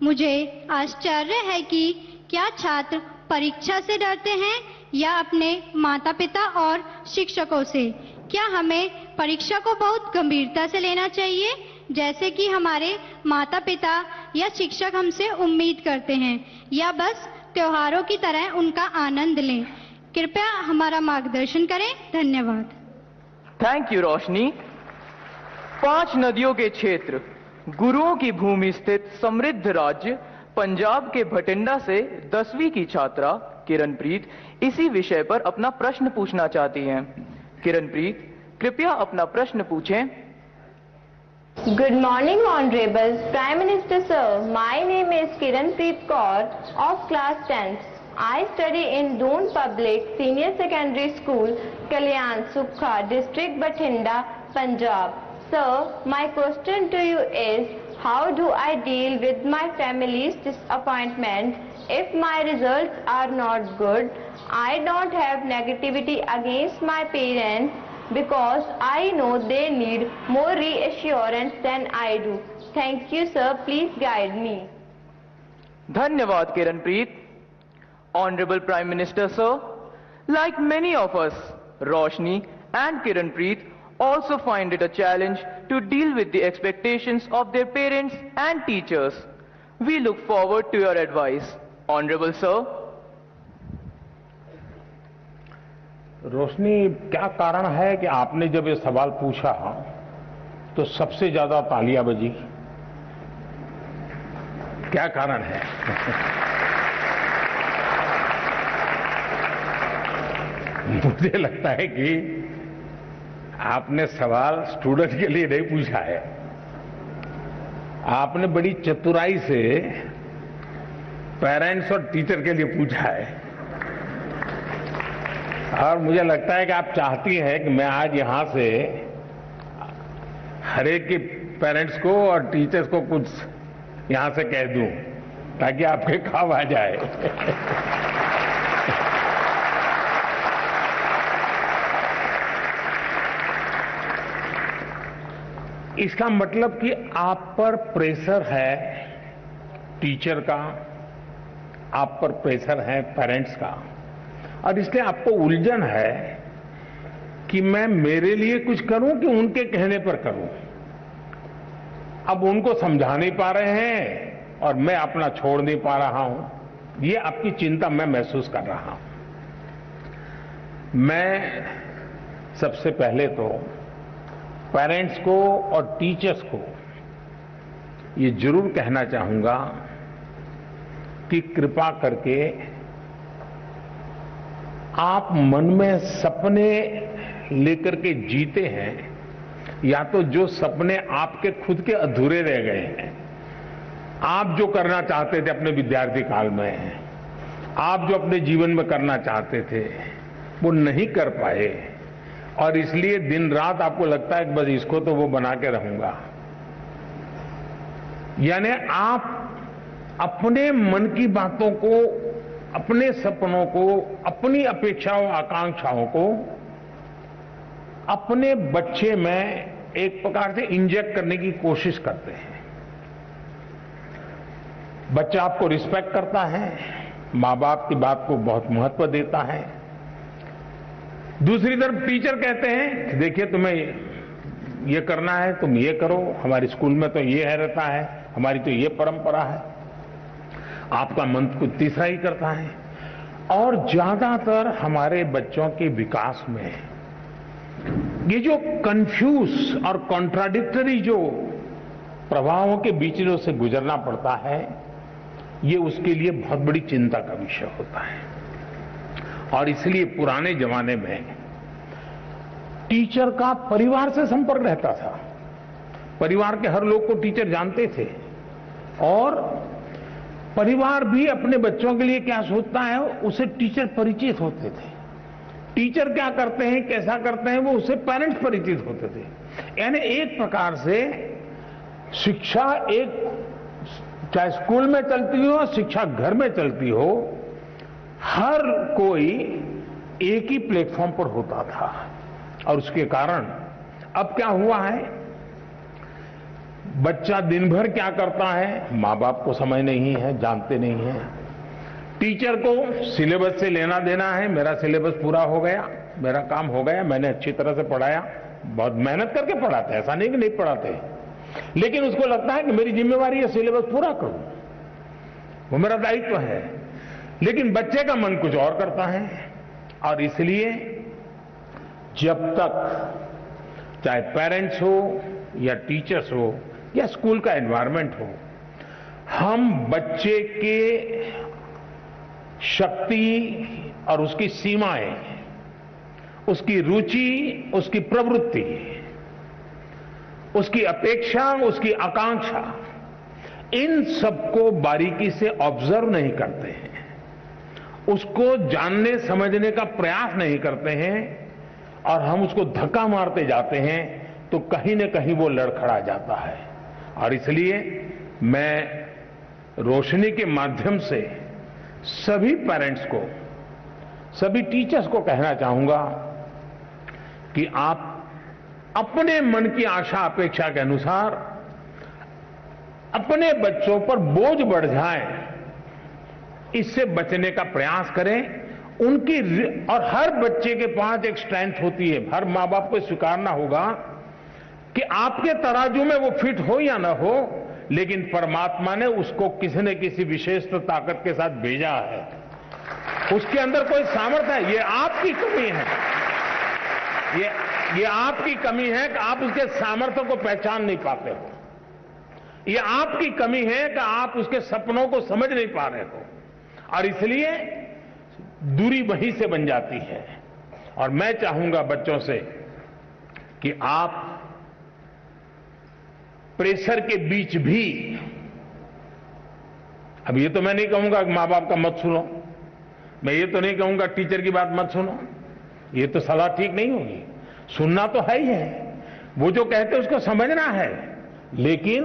U: मुझे आश्चर्य है कि क्या छात्र परीक्षा से डरते हैं या अपने माता पिता और शिक्षकों से. क्या हमें परीक्षा को बहुत गंभीरता से लेना चाहिए जैसे कि हमारे माता पिता या शिक्षक हमसे उम्मीद करते हैं, या बस त्योहारों की तरह उनका आनंद लें? कृपया हमारा मार्गदर्शन करें. धन्यवाद.
T: थैंक यू रोशनी. 5 नदियों के क्षेत्र, गुरुओं की भूमि स्थित समृद्ध राज्य पंजाब के भटिंडा से 10वीं की छात्रा किरणप्रीत इसी विषय पर अपना प्रश्न पूछना चाहती हैं. किरणप्रीत, कृपया अपना प्रश्न पूछें.
V: Good morning, Honorable Prime Minister Sir. My name is Kiranpreet Kaur of class 10th. I study in Doon Public Senior Secondary School, Kalyan Sukha, District Bathinda, Punjab. Sir, my question to you is, how do I deal with my family's disappointment if my results are not good? I don't have negativity against my parents, because I know they need more reassurance than I do. Thank you, sir. Please guide me.
T: धन्यवाद Kiranpreet. Honorable Prime Minister, sir, like many of us, Roshni and Kiranpreet also find it a challenge to deal with the expectations of their parents and teachers. We look forward to your advice. Honorable sir.
J: रोशनी, क्या कारण है कि आपने जब ये सवाल पूछा तो सबसे ज्यादा तालियां बजी? क्या कारण है? मुझे लगता है कि आपने सवाल स्टूडेंट के लिए नहीं पूछा है. आपने बड़ी चतुराई से पेरेंट्स और टीचर के लिए पूछा है. और मुझे लगता है कि आप चाहती हैं कि मैं आज यहां से हर एक के पेरेंट्स को और टीचर्स को कुछ यहां से कह दूं ताकि आपके काम आ जाए. इसका मतलब कि आप पर प्रेशर है टीचर का, आप पर प्रेशर है पेरेंट्स का, और इसलिए आपको उलझन है कि मैं मेरे लिए कुछ करूं कि उनके कहने पर करूं. अब उनको समझा नहीं पा रहे हैं और मैं अपना छोड़ नहीं पा रहा हूं. ये आपकी चिंता मैं महसूस कर रहा हूं. मैं सबसे पहले तो पेरेंट्स को और टीचर्स को ये जरूर कहना चाहूंगा कि कृपा करके आप मन में सपने लेकर के जीते हैं, या तो जो सपने आपके खुद के अधूरे रह गए हैं, आप जो करना चाहते थे अपने विद्यार्थी काल में, आप जो अपने जीवन में करना चाहते थे वो नहीं कर पाए, और इसलिए दिन रात आपको लगता है कि बस इसको तो वो बना के रहूंगा. यानी आप अपने मन की बातों को, अपने सपनों को, अपनी अपेक्षाओं आकांक्षाओं को अपने बच्चे में एक प्रकार से इंजेक्ट करने की कोशिश करते हैं. बच्चा आपको रिस्पेक्ट करता है, मां बाप की बात को बहुत महत्व देता है. दूसरी तरफ टीचर कहते हैं कि देखिए तुम्हें ये करना है, तुम ये करो, हमारे स्कूल में तो ये है रहता है, हमारी तो ये परंपरा है. आपका मन कुछ तीसरा ही करता है. और ज्यादातर हमारे बच्चों के विकास में ये जो कंफ्यूज और कॉन्ट्राडिक्टरी जो प्रवाहों के बीच में उसे गुजरना पड़ता है, ये उसके लिए बहुत बड़ी चिंता का विषय होता है। और इसलिए पुराने जमाने में टीचर का परिवार से संपर्क रहता था। परिवार के हर लोग को टीचर जानते थे और परिवार भी अपने बच्चों के लिए क्या सोचता है उसे टीचर परिचित होते थे। टीचर क्या करते हैं, कैसा करते हैं, वो उससे पेरेंट्स परिचित होते थे। यानी एक प्रकार से शिक्षा एक चाहे स्कूल में चलती हो, शिक्षा घर में चलती हो, हर कोई एक ही प्लेटफॉर्म पर होता था। और उसके कारण अब क्या हुआ है, बच्चा दिन भर क्या करता है माँ बाप को समझ नहीं है, जानते नहीं है। टीचर को सिलेबस से लेना देना है, मेरा सिलेबस पूरा हो गया, मेरा काम हो गया, मैंने अच्छी तरह से पढ़ाया, बहुत मेहनत करके पढ़ाते, ऐसा नहीं कि नहीं पढ़ाते, लेकिन उसको लगता है कि मेरी जिम्मेवारी है सिलेबस पूरा करूं, वो मेरा दायित्व है। लेकिन बच्चे का मन कुछ और करता है। और इसलिए जब तक चाहे पेरेंट्स हो या टीचर्स हो या स्कूल का एनवायरनमेंट हो, हम बच्चे के शक्ति और उसकी सीमाएं, उसकी रुचि, उसकी प्रवृत्ति, उसकी अपेक्षा, उसकी आकांक्षा, इन सबको बारीकी से ऑब्जर्व नहीं करते हैं, उसको जानने समझने का प्रयास नहीं करते हैं और हम उसको धक्का मारते जाते हैं तो कहीं न कहीं वो लड़खड़ा जाता है। और इसलिए मैं रोशनी के माध्यम से सभी पेरेंट्स को, सभी टीचर्स को कहना चाहूंगा कि आप अपने मन की आशा अपेक्षा के अनुसार अपने बच्चों पर बोझ बढ़ जाए, इससे बचने का प्रयास करें। उनकी और हर बच्चे के पास एक स्ट्रेंथ होती है, हर माँ बाप को स्वीकारना होगा कि आपके तराजू में वो फिट हो या ना हो, लेकिन परमात्मा ने उसको किसी न किसी विशेष ताकत के साथ भेजा है, उसके अंदर कोई सामर्थ्य है। ये आपकी कमी है, ये आपकी कमी है कि आप उसके सामर्थ्य को पहचान नहीं पाते हो। ये आपकी कमी है कि आप उसके सपनों को समझ नहीं पा रहे हो और इसलिए दूरी वहीं से बन जाती है। और मैं चाहूंगा बच्चों से कि आप प्रेशर के बीच भी, अब ये तो मैं नहीं कहूंगा कि मां बाप का मत सुनो, मैं ये तो नहीं कहूंगा टीचर की बात मत सुनो, ये तो सलाह ठीक नहीं होगी। सुनना तो है ही है, वो जो कहते हैं उसको समझना है, लेकिन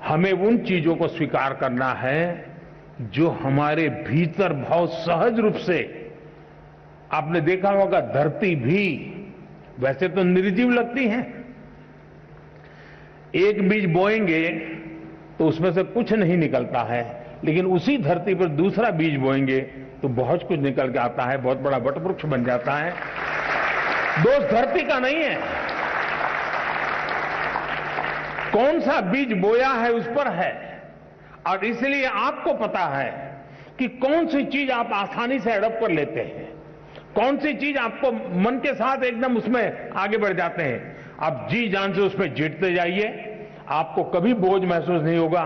J: हमें उन चीजों को स्वीकार करना है जो हमारे भीतर बहुत सहज रूप से, आपने देखा होगा धरती भी वैसे तो निर्जीव लगती है, एक बीज बोएंगे तो उसमें से कुछ नहीं निकलता है, लेकिन उसी धरती पर दूसरा बीज बोएंगे तो बहुत कुछ निकल के आता है, बहुत बड़ा वटवृक्ष बन जाता है। दोष धरती का नहीं है, कौन सा बीज बोया है उस पर है। और इसलिए आपको पता है कि कौन सी चीज आप आसानी से अडॉप्ट कर लेते हैं, कौन सी चीज आपको मन के साथ एकदम उसमें आगे बढ़ जाते हैं। आप जी जान से उसमें जीतते जाइए, आपको कभी बोझ महसूस नहीं होगा।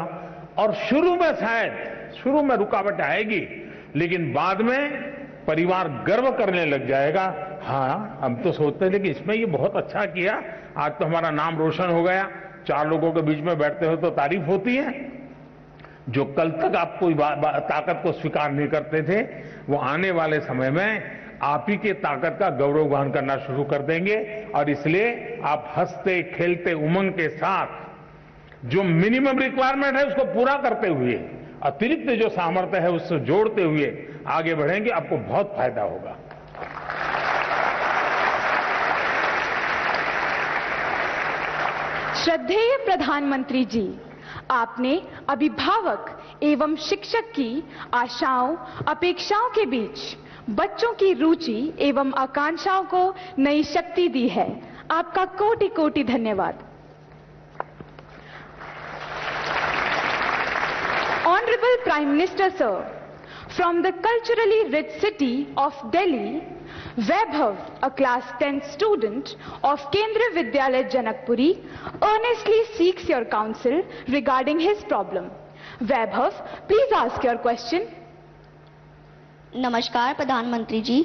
J: और शुरू में शुरू में रुकावट आएगी, लेकिन बाद में परिवार गर्व करने लग जाएगा, हाँ हम तो सोचते थे कि इसमें ये बहुत अच्छा किया, आज तो हमारा नाम रोशन हो गया। 4 लोगों के बीच में बैठते हो तो तारीफ होती है। जो कल तक आप कोई ताकत को स्वीकार नहीं करते थे, वो आने वाले समय में आप ही के ताकत का गौरवगान करना शुरू कर देंगे। और इसलिए आप हंसते खेलते उमंग के साथ जो मिनिमम रिक्वायरमेंट है उसको पूरा करते हुए अतिरिक्त जो सामर्थ्य है उससे जोड़ते हुए आगे बढ़ेंगे, आपको बहुत फायदा होगा।
G: श्रद्धेय प्रधानमंत्री जी, आपने अभिभावक एवं शिक्षक की आशाओं अपेक्षाओं के बीच बच्चों की रुचि एवं आकांक्षाओं को नई शक्ति दी है। आपका कोटि कोटि धन्यवाद। Honorable Prime Minister Sir, from the culturally rich city of Delhi, Vaibhav, a class 10 student of Kendriya Vidyalaya Janakpuri, earnestly seeks your counsel regarding his problem. Vaibhav, please ask your question.
A: नमस्कार प्रधानमंत्री जी,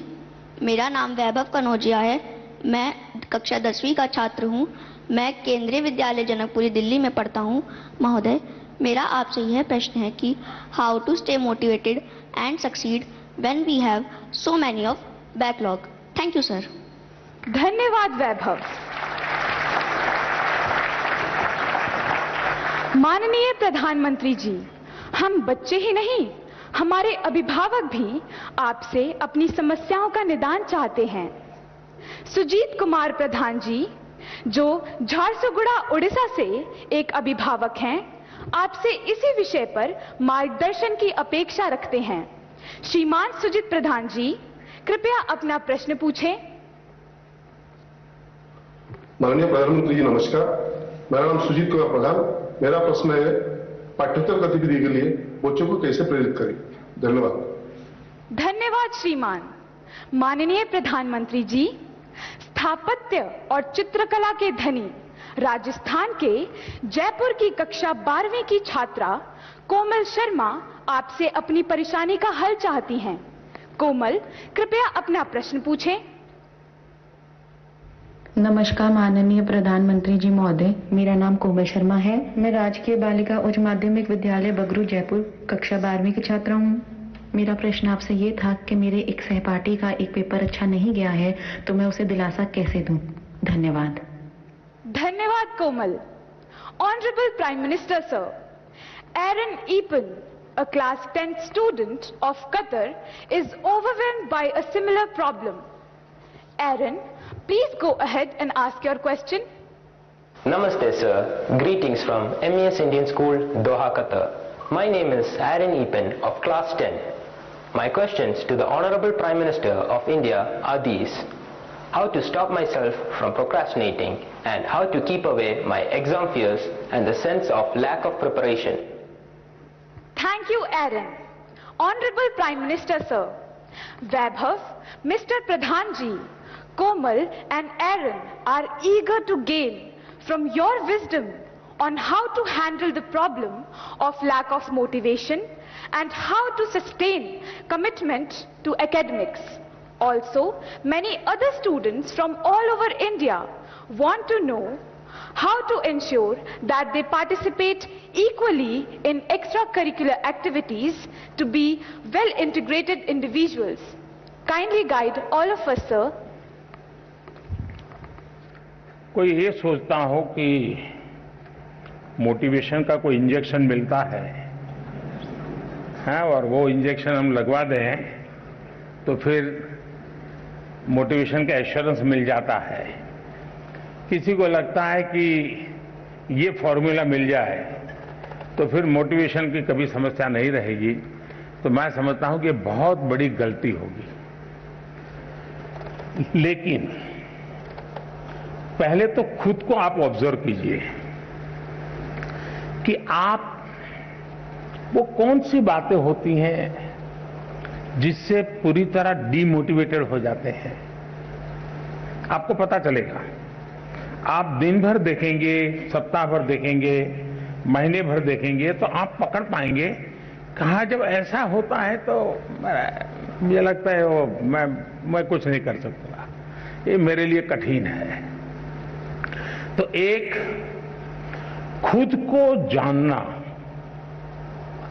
A: मेरा नाम वैभव कनौजिया है। मैं कक्षा 10वीं का छात्र हूँ। मैं केंद्रीय विद्यालय जनकपुरी दिल्ली में पढ़ता हूँ। महोदय, मेरा आपसे यह प्रश्न है कि how to stay motivated and succeed when we have so many of backlog. Thank you sir.
G: धन्यवाद वैभव। माननीय प्रधानमंत्री जी, हम बच्चे ही नहीं, हमारे अभिभावक भी आपसे अपनी समस्याओं का निदान चाहते हैं। सुजीत कुमार प्रधान जी, जो झारसुगुड़ा उड़ीसा से एक अभिभावक हैं, आपसे इसी विषय पर मार्गदर्शन की अपेक्षा रखते हैं। श्रीमान सुजीत प्रधान जी, कृपया अपना प्रश्न पूछें।
E: माननीय प्रधानमंत्री जी नमस्कार, मेरा नाम सुजीत कुमार प्रधान। मेरा प्रश्न है, पाठ्येतर गतिविधि के लिए बच्चों को कैसे प्रेरित करें? धन्यवाद।
G: धन्यवाद श्रीमान। माननीय प्रधानमंत्री जी, स्थापत्य और चित्रकला के धनी राजस्थान के जयपुर की कक्षा 12वीं की छात्रा कोमल शर्मा आपसे अपनी परेशानी का हल चाहती हैं। कोमल, कृपया अपना प्रश्न पूछें।
W: नमस्कार माननीय प्रधानमंत्री जी महोदय, मेरा नाम कोमल शर्मा है। मैं राजकीय बालिका उच्च माध्यमिक विद्यालय बगरू जयपुर कक्षा 12वीं की छात्रा हूँ। मेरा प्रश्न आपसे ये था कि मेरे एक सहपाठी का एक पेपर अच्छा नहीं गया है, तो मैं उसे दिलासा कैसे दूं? धन्यवाद।
G: धन्यवाद Komal. Honourable prime minister sir, Aaron Eapen, a class 10 student of Qatar, is overwhelmed by a similar problem. Aaron, please go ahead and ask your question.
X: Namaste sir, greetings from MES Indian School, Doha, Qatar. My name is Aaron Epen of class 10. My questions to the Honorable Prime Minister of India are these: how to stop myself from procrastinating and how to keep away my exam fears and the sense of lack of preparation.
G: Thank you, Aaron. Honorable Prime Minister sir, Vaibhav, Mr. Pradhan ji, Komal and Aaron are eager to gain from your wisdom on how to handle the problem of lack of motivation and how to sustain commitment to academics. Also, many other students from all over India want to know how to ensure that they participate equally in extracurricular activities to be well integrated individuals. Kindly guide all of us, sir.
J: कोई ये सोचता हो कि motivation का कोई injection मिलता है, और वो इंजेक्शन हम लगवा दें तो फिर मोटिवेशन का एश्योरेंस मिल जाता है। किसी को लगता है कि ये फॉर्मूला मिल जाए तो फिर मोटिवेशन की कभी समस्या नहीं रहेगी। तो मैं समझता हूं कि बहुत बड़ी गलती होगी। लेकिन पहले तो खुद को आप ऑब्जर्व कीजिए कि आप वो कौन सी बातें होती हैं जिससे पूरी तरह डीमोटिवेटेड हो जाते हैं। आपको पता चलेगा। आप दिन भर देखेंगे, सप्ताह भर देखेंगे, महीने भर देखेंगे तो आप पकड़ पाएंगे कहाँ जब ऐसा होता है तो मुझे लगता है वो मैं कुछ नहीं कर सकता, ये मेरे लिए कठिन है। तो एक खुद को जानना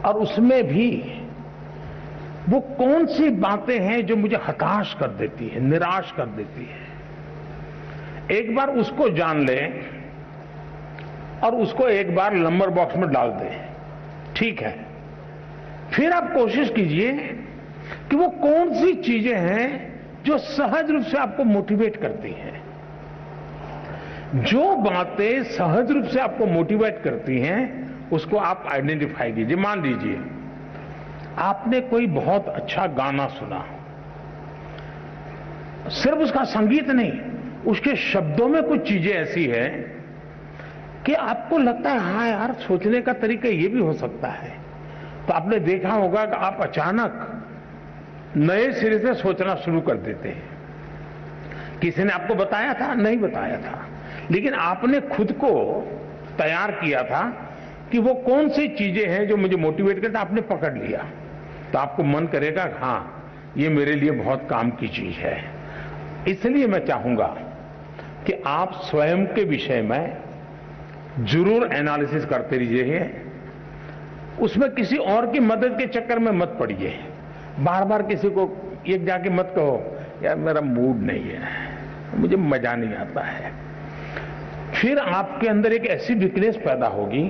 J: और उसमें भी वो कौन सी बातें हैं जो मुझे हताश कर देती है, निराश कर देती है, एक बार उसको जान लें और उसको एक बार नंबर बॉक्स में डाल दें। ठीक है, फिर आप कोशिश कीजिए कि वो कौन सी चीजें हैं जो सहज रूप से आपको मोटिवेट करती हैं। जो बातें सहज रूप से आपको मोटिवेट करती हैं उसको आप आइडेंटिफाई कीजिए। मान लीजिए आपने कोई बहुत अच्छा गाना सुना, सिर्फ उसका संगीत नहीं, उसके शब्दों में कुछ चीजें ऐसी हैं कि आपको लगता है हाँ यार, सोचने का तरीका ये भी हो सकता है। तो आपने देखा होगा कि आप अचानक नए सिरे से सोचना शुरू कर देते हैं। किसी ने आपको बताया था? नहीं बताया था, लेकिन आपने खुद को तैयार किया था कि वो कौन सी चीजें हैं जो मुझे मोटिवेट करता, आपने पकड़ लिया तो आपको मन करेगा हाँ ये मेरे लिए बहुत काम की चीज है। इसलिए मैं चाहूंगा कि आप स्वयं के विषय में जरूर एनालिसिस करते रहिए, उसमें किसी और की मदद के चक्कर में मत पड़िए। बार बार किसी को एक जाके मत कहो यार मेरा मूड नहीं है, मुझे मजा नहीं आता है। फिर आपके अंदर एक ऐसी वीकनेस पैदा होगी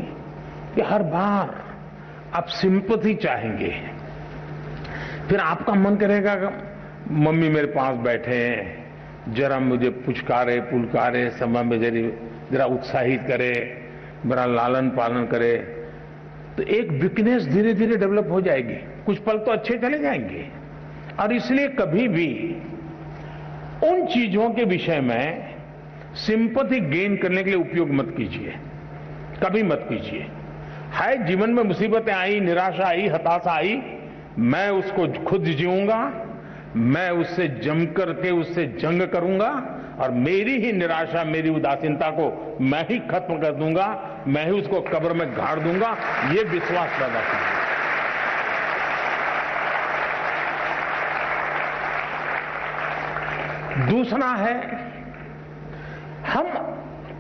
J: कि हर बार आप सिंपैथी चाहेंगे। फिर आपका मन करेगा मम्मी मेरे पास बैठे हैं, जरा मुझे पुचकारे पुलकारे, समय में जरा उत्साहित करे, मेरा लालन पालन करे। तो एक वीकनेस धीरे धीरे डेवलप हो जाएगी। कुछ पल तो अच्छे चले जाएंगे, और इसलिए कभी भी उन चीजों के विषय में सिंपैथी गेन करने के लिए उपयोग मत कीजिए, कभी मत कीजिए। है जीवन में मुसीबतें आई, निराशा आई, हताशा आई, मैं उसको खुद जीऊंगा, मैं उससे जम करके उससे जंग करूंगा, और मेरी ही निराशा मेरी उदासीनता को मैं ही खत्म कर दूंगा, मैं ही उसको कब्र में गाड़ दूंगा, ये विश्वास पैदा कीजिए। दूसरा है, हम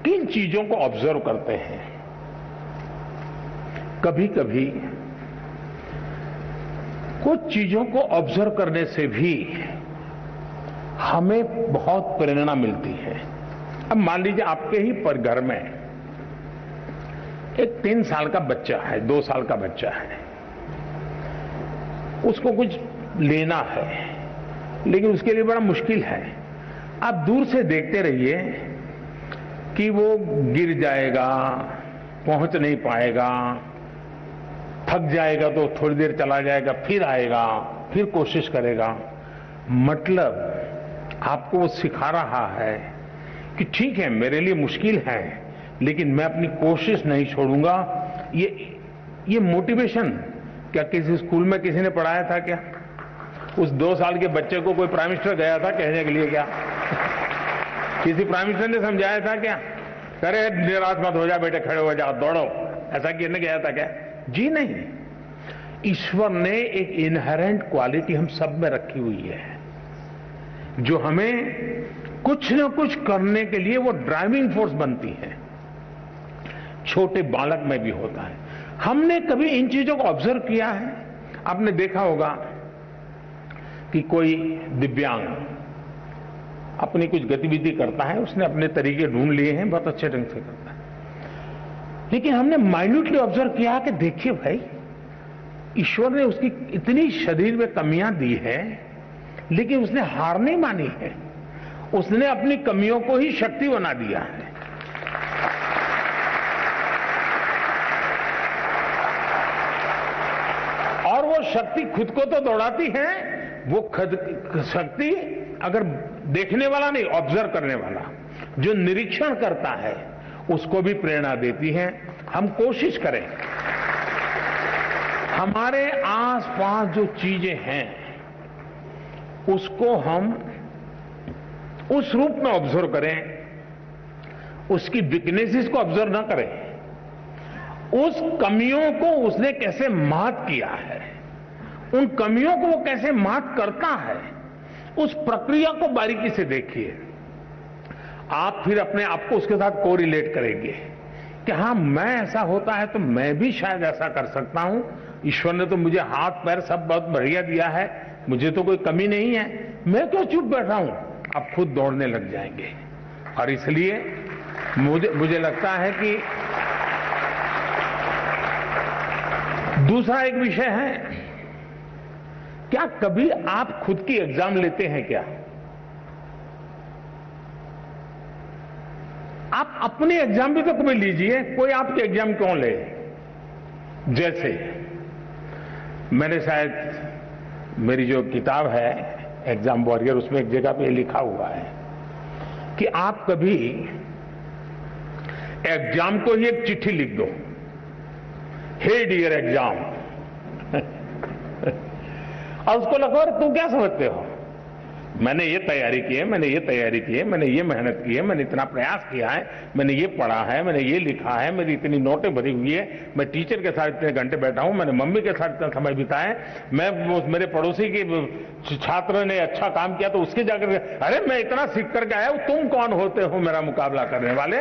J: किन चीजों को ऑब्जर्व करते हैं। कभी कभी कुछ चीजों को ऑब्जर्व करने से भी हमें बहुत प्रेरणा मिलती है। अब मान लीजिए आपके ही पर घर में एक 3 साल का बच्चा है, 2 साल का बच्चा है, उसको कुछ लेना है लेकिन उसके लिए बड़ा मुश्किल है। आप दूर से देखते रहिए कि वो गिर जाएगा, पहुंच नहीं पाएगा, थक जाएगा तो थोड़ी देर चला जाएगा, फिर आएगा, फिर कोशिश करेगा। मतलब आपको वो सिखा रहा है कि ठीक है मेरे लिए मुश्किल है लेकिन मैं अपनी कोशिश नहीं छोड़ूंगा। ये मोटिवेशन क्या किसी स्कूल में किसी ने पढ़ाया था क्या? उस 2 साल के बच्चे को कोई प्राइम मिनिस्टर गया था कहने के लिए क्या? किसी प्राइम मिनिस्टर ने समझाया था क्या? अरे निराश मत हो जा बेटे, खड़े हो जाओ, दौड़ो, ऐसा कहने गया था क्या? जी नहीं। ईश्वर ने एक इनहेरेंट क्वालिटी हम सब में रखी हुई है जो हमें कुछ न कुछ करने के लिए वो ड्राइविंग फोर्स बनती है। छोटे बालक में भी होता है। हमने कभी इन चीजों को ऑब्जर्व किया है? आपने देखा होगा कि कोई दिव्यांग अपनी कुछ गतिविधि करता है, उसने अपने तरीके ढूंढ लिए हैं, बहुत अच्छे ढंग से करता है, लेकिन हमने माइन्यूटली ऑब्जर्व किया कि देखिए भाई, ईश्वर ने उसकी इतनी शरीर में कमियां दी है लेकिन उसने हार नहीं मानी है, उसने अपनी कमियों को ही शक्ति बना दिया है। और वो शक्ति खुद को तो दौड़ाती है, वो शक्ति अगर देखने वाला नहीं, ऑब्जर्व करने वाला जो निरीक्षण करता है उसको भी प्रेरणा देती है। हम कोशिश करें हमारे आसपास जो चीजें हैं उसको हम उस रूप में ऑब्जर्व करें, उसकी वीकनेसेस को ऑब्जर्व ना करें, उस कमियों को उसने कैसे मात किया है, उन कमियों को वो कैसे मात करता है, उस प्रक्रिया को बारीकी से देखिए। आप फिर अपने आप को उसके साथ कोरिलेट करेंगे कि हाँ, मैं ऐसा होता है तो मैं भी शायद ऐसा कर सकता हूं। ईश्वर ने तो मुझे हाथ पैर सब बहुत बढ़िया दिया है, मुझे तो कोई कमी नहीं है, मैं क्यों चुप बैठा हूं? आप खुद दौड़ने लग जाएंगे। और इसलिए मुझे लगता है कि दूसरा एक विषय है, क्या कभी आप खुद की एग्जाम लेते हैं क्या? आप अपने एग्जाम भी तो कभी लीजिए, कोई आपके एग्जाम क्यों ले? जैसे मैंने शायद मेरी जो किताब है एग्जाम वॉरियर, उसमें एक जगह पे लिखा हुआ है कि आप कभी एग्जाम को ही एक चिट्ठी लिख दो, हे डियर एग्जाम, और उसको लगो तू क्या समझते हो, मैंने ये तैयारी की है, मैंने ये तैयारी की है, मैंने ये मेहनत की है, मैंने इतना प्रयास किया है, मैंने ये पढ़ा है, मैंने ये लिखा है, मेरी इतनी नोटें भरी हुई है, मैं टीचर के साथ इतने घंटे बैठा हूं, मैंने मम्मी के साथ इतना समय बिताया है, मैं मेरे पड़ोसी के छात्र ने अच्छा काम किया तो उसके जाकर अरे मैं इतना सीख करके आया हूं, तुम कौन होते हो मेरा मुकाबला करने वाले।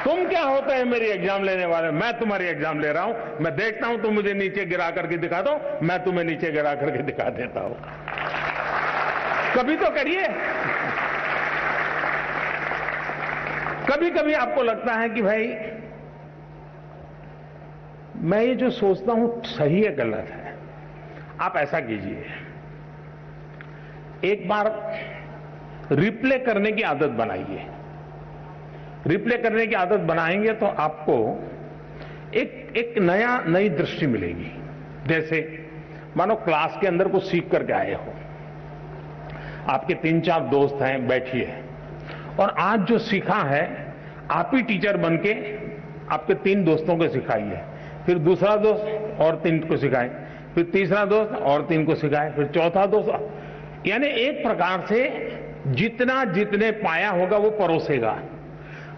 J: तुम क्या होते हैं मेरी एग्जाम लेने वाले, मैं तुम्हारी एग्जाम ले रहा हूं, मैं देखता हूं तुम मुझे नीचे गिरा करके दिखा दो, मैं तुम्हें नीचे गिरा करके दिखा देता हूं। कभी तो करिए। कभी कभी आपको लगता है कि भाई मैं ये जो सोचता हूं सही है गलत है, आप ऐसा कीजिए, एक बार रिप्ले करने की आदत बनाइए। रिप्ले करने की आदत बनाएंगे तो आपको एक नई दृष्टि मिलेगी। जैसे मानो क्लास के अंदर कुछ सीख करके आए हो, आपके 3-4 दोस्त हैं, बैठिए और आज जो सीखा है आप ही टीचर बन के आपके 3 दोस्तों को सिखाइए, फिर दूसरा दोस्त और 3 को सिखाए, फिर तीसरा दोस्त और 3 को सिखाए, फिर चौथा दोस्त, यानी एक प्रकार से जितने पाया होगा वो परोसेगा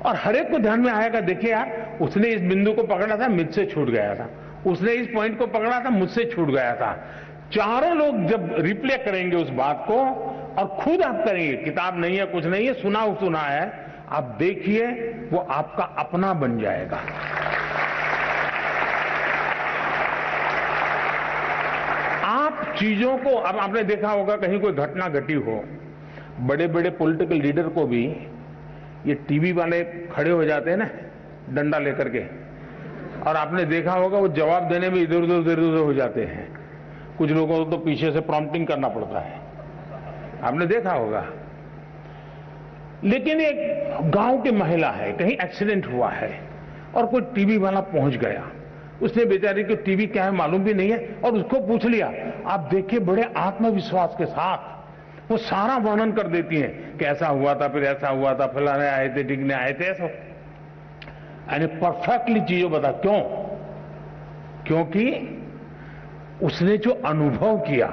J: और हर एक को ध्यान में आएगा, देखिए यार उसने इस बिंदु को पकड़ा था, मुझसे छूट गया था, उसने इस पॉइंट को पकड़ा था, मुझसे छूट गया था। चारों लोग जब रिप्ले करेंगे उस बात को और खुद आप करेंगे, किताब नहीं है, कुछ नहीं है, सुना है, आप देखिए वो आपका अपना बन जाएगा। आप चीजों को, अब आपने देखा होगा कहीं कोई घटना घटी हो, बड़े बड़े पॉलिटिकल लीडर को भी ये टीवी वाले खड़े हो जाते हैं ना डंडा लेकर के, और आपने देखा होगा वो जवाब देने में इधर उधर हो जाते हैं। कुछ लोगों को तो पीछे से प्रॉम्प्टिंग करना पड़ता है, आपने देखा होगा। लेकिन एक गांव की महिला है, कहीं एक्सीडेंट हुआ है और कोई टीवी वाला पहुंच गया, उसने बेचारी को टीवी क्या है मालूम भी नहीं है और उसको पूछ लिया। आप देखिए बड़े आत्मविश्वास के साथ वो सारा वर्णन कर देती हैं कि ऐसा हुआ था, फिर ऐसा हुआ था, फलाने आए थे, डिगने आए थे, ऐसा, यानी परफेक्टली चीजों बता। क्यों? क्योंकि उसने जो अनुभव किया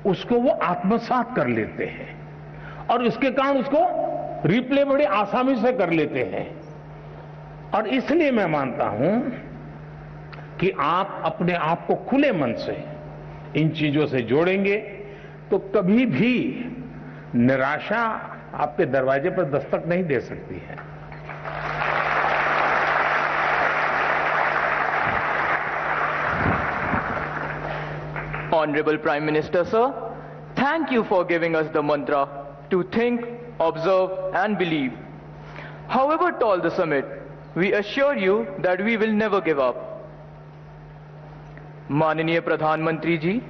J: उसको वो आत्मसात कर लेते हैं और इसके कारण उसको रिप्ले बड़ी आसानी से कर लेते हैं। और इसलिए मैं मानता हूं कि आप अपने आप को खुले मन से इन चीजों से जोड़ेंगे तो कभी भी निराशा आपके दरवाजे पर दस्तक नहीं दे सकती है।
T: Honorable Prime Minister, sir, thank you for giving us the mantra to think, observe and believe. However tall the summit, we assure you that we will never give up. माननीय प्रधानमंत्री जी,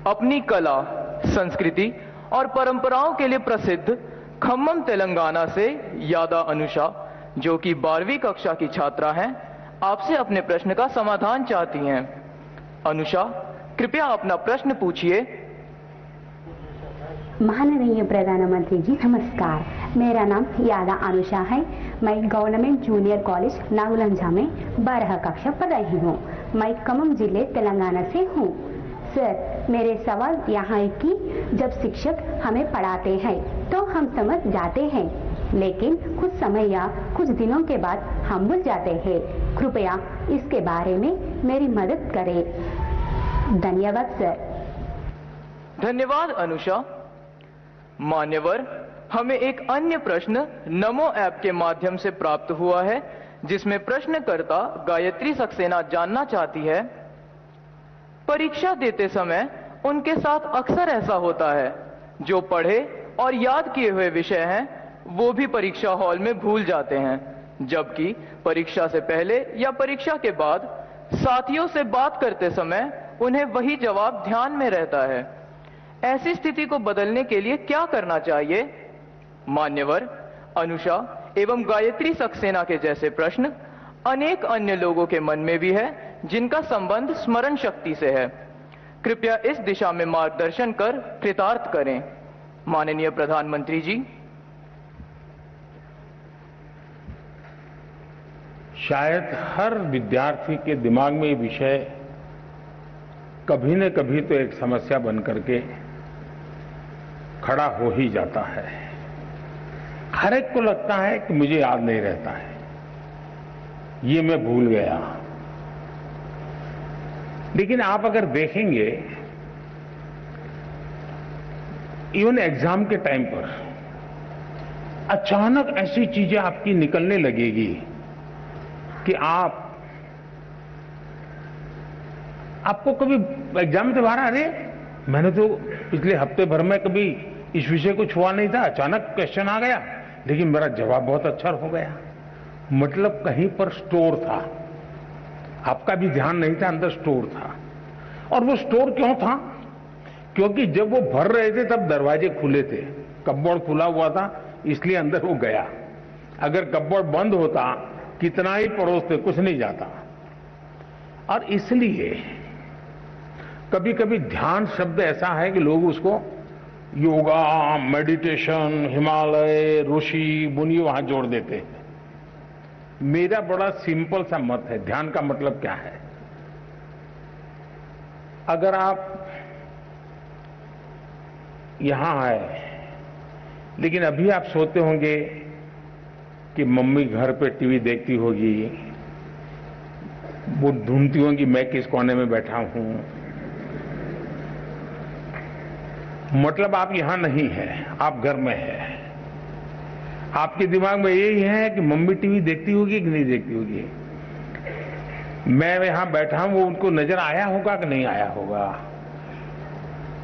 T: अपनी कला, संस्कृति और परंपराओं के लिए प्रसिद्ध खम्मम तेलंगाना से यादा अनुषा, जो कि 12वीं कक्षा की छात्रा हैं, आपसे अपने प्रश्न का समाधान चाहती हैं। अनुषा, कृपया अपना प्रश्न पूछिए।
B: माननीय प्रधानमंत्री जी नमस्कार, मेरा नाम यादा अनुषा है। मैं गवर्नमेंट जूनियर कॉलेज नागुलंजा में 12 कक्षा पढ़ रही हूँ। मैं खम्मम जिले तेलंगाना से हूँ। सर, मेरे सवाल यहाँ है कि जब शिक्षक हमें पढ़ाते हैं तो हम समझ जाते हैं, लेकिन कुछ समय या कुछ दिनों के बाद हम भूल जाते हैं। कृपया इसके बारे में मेरी मदद करें। धन्यवाद सर।
T: धन्यवाद अनुषा। मान्यवर, हमें एक अन्य प्रश्न नमो ऐप के माध्यम से प्राप्त हुआ है, जिसमें प्रश्नकर्ता गायत्री सक्सेना जानना चाहती है, परीक्षा देते समय उनके साथ अक्सर ऐसा होता है, जो पढ़े और याद किए हुए विषय हैं वो भी परीक्षा हॉल में भूल जाते हैं, जबकि परीक्षा से पहले या परीक्षा के बाद साथियों से बात करते समय उन्हें वही जवाब ध्यान में रहता है। ऐसी स्थिति को बदलने के लिए क्या करना चाहिए? मान्यवर, अनुषा एवं गायत्री सक्सेना के जैसे प्रश्न अनेक अन्य लोगों के मन में भी है, जिनका संबंध स्मरण शक्ति से है। कृपया इस दिशा में मार्गदर्शन कर कृतार्थ करें। माननीय प्रधानमंत्री जी।
J: शायद हर विद्यार्थी के दिमाग में ये विषय कभी न कभी तो एक समस्या बन करके खड़ा हो ही जाता है। हर एक को लगता है कि मुझे याद नहीं रहता है, ये मैं भूल गया। लेकिन आप अगर देखेंगे इवन एग्जाम के टाइम पर अचानक ऐसी चीजें आपकी निकलने लगेगी कि आपको कभी एग्जाम से बाहर, अरे मैंने तो पिछले हफ्ते भर में कभी इस विषय को छुआ नहीं था, अचानक क्वेश्चन आ गया लेकिन मेरा जवाब बहुत अच्छा हो गया। मतलब कहीं पर स्टोर था, आपका भी ध्यान नहीं था, अंदर स्टोर था। और वो स्टोर क्यों था? क्योंकि जब वो भर रहे थे तब दरवाजे खुले थे, कपबोर्ड खुला हुआ था, इसलिए अंदर वो गया। अगर कपबोर्ड बंद होता, कितना ही परोसते, कुछ नहीं जाता। और इसलिए कभी कभी ध्यान शब्द ऐसा है कि लोग उसको योगा, मेडिटेशन, हिमालय, ऋषि, मुनि वहां जोड़ देते हैं। मेरा बड़ा सिंपल सा मत है, ध्यान का मतलब क्या है? अगर आप यहां आए लेकिन अभी आप सोते होंगे कि मम्मी घर पे टीवी देखती होगी, वो ढूंढती होंगी मैं किस कोने में बैठा हूं। मतलब आप यहां नहीं है, आप घर में है। आपके दिमाग में यही है कि मम्मी टीवी देखती होगी कि नहीं देखती होगी, मैं यहां बैठा हूं, वो उनको नजर आया होगा कि नहीं आया होगा।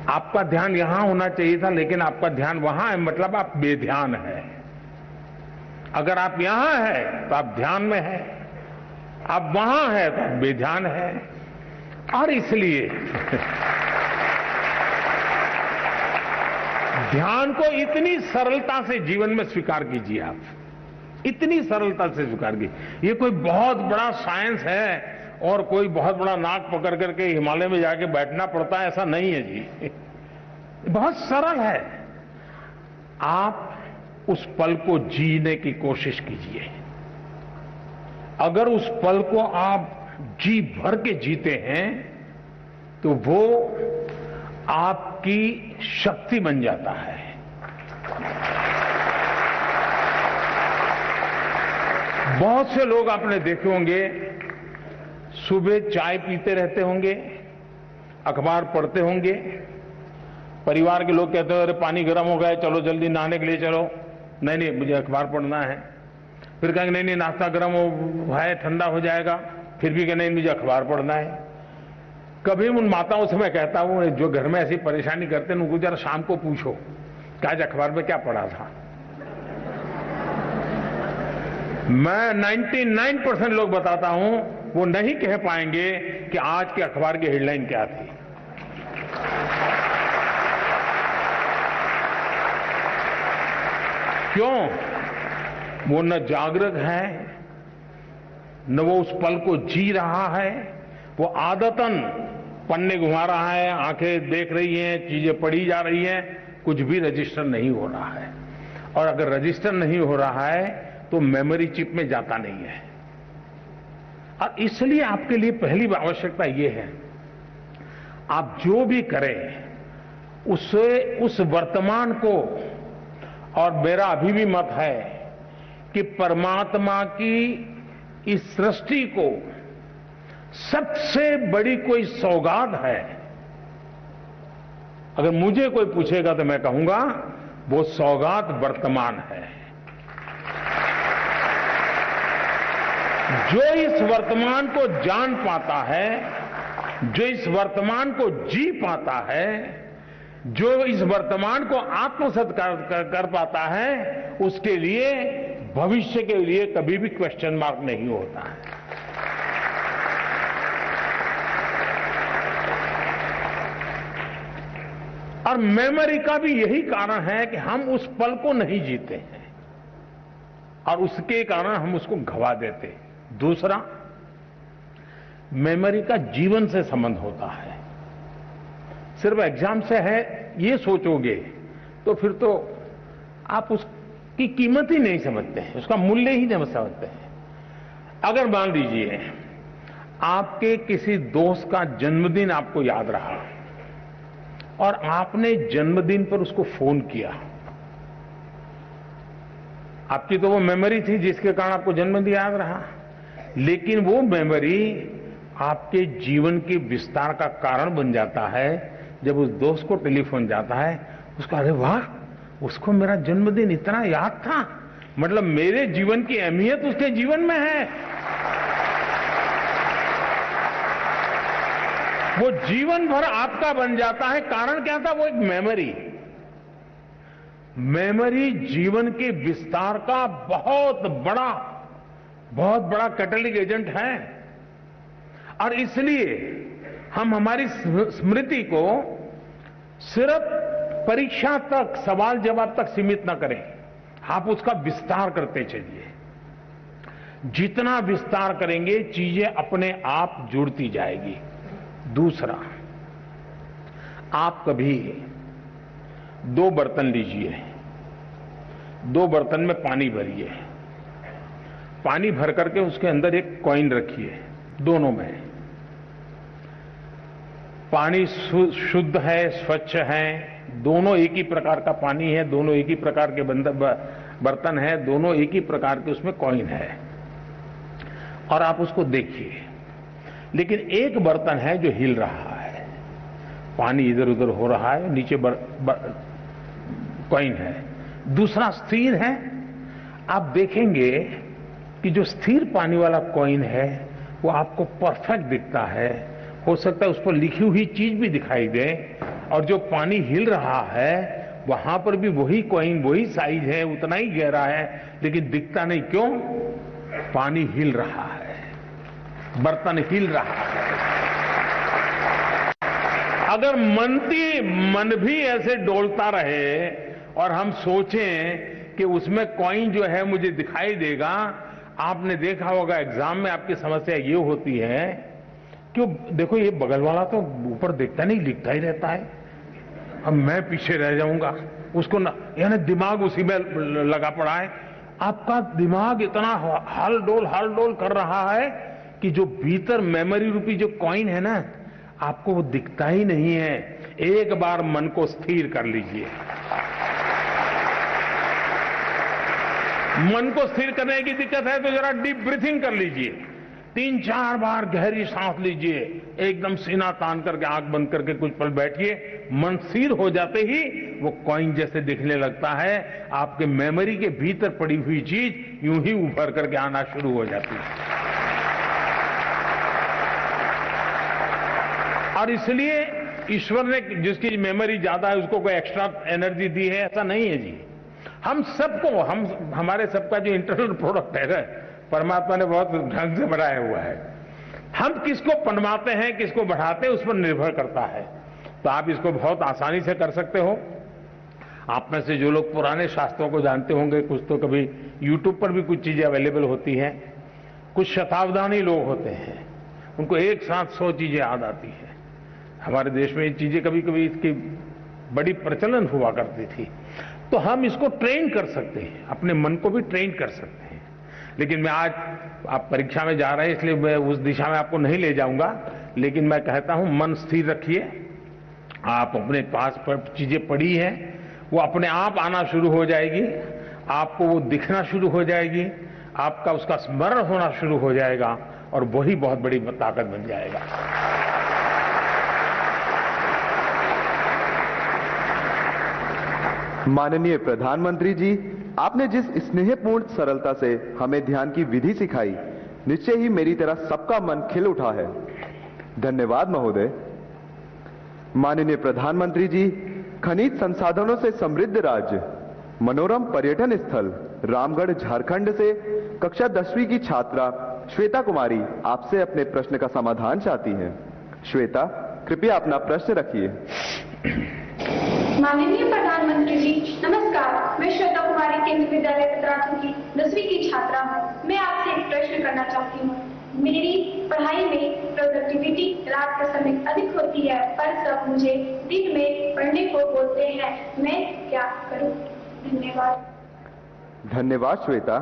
J: आपका ध्यान यहां होना चाहिए था लेकिन आपका ध्यान वहां है, मतलब आप बेध्यान है। अगर आप यहां है तो आप ध्यान में है, आप वहां है तो आप बेध्यान है। और इसलिए ध्यान को इतनी सरलता से जीवन में स्वीकार कीजिए, आप इतनी सरलता से स्वीकार कीजिए। ये कोई बहुत बड़ा साइंस है और कोई बहुत बड़ा नाक पकड़ करके हिमालय में जाके बैठना पड़ता है, ऐसा नहीं है जी। बहुत सरल है। आप उस पल को जीने की कोशिश कीजिए। अगर उस पल को आप जी भर के जीते हैं तो वो आपकी शक्ति बन जाता है। बहुत से लोग आपने देखे होंगे सुबह चाय पीते रहते होंगे, अखबार पढ़ते होंगे, परिवार के लोग कहते हैं अरे पानी गर्म हो गया, चलो जल्दी नहाने के लिए चलो। नहीं नहीं, मुझे अखबार पढ़ना है। फिर कहेंगे नहीं नहीं, नाश्ता गर्म है, ठंडा हो जाएगा। फिर भी कहें नहीं, मुझे अखबार पढ़ना है। कभी उन माताओं से मैं कहता हूं जो घर में ऐसी परेशानी करते हैं उनको जरा शाम को पूछो कि आज अखबार में क्या पढ़ा था। मैं 99% लोग बताता हूं वो नहीं कह पाएंगे कि आज के अखबार की हेडलाइन क्या थी। क्यों? वो न जागरूक है, न वो उस पल को जी रहा है। वो आदतन पन्ने घुमा रहा है, आंखें देख रही हैं, चीजें पढ़ी जा रही हैं, कुछ भी रजिस्टर नहीं हो रहा है। और अगर रजिस्टर नहीं हो रहा है तो मेमोरी चिप में जाता नहीं है। और इसलिए आपके लिए पहली आवश्यकता यह है, आप जो भी करें उससे उस वर्तमान को, और मेरा अभी भी मत है कि परमात्मा की इस सृष्टि को सबसे बड़ी कोई सौगात है। अगर मुझे कोई पूछेगा तो मैं कहूंगा वो सौगात वर्तमान है। जो इस वर्तमान को जान पाता है, जो इस वर्तमान को जी पाता है, जो इस वर्तमान को आत्मसात कर पाता है, उसके लिए भविष्य के लिए कभी भी क्वेश्चन मार्क नहीं होता है। और मेमोरी का भी यही कारण है कि हम उस पल को नहीं जीते हैं और उसके कारण हम उसको गवा देते हैं। दूसरा, मेमोरी का जीवन से संबंध होता है। सिर्फ एग्जाम से है ये सोचोगे तो फिर तो आप उसकी कीमत ही नहीं समझते हैं, उसका मूल्य ही नहीं समझते हैं। अगर मान लीजिए आपके किसी दोस्त का जन्मदिन आपको याद रहा और आपने जन्मदिन पर उसको फोन किया, आपकी तो वो मेमोरी थी जिसके कारण आपको जन्मदिन याद रहा, लेकिन वो मेमोरी आपके जीवन के विस्तार का कारण बन जाता है जब उस दोस्त को टेलीफोन जाता है, उसका अरे वाह, उसको मेरा जन्मदिन इतना याद था, मतलब मेरे जीवन की अहमियत उसके जीवन में है। वो जीवन भर आपका बन जाता है। कारण क्या था? वो एक मेमोरी। मेमोरी जीवन के विस्तार का बहुत बड़ा कैटलिक एजेंट है। और इसलिए हम हमारी स्मृति को सिर्फ परीक्षा तक, सवाल जवाब तक सीमित न करें, आप उसका विस्तार करते चलिए। जितना विस्तार करेंगे चीजें अपने आप जुड़ती जाएगी। दूसरा, आप कभी 2 बर्तन लीजिए, 2 बर्तन में पानी भरिए, पानी भर करके उसके अंदर एक कॉइन रखिए, दोनों में। पानी शुद्ध है, स्वच्छ है, दोनों एक ही प्रकार का पानी है, दोनों एक ही प्रकार के बर्तन है, दोनों एक ही प्रकार के उसमें कॉइन है, और आप उसको देखिए। लेकिन एक बर्तन है जो हिल रहा है, पानी इधर उधर हो रहा है, नीचे कॉइन है, दूसरा स्थिर है। आप देखेंगे कि जो स्थिर पानी वाला कॉइन है वो आपको परफेक्ट दिखता है, हो सकता है उस पर लिखी हुई चीज भी दिखाई दे, और जो पानी हिल रहा है वहां पर भी वही कॉइन, वही साइज है, उतना ही गहरा है, लेकिन दिखता नहीं। क्यों? पानी हिल रहा है, बर्तन हिल रहा है। अगर मन भी ऐसे डोलता रहे और हम सोचें कि उसमें कॉइन जो है मुझे दिखाई देगा, आपने देखा होगा एग्जाम में आपकी समस्या ये होती है कि देखो ये बगल वाला तो ऊपर दिखता नहीं, लिखता ही रहता है, अब मैं पीछे रह जाऊंगा, उसको ना, यानी दिमाग उसी में लगा पड़ा है। आपका दिमाग इतना हाल डोल कर रहा है कि जो भीतर मेमोरी रूपी जो कॉइन है ना, आपको वो दिखता ही नहीं है। एक बार मन को स्थिर कर लीजिए। मन को स्थिर करने की दिक्कत है तो जरा डीप ब्रीथिंग कर लीजिए, 3-4 बार गहरी सांस लीजिए, एकदम सीना तान करके आंख बंद करके कुछ पल बैठिए। मन स्थिर हो जाते ही वो कॉइन जैसे दिखने लगता है, आपके मेमोरी के भीतर पड़ी हुई चीज यूं ही उभर करके आना शुरू हो जाती है। और इसलिए ईश्वर ने जिसकी मेमोरी ज्यादा है उसको कोई एक्स्ट्रा एनर्जी दी है, ऐसा नहीं है जी। हम सबको, हमारे सबका जो इंटरनल प्रोडक्ट है परमात्मा ने बहुत ढंग से बनाया हुआ है। हम किसको पनवाते हैं, किसको बढ़ाते हैं, उस पर निर्भर करता है। तो आप इसको बहुत आसानी से कर सकते हो। आप में से जो लोग पुराने शास्त्रों को जानते होंगे, कुछ तो कभी YouTube पर भी कुछ चीजें अवेलेबल होती हैं, कुछ शताब्दानी लोग होते हैं, उनको एक साथ 100 चीजें याद आती है। हमारे देश में ये चीजें कभी कभी इसकी बड़ी प्रचलन हुआ करती थी। तो हम इसको ट्रेन कर सकते हैं, अपने मन को भी ट्रेन कर सकते हैं। लेकिन मैं आज, आप परीक्षा में जा रहे हैं इसलिए मैं उस दिशा में आपको नहीं ले जाऊंगा, लेकिन मैं कहता हूं मन स्थिर रखिए। आप अपने पास चीजें पड़ी हैं, वो अपने आप आना शुरू हो जाएगी, आपको वो दिखना शुरू हो जाएगी, आपका उसका स्मरण होना शुरू हो जाएगा, और वही बहुत बड़ी ताकत बन जाएगा।
H: माननीय प्रधानमंत्री जी, आपने जिस स्नेहपूर्ण सरलता से हमें ध्यान की विधि सिखाई, निश्चय ही मेरी तरह सबका मन खिल उठा है। धन्यवाद महोदय। माननीय प्रधानमंत्री जी, खनिज संसाधनों से समृद्ध राज्य, मनोरम पर्यटन स्थल रामगढ़ झारखंड से कक्षा 10वीं की छात्रा श्वेता कुमारी आपसे अपने प्रश्न का समाधान चाहती हैं। श्वेता, कृपया अपना प्रश्न रखिए।
C: माननीय प्रधानमंत्री जी, नमस्कार। मैं श्वेता कुमारी केंद्रीय विद्यालय उत्तराखंड की 10वीं की छात्रा हूँ। मैं आपसे एक प्रश्न करना चाहती हूँ। मेरी पढ़ाई में प्रोडक्टिविटी रात का समय अधिक होती है, पर सब मुझे दिन में पढ़ने को बोलते हैं। मैं क्या करूँ? धन्यवाद।
H: धन्यवाद श्वेता।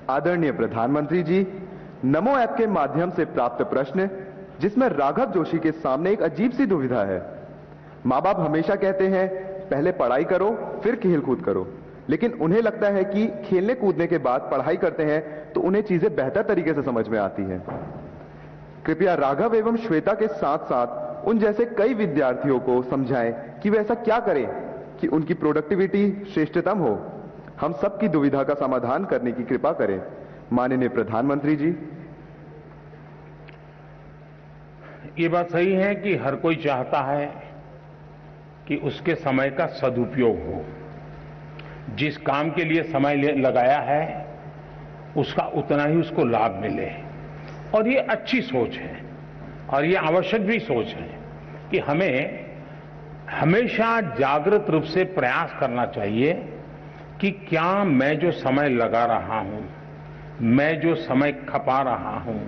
H: आदरणीय प्रधानमंत्री जी, नमो ऐप के माध्यम से प्राप्त प्रश्न, जिसमें राघव जोशी के सामने एक अजीब सी दुविधा है। माँ बाप हमेशा कहते हैं पहले पढ़ाई करो फिर खेल कूद करो, लेकिन उन्हें लगता है कि खेलने कूदने के बाद पढ़ाई करते हैं तो उन्हें चीजें बेहतर तरीके से समझ में आती हैं। कृपया राघव एवं श्वेता के साथ साथ उन जैसे कई विद्यार्थियों को समझाएं कि वे ऐसा क्या करें कि उनकी प्रोडक्टिविटी श्रेष्ठतम हो। हम सबकी दुविधा का समाधान करने की कृपा करें। माननीय प्रधानमंत्री जी।
J: ये बात सही है कि हर कोई चाहता है कि उसके समय का सदुपयोग हो। जिस काम के लिए समय लगाया है उसका उतना ही उसको लाभ मिले, और ये अच्छी सोच है और ये आवश्यक भी सोच है कि हमें हमेशा जागृत रूप से प्रयास करना चाहिए कि क्या मैं जो समय लगा रहा हूं, मैं जो समय खपा रहा हूं,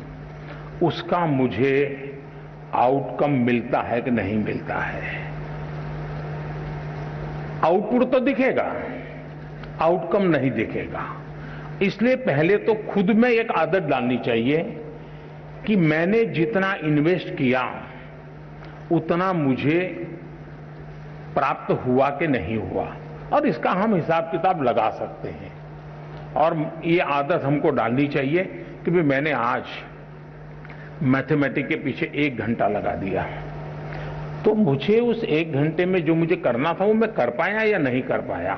J: उसका मुझे आउटकम मिलता है कि नहीं मिलता है। आउटपुट तो दिखेगा, आउटकम नहीं दिखेगा। इसलिए पहले तो खुद में एक आदत डालनी चाहिए कि मैंने जितना इन्वेस्ट किया उतना मुझे प्राप्त हुआ कि नहीं हुआ, और इसका हम हिसाब किताब लगा सकते हैं। और ये आदत हमको डालनी चाहिए कि भाई मैंने आज मैथमेटिक्स के पीछे 1 घंटा लगा दिया, तो मुझे उस 1 घंटे में जो मुझे करना था वो मैं कर पाया या नहीं कर पाया।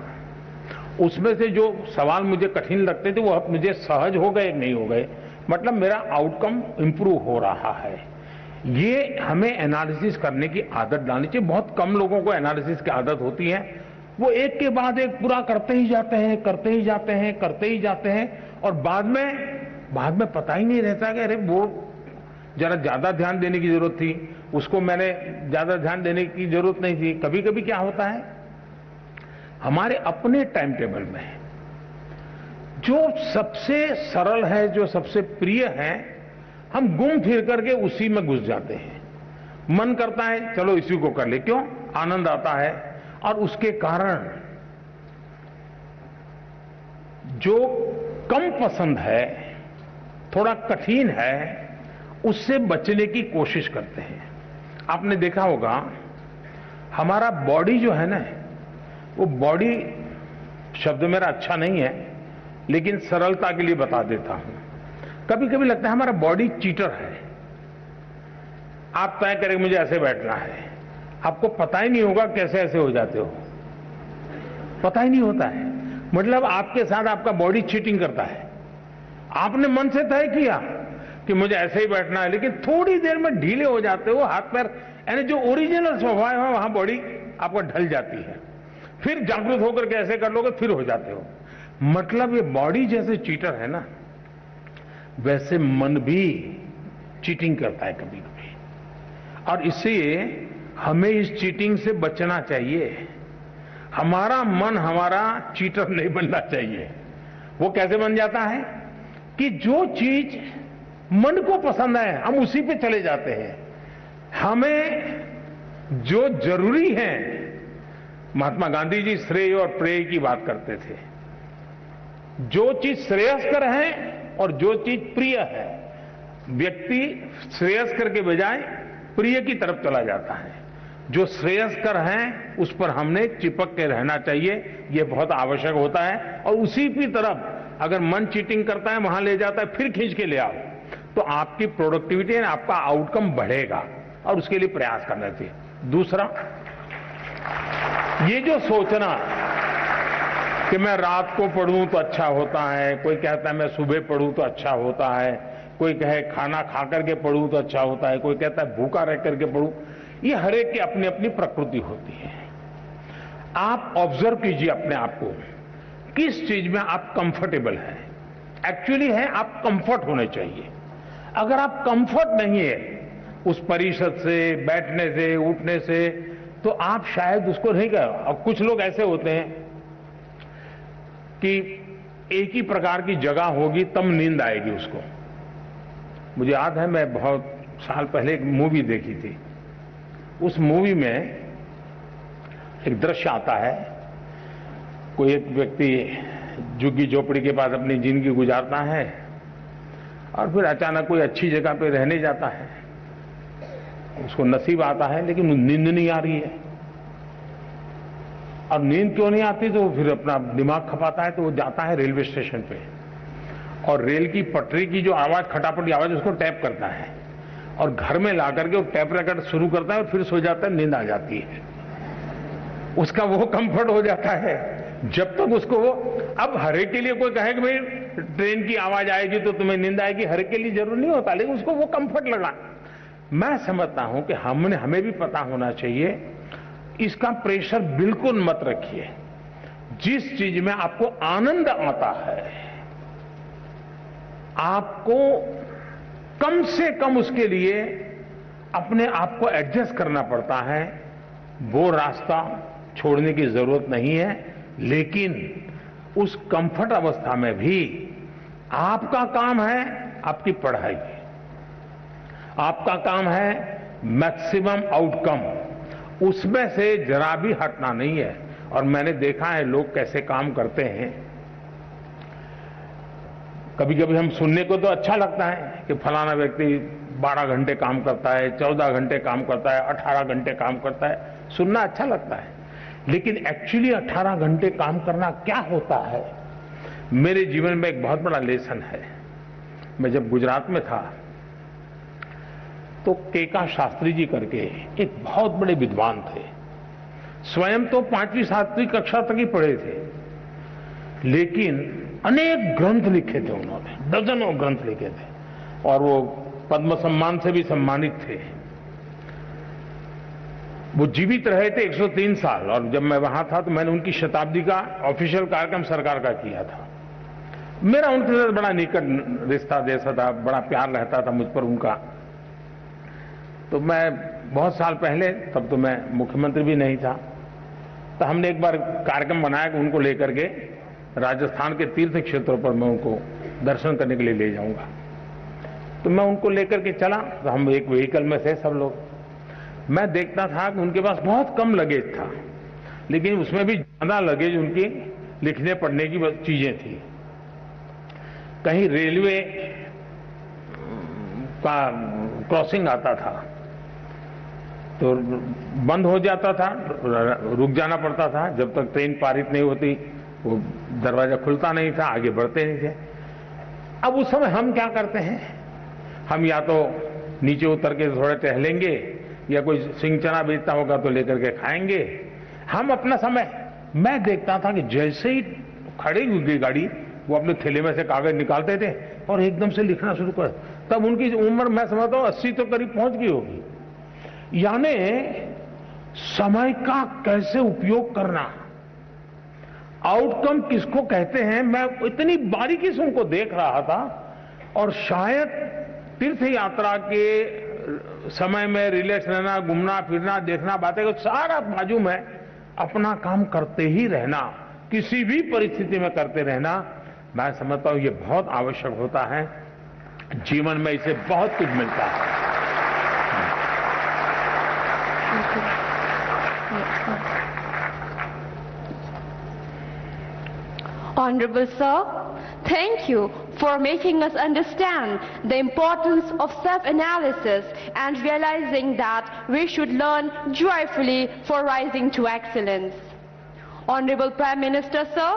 J: उसमें से जो सवाल मुझे कठिन लगते थे वो अब मुझे सहज हो गए नहीं हो गए, मतलब मेरा आउटकम इंप्रूव हो रहा है। ये हमें एनालिसिस करने की आदत डालनी चाहिए। बहुत कम लोगों को एनालिसिस की आदत होती है, वो एक के बाद एक पूरा करते ही जाते हैं, करते ही जाते हैं, करते ही जाते हैं, और बाद में पता ही नहीं रहता कि अरे वो जरा ज्यादा ध्यान देने की जरूरत थी, उसको मैंने ज्यादा ध्यान देने की जरूरत नहीं थी। कभी कभी क्या होता है, हमारे अपने टाइम टेबल में जो सबसे सरल है, जो सबसे प्रिय है, हम घूम फिर करके उसी में घुस जाते हैं। मन करता है चलो इसी को कर ले, क्यों, आनंद आता है, और उसके कारण जो कम पसंद है, थोड़ा कठिन है, उससे बचने की कोशिश करते हैं। आपने देखा होगा हमारा बॉडी जो है ना, वो बॉडी शब्द मेरा अच्छा नहीं है लेकिन सरलता के लिए बता देता हूं। कभी कभी लगता है हमारा बॉडी चीटर है। आप तय करें मुझे ऐसे बैठना है, आपको पता ही नहीं होगा कैसे ऐसे हो जाते हो, पता ही नहीं होता है। मतलब आपके साथ आपका बॉडी चीटिंग करता है। आपने मन से तय किया कि मुझे ऐसे ही बैठना है, लेकिन थोड़ी देर में ढीले हो जाते हो, हाथ पैर, यानी जो ओरिजिनल स्वभाव है वहां बॉडी आपको ढल जाती है। फिर जागरूक होकर के ऐसे कर लोगे, फिर हो जाते हो। मतलब ये बॉडी जैसे चीटर है ना, वैसे मन भी चीटिंग करता है कभी कभी, और इसलिए हमें इस चीटिंग से बचना चाहिए। हमारा मन हमारा चीटर नहीं बनना चाहिए। वो कैसे बन जाता है कि जो चीज मन को पसंद है हम उसी पे चले जाते हैं। हमें जो जरूरी है, महात्मा गांधी जी श्रेय और प्रेय की बात करते थे। जो चीज श्रेयस्कर है और जो चीज प्रिय है, व्यक्ति श्रेयस्कर के बजाय प्रिय की तरफ चला जाता है। जो श्रेयस्कर है उस पर हमने चिपक के रहना चाहिए, यह बहुत आवश्यक होता है। और उसी की तरफ अगर मन चीटिंग करता है, वहां ले जाता है, फिर खींच के ले आओ, तो आपकी प्रोडक्टिविटी, आपका आउटकम बढ़ेगा, और उसके लिए प्रयास करना चाहिए। दूसरा, ये जो सोचना कि मैं रात को पढ़ूं तो अच्छा होता है, कोई कहता है मैं सुबह पढ़ूं तो अच्छा होता है, कोई कहे खाना खा करके पढ़ूं तो अच्छा होता है, कोई कहता है भूखा रह करके पढ़ूं, ये हर एक की अपनी अपनी प्रकृति होती है। आप ऑब्जर्व कीजिए अपने आप को, किस चीज में आप कंफर्टेबल हैं। एक्चुअली है आप कंफर्ट होने चाहिए। अगर आप कंफर्ट नहीं है उस परिषद से, बैठने से, उठने से, तो आप शायद उसको नहीं कर। अब कुछ लोग ऐसे होते हैं कि एक ही प्रकार की जगह होगी तब नींद आएगी उसको। मुझे याद है, मैं बहुत साल पहले एक मूवी देखी थी। उस मूवी में एक दृश्य आता है, कोई एक व्यक्ति झुग्गी झोपड़ी के पास अपनी जिंदगी गुजारता है, और फिर अचानक कोई अच्छी जगह पे रहने जाता है, उसको नसीब आता है, लेकिन नींद नहीं आ रही है। और नींद क्यों नहीं आती, तो फिर अपना दिमाग खपाता है, तो वो जाता है रेलवे स्टेशन पे और रेल की पटरी की जो आवाज, खटापटी आवाज, उसको टैप करता है और घर में ला करके वो टैप रिकॉर्ड शुरू करता है और फिर सो जाता है, नींद आ जाती है। उसका वो कंफर्ट हो जाता है जब तक उसको वो, अब हर एक के लिए कोई कहे कि भाई ट्रेन की आवाज आएगी तो तुम्हें नींद आएगी, हर एक के लिए जरूर नहीं होता, लेकिन उसको वो कंफर्ट लगा। मैं समझता हूं कि हमें भी पता होना चाहिए, इसका प्रेशर बिल्कुल मत रखिए। जिस चीज में आपको आनंद आता है, आपको कम से कम उसके लिए अपने आप को एडजस्ट करना पड़ता है, वो रास्ता छोड़ने की जरूरत नहीं है। लेकिन उस कंफर्ट अवस्था में भी आपका काम है आपकी पढ़ाई, आपका काम है मैक्सिमम आउटकम, उसमें से जरा भी हटना नहीं है। और मैंने देखा है लोग कैसे काम करते हैं। कभी कभी हम सुनने को तो अच्छा लगता है कि फलाना व्यक्ति 12 घंटे काम करता है, 14 घंटे काम करता है, 18 घंटे काम करता है, सुनना अच्छा लगता है। लेकिन एक्चुअली 18 घंटे काम करना क्या होता है, मेरे जीवन में एक बहुत बड़ा लेसन है। मैं जब गुजरात में था तो केका शास्त्री जी करके एक बहुत बड़े विद्वान थे, स्वयं तो 5वीं 7वीं कक्षा तक ही पढ़े थे, लेकिन अनेक ग्रंथ लिखे थे उन्होंने, डजनों ग्रंथ लिखे थे और वो पद्म सम्मान से भी सम्मानित थे। वो जीवित रहे थे 103 साल, और जब मैं वहां था तो मैंने उनकी शताब्दी का ऑफिशियल कार्यक्रम सरकार का किया था। मेरा उनके साथ बड़ा निकट रिश्ता जैसा था, बड़ा प्यार रहता था मुझ पर उनका। तो मैं बहुत साल पहले, तब तो मैं मुख्यमंत्री भी नहीं था, तो हमने एक बार कार्यक्रम बनाया कि उनको लेकर के राजस्थान के तीर्थ क्षेत्रों पर मैं उनको दर्शन करने के लिए ले जाऊंगा। तो मैं उनको लेकर के चला, तो हम एक व्हीकल में थे सब लोग। मैं देखता था कि उनके पास बहुत कम लगेज था, लेकिन उसमें भी ज्यादा लगेज उनकी लिखने पढ़ने की चीजें थी। कहीं रेलवे का क्रॉसिंग आता था तो बंद हो जाता था, रुक जाना पड़ता था, जब तक ट्रेन पारित नहीं होती वो दरवाजा खुलता नहीं था, आगे बढ़ते नहीं थे। अब उस समय हम क्या करते हैं, हम या तो नीचे उतर के थोड़े टहलेंगे या कोई सिंह चना बेचता होगा तो लेकर के खाएंगे। हम अपना समय, मैं देखता था कि जैसे ही खड़ी हुई गई गाड़ी, वो अपने थैले में से कागज निकालते थे और एकदम से लिखना शुरू कर। तब उनकी उम्र मैं समझता हूं 80 तो करीब पहुंच गई होगी। यानी समय का कैसे उपयोग करना, आउटकम किसको कहते हैं, मैं इतनी बारीकी से उनको देख रहा था। और शायद तीर्थ यात्रा के समय में रिलैक्स रहना, घूमना फिरना, देखना, बातें को सारा बाजू में अपना काम करते ही रहना, किसी भी परिस्थिति में करते रहना, मैं समझता हूं ये बहुत आवश्यक होता है। जीवन में इसे बहुत कुछ मिलता है।
D: Honorable Sir, thank you for making us understand the importance of self-analysis and realizing that we should learn joyfully for rising to excellence. Honorable Prime Minister Sir,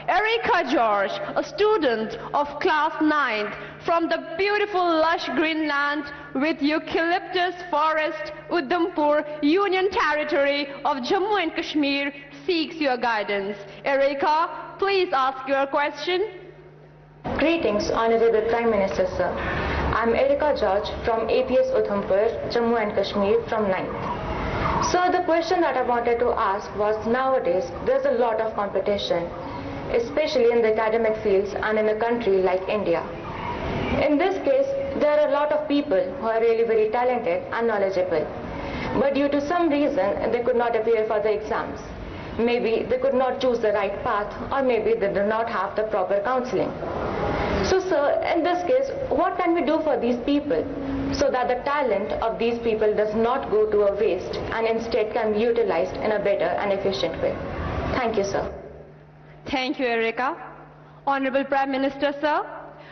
D: Erika George, a student of class 9th from the beautiful lush green land with eucalyptus forest, Udhampur, Union Territory of Jammu and Kashmir, seeks your guidance. Erika, please ask your question.
F: Greetings, Honorable Prime Minister Sir. I am Erika George from APS Udhampur, Jammu and Kashmir from 9th. So the question that I wanted to ask was, nowadays there's a lot of competition, especially in the academic fields and in a country like India. In this case, there are a lot of people who are really very talented and knowledgeable, but due to some reason they could not appear for the exams. Maybe they could not choose the right path, or maybe they do not have the proper counseling. So sir, in this case, what can we do for these people so that the talent of these people does not go to a waste and instead can be utilized in a better and efficient way? Thank you, sir.
D: Thank you, Erika. Honorable Prime Minister Sir,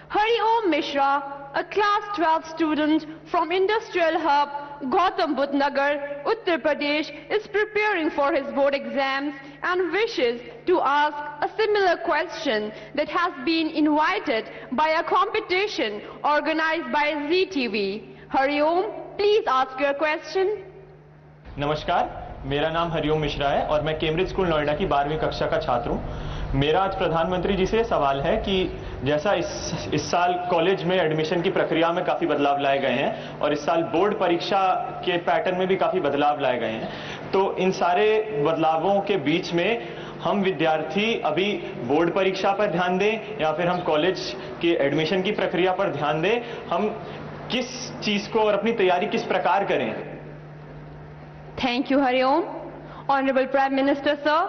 D: Hari Om Mishra a class 12 student from Industrial Hub, Gautam Buddh Nagar, Uttar Pradesh, is preparing for his board exams and wishes to ask a similar question that has been invited by a competition organized by ZTV. Hariom, please ask your question.
I: नमस्कार, मेरा नाम हरिओम मिश्रा है और मैं Cambridge school Noida की 12वीं कक्षा का छात्र हूं। मेरा आज प्रधानमंत्री जी से सवाल है कि जैसा इस साल कॉलेज में एडमिशन की प्रक्रिया में काफ़ी बदलाव लाए गए हैं और इस साल बोर्ड परीक्षा के पैटर्न में भी काफ़ी बदलाव लाए गए हैं, तो इन सारे बदलावों के बीच में हम विद्यार्थी अभी बोर्ड परीक्षा पर ध्यान दें या फिर हम कॉलेज के एडमिशन की प्रक्रिया पर ध्यान दें, हम किस चीज़ को और अपनी तैयारी किस प्रकार करें?
D: Thank you, Hariom. Honorable Prime Minister, sir,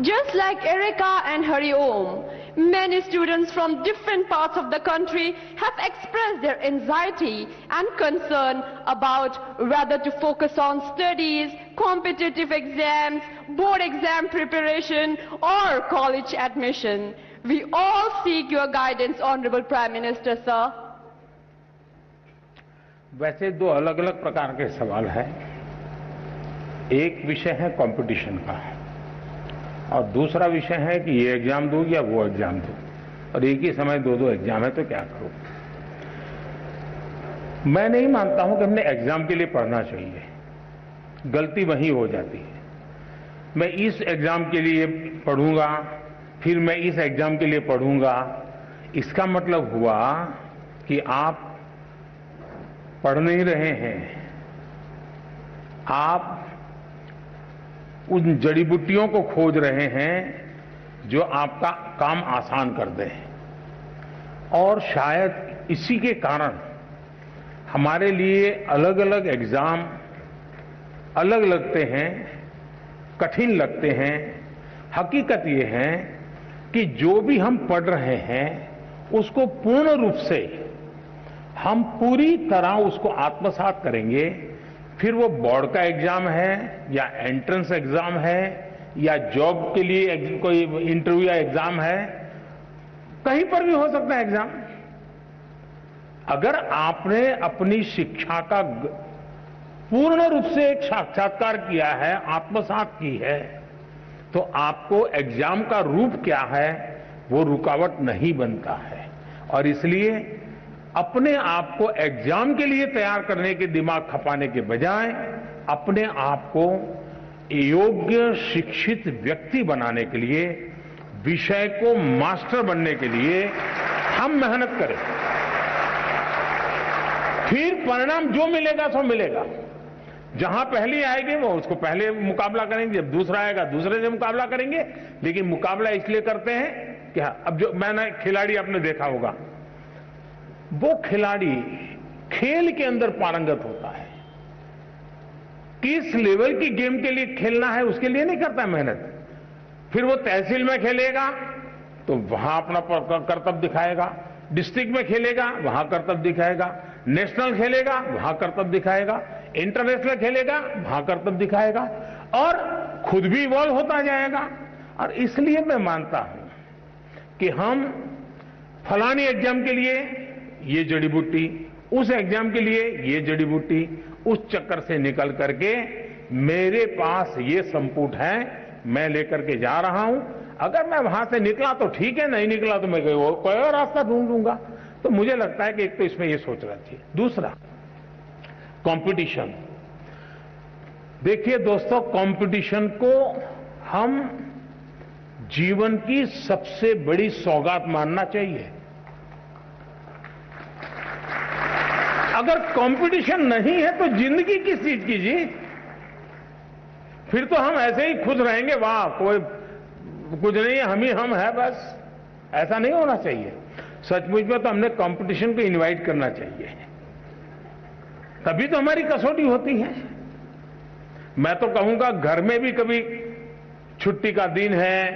D: just like Erika and Hariom, many students from different parts of the country have expressed their anxiety and concern about whether to focus on studies, competitive exams, board exam preparation, or college admission. We all seek your guidance, Honorable Prime Minister, sir.
J: वैसे दो अलग अलग प्रकार के सवाल हैं। एक विषय है कंपटीशन का और दूसरा विषय है कि ये एग्जाम दूं या वो एग्जाम दूं, और एक ही समय दो एग्जाम है तो क्या करूं। मैं नहीं मानता हूं कि हमने एग्जाम के लिए पढ़ना चाहिए, गलती वहीं हो जाती है। मैं इस एग्जाम के लिए पढ़ूंगा, फिर मैं इस एग्जाम के लिए पढ़ूंगा, इसका मतलब हुआ कि आप पढ़ नहीं रहे हैं, आप उन जड़ी बूटियों को खोज रहे हैं जो आपका काम आसान कर दें। और शायद इसी के कारण हमारे लिए अलग अलग एग्जाम अलग लगते हैं, कठिन लगते हैं। हकीकत ये है कि जो भी हम पढ़ रहे हैं उसको पूर्ण रूप से हम पूरी तरह उसको आत्मसात करेंगे, फिर वो बोर्ड का एग्जाम है या एंट्रेंस एग्जाम है या जॉब के लिए कोई इंटरव्यू या एग्जाम है, कहीं पर भी हो सकता है एग्जाम। अगर आपने अपनी शिक्षा का पूर्ण रूप से एक साक्षात्कार किया है, आत्मसात की है, तो आपको एग्जाम का रूप क्या है वो रुकावट नहीं बनता है। और इसलिए अपने आप को एग्जाम के लिए तैयार करने के दिमाग खपाने के बजाय अपने आप को योग्य शिक्षित व्यक्ति बनाने के लिए, विषय को मास्टर बनने के लिए हम मेहनत करें। फिर परिणाम जो मिलेगा सो मिलेगा। जहां पहली आएगी वो उसको पहले मुकाबला करेंगे, जब दूसरा आएगा दूसरे से मुकाबला करेंगे। लेकिन मुकाबला इसलिए करते हैं कि अब जो मैंने खिलाड़ी आपने देखा होगा, वो खिलाड़ी खेल के अंदर पारंगत होता है, किस लेवल की गेम के लिए खेलना है उसके लिए नहीं करता मेहनत। फिर वो तहसील में खेलेगा तो वहां अपना कर्तव्य दिखाएगा, डिस्ट्रिक्ट में खेलेगा वहां कर्तव्य दिखाएगा, नेशनल खेलेगा वहां कर्तव्य दिखाएगा, इंटरनेशनल खेलेगा वहां कर्तव्य दिखाएगा, और खुद भी इवॉल्व होता जाएगा। और इसलिए मैं मानता हूं कि हम फलानी एग्जाम के लिए ये जड़ी बूटी, उस एग्जाम के लिए ये जड़ी बूटी, उस चक्कर से निकल करके मेरे पास ये संपुट है, मैं लेकर के जा रहा हूं। अगर मैं वहां से निकला तो ठीक है, नहीं निकला तो मैं कोई और रास्ता ढूंढ लूंगा। तो मुझे लगता है कि एक तो इसमें ये सोचना चाहिए। दूसरा, कंपटीशन। देखिए दोस्तों, कंपटीशन को हम जीवन की सबसे बड़ी सौगात मानना चाहिए। अगर कंपटीशन नहीं है तो जिंदगी किस चीज की जी? फिर तो हम ऐसे ही खुश रहेंगे, वाह कोई कुछ नहीं है, हम है बस। ऐसा नहीं होना चाहिए। सचमुच में तो हमने कंपटीशन को इनवाइट करना चाहिए, तभी तो हमारी कसौटी होती है। मैं तो कहूंगा घर में भी कभी छुट्टी का दिन है,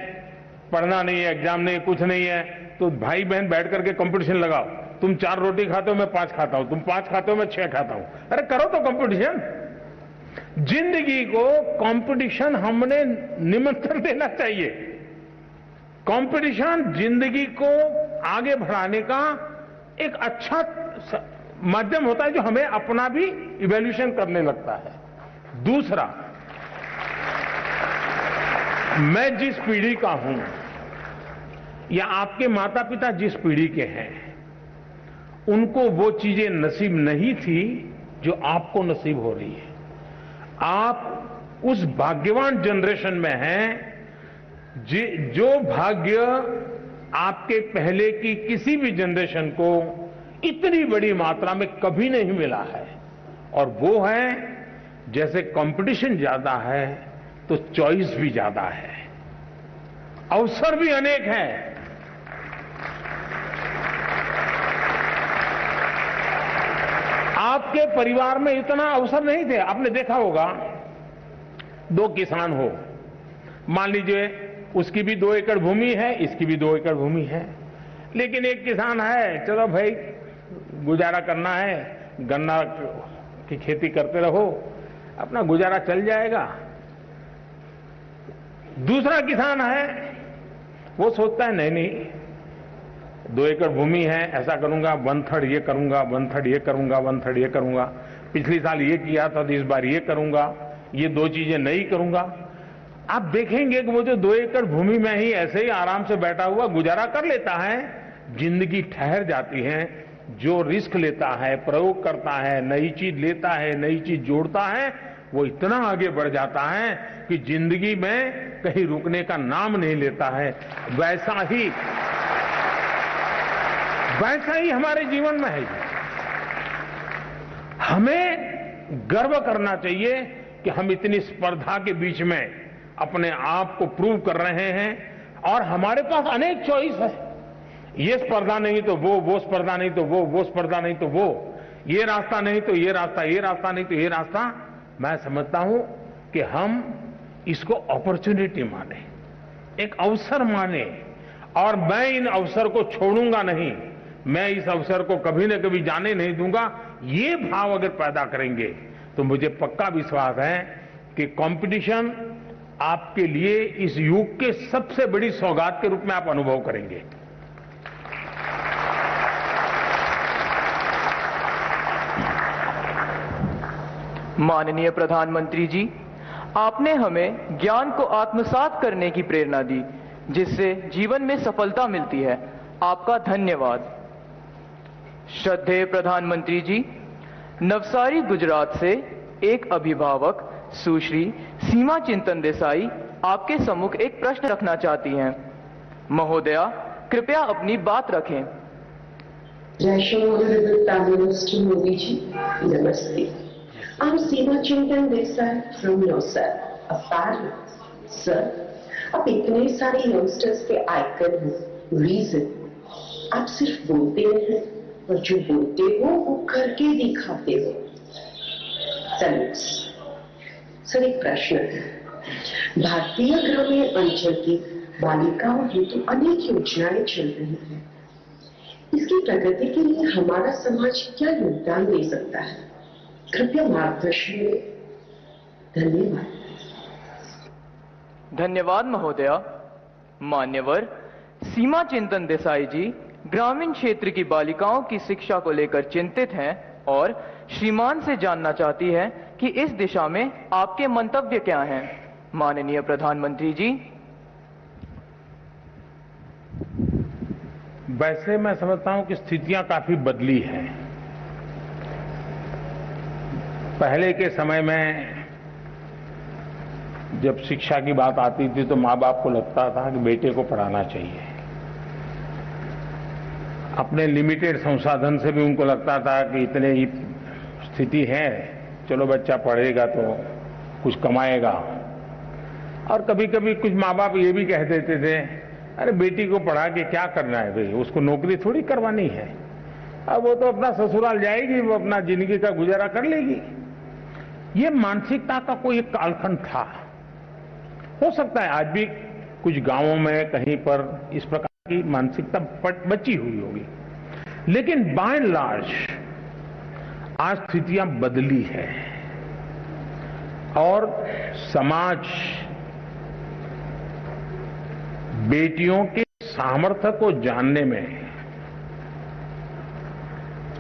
J: पढ़ना नहीं है, एग्जाम नहीं है, कुछ नहीं है, तो भाई बहन बैठ करके कंपटीशन लगाओ। तुम 4 रोटी खाते हो, मैं 5 खाता हूं, तुम 5 खाते हो, मैं 6 खाता हूं। अरे करो तो कंपटीशन। जिंदगी को कंपटीशन हमने निमंत्रण देना चाहिए। कंपटीशन जिंदगी को आगे बढ़ाने का एक अच्छा माध्यम होता है जो हमें अपना भी इवैल्यूएशन करने लगता है। दूसरा, मैं जिस पीढ़ी का हूं या आपके माता पिता जिस पीढ़ी के हैं, उनको वो चीजें नसीब नहीं थी जो आपको नसीब हो रही है। आप उस भाग्यवान जनरेशन में हैं जो भाग्य आपके पहले की किसी भी जनरेशन को इतनी बड़ी मात्रा में कभी नहीं मिला है। और वो है, जैसे कंपटीशन ज्यादा है तो चॉइस भी ज्यादा है, अवसर भी अनेक हैं। आपके परिवार में इतना अवसर नहीं थे। आपने देखा होगा, 2 किसान हो, मान लीजिए उसकी भी 2 एकड़ भूमि है, इसकी भी 2 एकड़ भूमि है, लेकिन एक किसान है, चलो भाई गुजारा करना है, गन्ना की खेती करते रहो, अपना गुजारा चल जाएगा। दूसरा किसान है, वो सोचता है नहीं नहीं, 2 एकड़ भूमि है, ऐसा करूंगा, 1/3 ये करूंगा, 1/3 ये करूंगा, 1/3 ये करूंगा, पिछली साल ये किया था तो इस बार ये करूंगा, ये 2 चीजें नहीं करूंगा। आप देखेंगे कि वो जो 2 एकड़ भूमि में ही ऐसे ही आराम से बैठा हुआ गुजारा कर लेता है, जिंदगी ठहर जाती है। जो रिस्क लेता है, प्रयोग करता है, नई चीज लेता है, नई चीज जोड़ता है, वो इतना आगे बढ़ जाता है कि जिंदगी में कहीं रुकने का नाम नहीं लेता है। वैसा ही हमारे जीवन में है। हमें गर्व करना चाहिए कि हम इतनी स्पर्धा के बीच में अपने आप को प्रूव कर रहे हैं और हमारे पास अनेक चॉइस है। ये स्पर्धा नहीं तो वो स्पर्धा नहीं तो वो स्पर्धा नहीं तो वो, ये रास्ता नहीं तो ये रास्ता, ये रास्ता नहीं तो ये रास्ता। मैं समझता हूं कि हम इसको अपॉर्चुनिटी माने, एक अवसर माने, और मैं इन अवसर को छोड़ूंगा नहीं, मैं इस अवसर को कभी न कभी जाने नहीं दूंगा। ये भाव अगर पैदा करेंगे तो मुझे पक्का विश्वास है कि कंपटीशन आपके लिए इस युग के सबसे बड़ी सौगात के रूप में आप अनुभव करेंगे।
T: माननीय प्रधानमंत्री जी, आपने हमें ज्ञान को आत्मसात करने की प्रेरणा दी, जिससे जीवन में सफलता मिलती है। आपका धन्यवाद। श्रद्धेय प्रधानमंत्री जी, नवसारी गुजरात से एक अभिभावक सुश्री सीमा चिंतन देसाई आपके सम्मुख एक प्रश्न रखना चाहती हैं। महोदया, कृपया अपनी बात रखें।
K: जय Shri honourable prime minister Modi ji, नमस्ते। I'm Seema Chintan Desai from Navsari, a parent. Sir, आप इतने सारे यंगस्टर्स के आइकन हो, रीजन। आप सिर्फ बोलते हैं और जो बोलते हो वो करके दिखाते हो। सर, एक प्रश्न है। भारतीय ग्रामीण अंचल की बालिकाओं हेतु अनेक योजनाएं चल रही हैं। इसकी प्रगति के लिए हमारा समाज क्या योगदान दे सकता है? कृपया मार्गदर्शन दें। धन्यवाद।
T: धन्यवाद महोदया। मान्यवर सीमा चिंतन देसाई जी ग्रामीण क्षेत्र की बालिकाओं की शिक्षा को लेकर चिंतित हैं और श्रीमान से जानना चाहती है कि इस दिशा में आपके मंतव्य क्या हैं। माननीय प्रधानमंत्री जी।
J: वैसे मैं समझता हूं कि स्थितियां काफी बदली हैं। पहले के समय में जब शिक्षा की बात आती थी तो माँ बाप को लगता था कि बेटे को पढ़ाना चाहिए। अपने लिमिटेड संसाधन से भी उनको लगता था कि इतने ही स्थिति है, चलो बच्चा पढ़ेगा तो कुछ कमाएगा। और कभी कभी कुछ माँ बाप ये भी कह देते थे, अरे बेटी को पढ़ा के क्या करना है भाई, उसको नौकरी थोड़ी करवानी है, अब वो तो अपना ससुराल जाएगी, वो अपना जिंदगी का गुजारा कर लेगी। ये मानसिकता का कोई एक कालखंड था। हो सकता है आज भी कुछ गांवों में कहीं पर इस प्रकार की मानसिकता बची हुई होगी, लेकिन बाय एंड लार्ज आज स्थितियां बदली है और समाज बेटियों के सामर्थ्य को जानने में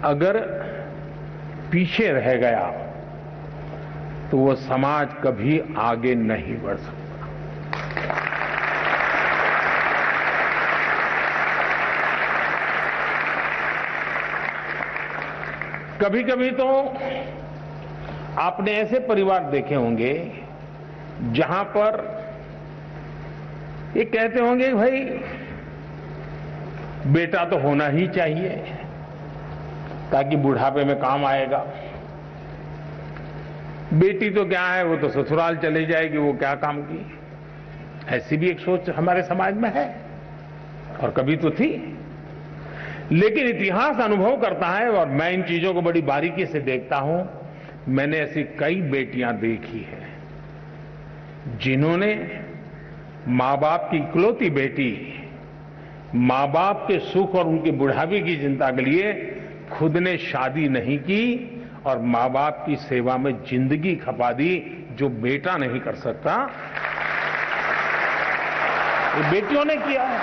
J: अगर पीछे रह गया तो वो समाज कभी आगे नहीं बढ़ सकता। कभी कभी तो आपने ऐसे परिवार देखे होंगे जहां पर ये कहते होंगे भाई बेटा तो होना ही चाहिए ताकि बुढ़ापे में काम आएगा, बेटी तो क्या है वो तो ससुराल चली जाएगी, वो क्या काम की। ऐसी भी एक सोच हमारे समाज में है और कभी तो थी। लेकिन इतिहास अनुभव करता है और मैं इन चीजों को बड़ी बारीकी से देखता हूं। मैंने ऐसी कई बेटियां देखी हैं जिन्होंने मां बाप की इकलौती बेटी, मां बाप के सुख और उनकी बुढ़ापे की चिंता के लिए खुद ने शादी नहीं की और मां बाप की सेवा में जिंदगी खपा दी, जो बेटा नहीं कर सकता, ये बेटियों ने किया है।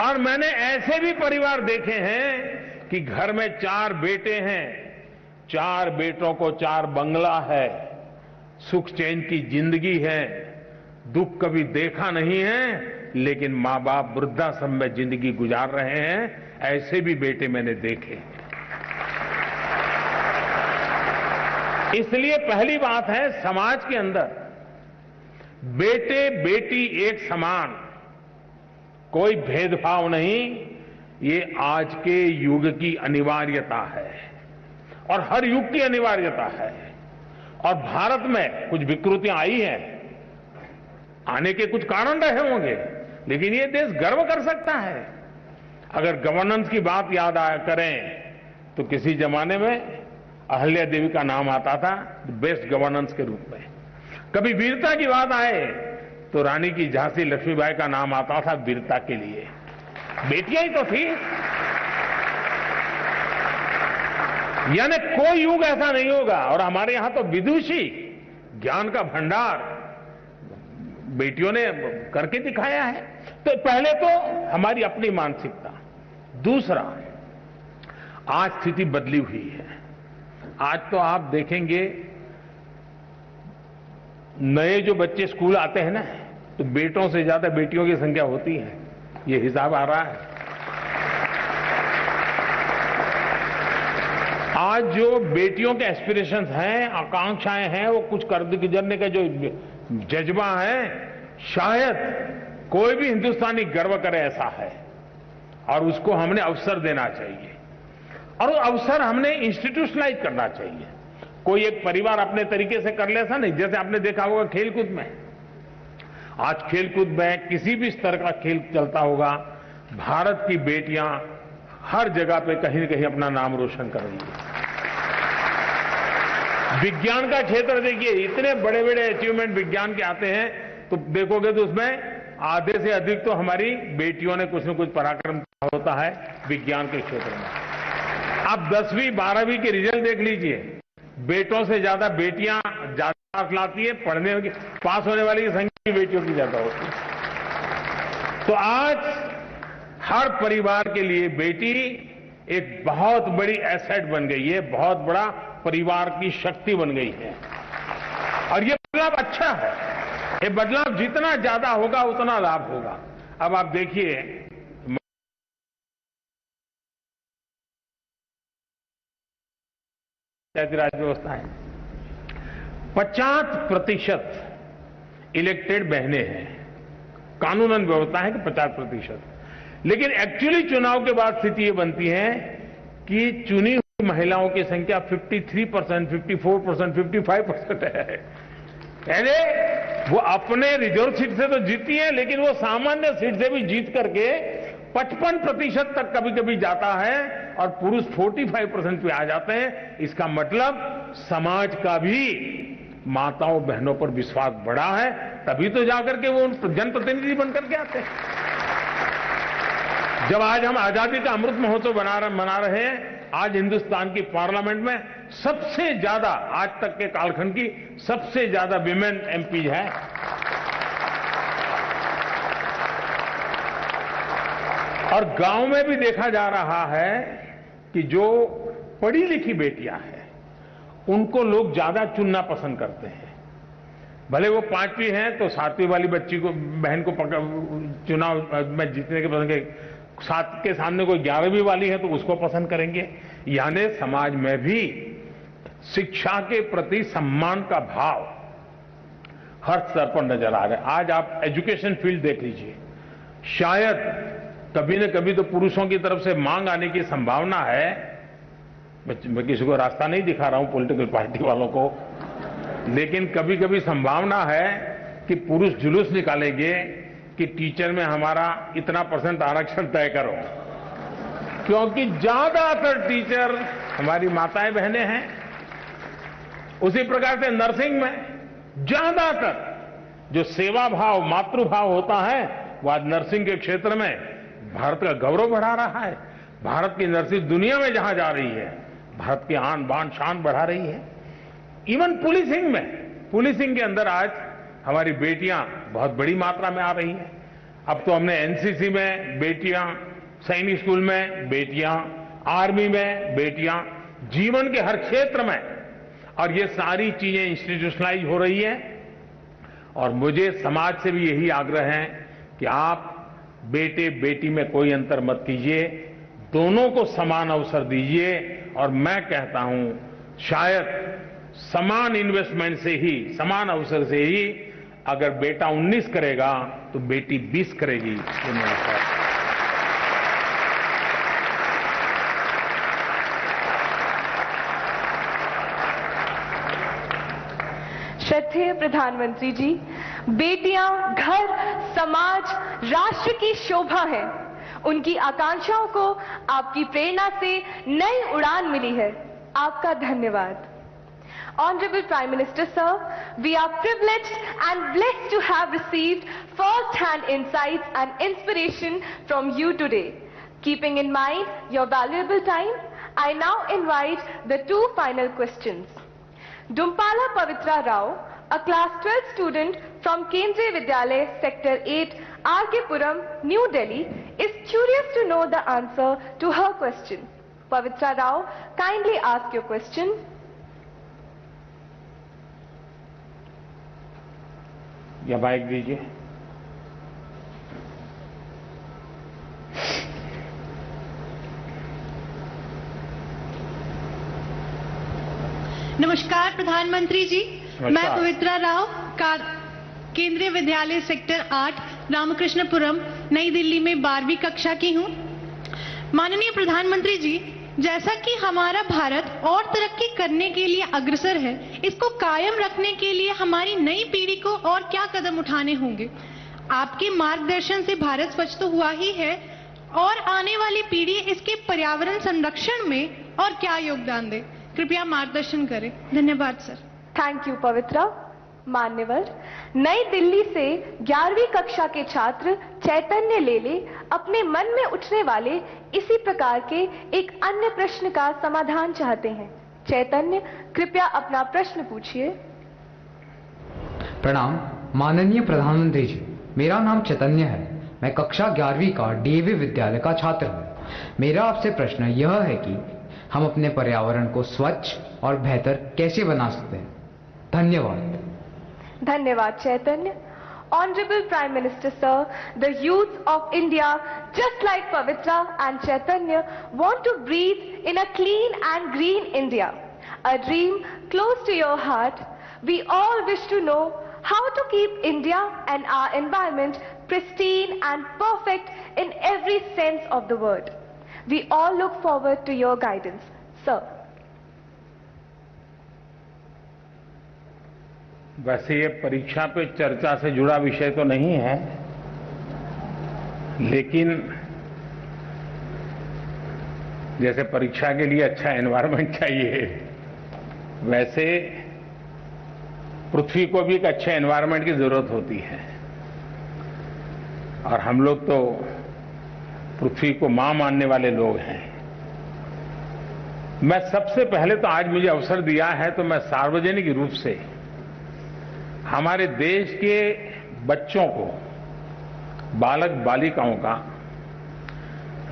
J: और मैंने ऐसे भी परिवार देखे हैं कि घर में 4 बेटे हैं, 4 बेटों को 4 बंगला है, सुख चैन की जिंदगी है, दुख कभी देखा नहीं है, लेकिन मां बाप वृद्धाश्रम में जिंदगी गुजार रहे हैं। ऐसे भी बेटे मैंने देखे। इसलिए पहली बात है, समाज के अंदर बेटे बेटी एक समान, कोई भेदभाव नहीं, ये आज के युग की अनिवार्यता है और हर युग की अनिवार्यता है। और भारत में कुछ विकृतियां आई हैं, आने के कुछ कारण रहे होंगे, लेकिन ये देश गर्व कर सकता है। अगर गवर्नेंस की बात याद करें तो किसी जमाने में अहल्या देवी का नाम आता था बेस्ट गवर्नेंस के रूप में। कभी वीरता की बात आए तो रानी की झांसी लक्ष्मीबाई का नाम आता था वीरता के लिए। बेटियां ही तो थी। यानी कोई युग ऐसा नहीं होगा। और हमारे यहां तो विदुषी, ज्ञान का भंडार बेटियों ने करके दिखाया है। तो पहले तो हमारी अपनी मानसिकता। दूसरा, आज स्थिति बदली हुई है। आज तो आप देखेंगे नए जो बच्चे स्कूल आते हैं ना, तो बेटों से ज्यादा बेटियों की संख्या होती है। ये हिसाब आ रहा है। आज जो बेटियों के एस्पिरेशंस हैं, आकांक्षाएं हैं, वो कुछ कर गुजरने का जो जज्बा है, शायद कोई भी हिंदुस्तानी गर्व करे ऐसा है। और उसको हमने अवसर देना चाहिए और वो अवसर हमने इंस्टीट्यूशनलाइज करना चाहिए। कोई एक परिवार अपने तरीके से कर ले ऐसा नहीं। जैसे आपने देखा होगा खेलकूद में, आज खेलकूद में किसी भी स्तर का खेल चलता होगा, भारत की बेटियां हर जगह पे कहीं न कहीं अपना नाम रोशन कर रही है। विज्ञान का क्षेत्र देखिए, इतने बड़े बड़े अचीवमेंट विज्ञान के आते हैं, तो देखोगे तो उसमें आधे से अधिक तो हमारी बेटियों ने कुछ न कुछ पराक्रम होता है विज्ञान के क्षेत्र में। आप 10वीं 12वीं के रिजल्ट देख लीजिए, बेटों से ज्यादा बेटियां ज्यादा लाती है। पढ़ने की पास होने वाली की संख्या बेटियों की ज्यादा होती है। तो आज हर परिवार के लिए बेटी एक बहुत बड़ी एसेट बन गई है, बहुत बड़ा परिवार की शक्ति बन गई है। और ये बदलाव अच्छा है। ये बदलाव जितना ज्यादा होगा उतना लाभ होगा। अब आप देखिए, पंचायती राज व्यवस्था है, 50% इलेक्टेड बहनें हैं। कानूनन व्यवस्था है कि 50%, लेकिन एक्चुअली चुनाव के बाद स्थिति ये बनती है कि चुनी हुई महिलाओं की संख्या 53%, 54%, 55% है। यानी वो अपने रिजर्व सीट से तो जीती है, लेकिन वो सामान्य सीट से भी जीत करके 55% तक कभी कभी जाता है और पुरुष 45% पे आ जाते हैं। इसका मतलब समाज का भी माताओं बहनों पर विश्वास बढ़ा है, तभी तो जाकर के वो जनप्रतिनिधि बनकर के आते हैं। जब आज हम आजादी का अमृत महोत्सव मना रहे हैं, आज हिंदुस्तान की पार्लियामेंट में सबसे ज्यादा, आज तक के कालखंड की सबसे ज्यादा विमेन एमपी है। और गांव में भी देखा जा रहा है कि जो पढ़ी लिखी बेटियां हैं उनको लोग ज्यादा चुनना पसंद करते हैं। भले वो 5वीं हैं तो 7वीं वाली बच्ची को, बहन को चुनाव में जीतने के पसंद करेंगे, 7 के सामने कोई 11वीं वाली है तो उसको पसंद करेंगे। यानी समाज में भी शिक्षा के प्रति सम्मान का भाव हर स्तर पर नजर आ रहा है। आज आप एजुकेशन फील्ड देख लीजिए, शायद कभी न कभी तो पुरुषों की तरफ से मांग आने की संभावना है। मैं किसी को रास्ता नहीं दिखा रहा हूं, पॉलिटिकल पार्टी वालों को, लेकिन कभी कभी संभावना है कि पुरुष जुलूस निकालेंगे कि टीचर में हमारा इतना % आरक्षण तय करो, क्योंकि ज्यादातर टीचर हमारी माताएं बहनें हैं। उसी प्रकार से नर्सिंग में ज्यादातर जो सेवा भाव, मातृभाव होता है, वो आज नर्सिंग के क्षेत्र में भारत का गौरव बढ़ा रहा है। भारत की नर्सिंग दुनिया में जहां जा रही है, भारत की आन बान शान बढ़ा रही है। इवन पुलिसिंग में, पुलिसिंग के अंदर आज हमारी बेटियां बहुत बड़ी मात्रा में आ रही हैं। अब तो हमने एनसीसी में बेटियां, सैनिक स्कूल में बेटियां, आर्मी में बेटियां, जीवन के हर क्षेत्र में, और ये सारी चीजें इंस्टीट्यूशनलाइज हो रही है। और मुझे समाज से भी यही आग्रह है कि आप बेटे बेटी में कोई अंतर मत कीजिए, दोनों को समान अवसर दीजिए। और मैं कहता हूं शायद समान इन्वेस्टमेंट से ही, समान अवसर से ही अगर बेटा 19 करेगा तो बेटी 20 करेगी। धन्यवाद।
D: श्रद्धेय प्रधानमंत्री जी, बेटियां घर, समाज, राष्ट्र की शोभा है। उनकी आकांक्षाओं को आपकी प्रेरणा से नई उड़ान मिली है। आपका धन्यवाद। Honorable Prime Minister Sir, we are privileged and blessed to have received first-hand insights and inspiration from you today. Keeping in mind your valuable time, I now invite the 2 final questions. Dumpala Pavitra Rao, a class 12 student from Kendriya Vidyalaya Sector 8, R.K. Puram, New Delhi, is curious to know the answer to her question. Pavitra Rao, kindly ask your question.
J: या mic दीजिए।
U: नमस्कार प्रधानमंत्री जी, मैं पवित्रा राव केंद्रीय विद्यालय sector 8 Ramakrishnapuram नई दिल्ली में 12वीं कक्षा की हूँ। माननीय प्रधानमंत्री जी, जैसा कि हमारा भारत और तरक्की करने के लिए अग्रसर है, इसको कायम रखने के लिए हमारी नई पीढ़ी को और क्या कदम उठाने होंगे? आपके मार्गदर्शन से भारत स्वच्छ तो हुआ ही है, और आने वाली पीढ़ी इसके पर्यावरण संरक्षण में और क्या योगदान दे? कृपया मार्गदर्शन करें। धन्यवाद सर।
D: थैंक यू पवित्रा। मान्यवर, नई दिल्ली से 11वीं कक्षा के छात्र चैतन्य लेले अपने मन में उठने वाले इसी प्रकार के एक अन्य प्रश्न का समाधान चाहते हैं। चैतन्य, कृपया अपना प्रश्न पूछिए।
L: प्रणाम माननीय प्रधानमंत्री जी, मेरा नाम चैतन्य है। मैं कक्षा 11वीं का डीएवी विद्यालय का छात्र हूँ। मेरा आपसे प्रश्न यह है कि हम अपने पर्यावरण को स्वच्छ और बेहतर कैसे बना सकते हैं? धन्यवाद।
D: धन्यवाद चैतन्य। Honorable Prime Minister Sir, the youth of India, just like Pavitra and Chaitanya, want to breathe in a clean and green India, a dream close to your heart. We all wish to know how to keep India and our environment pristine and perfect in every sense of the word. We all look forward to your guidance, sir.
J: वैसे ये परीक्षा पे चर्चा से जुड़ा विषय तो नहीं है, लेकिन जैसे परीक्षा के लिए अच्छा एनवायरनमेंट चाहिए, वैसे पृथ्वी को भी एक अच्छे एनवायरनमेंट की जरूरत होती है। और हम लोग तो पृथ्वी को मां मानने वाले लोग हैं। मैं सबसे पहले तो आज मुझे अवसर दिया है तो मैं सार्वजनिक रूप से हमारे देश के बच्चों को, बालक बालिकाओं का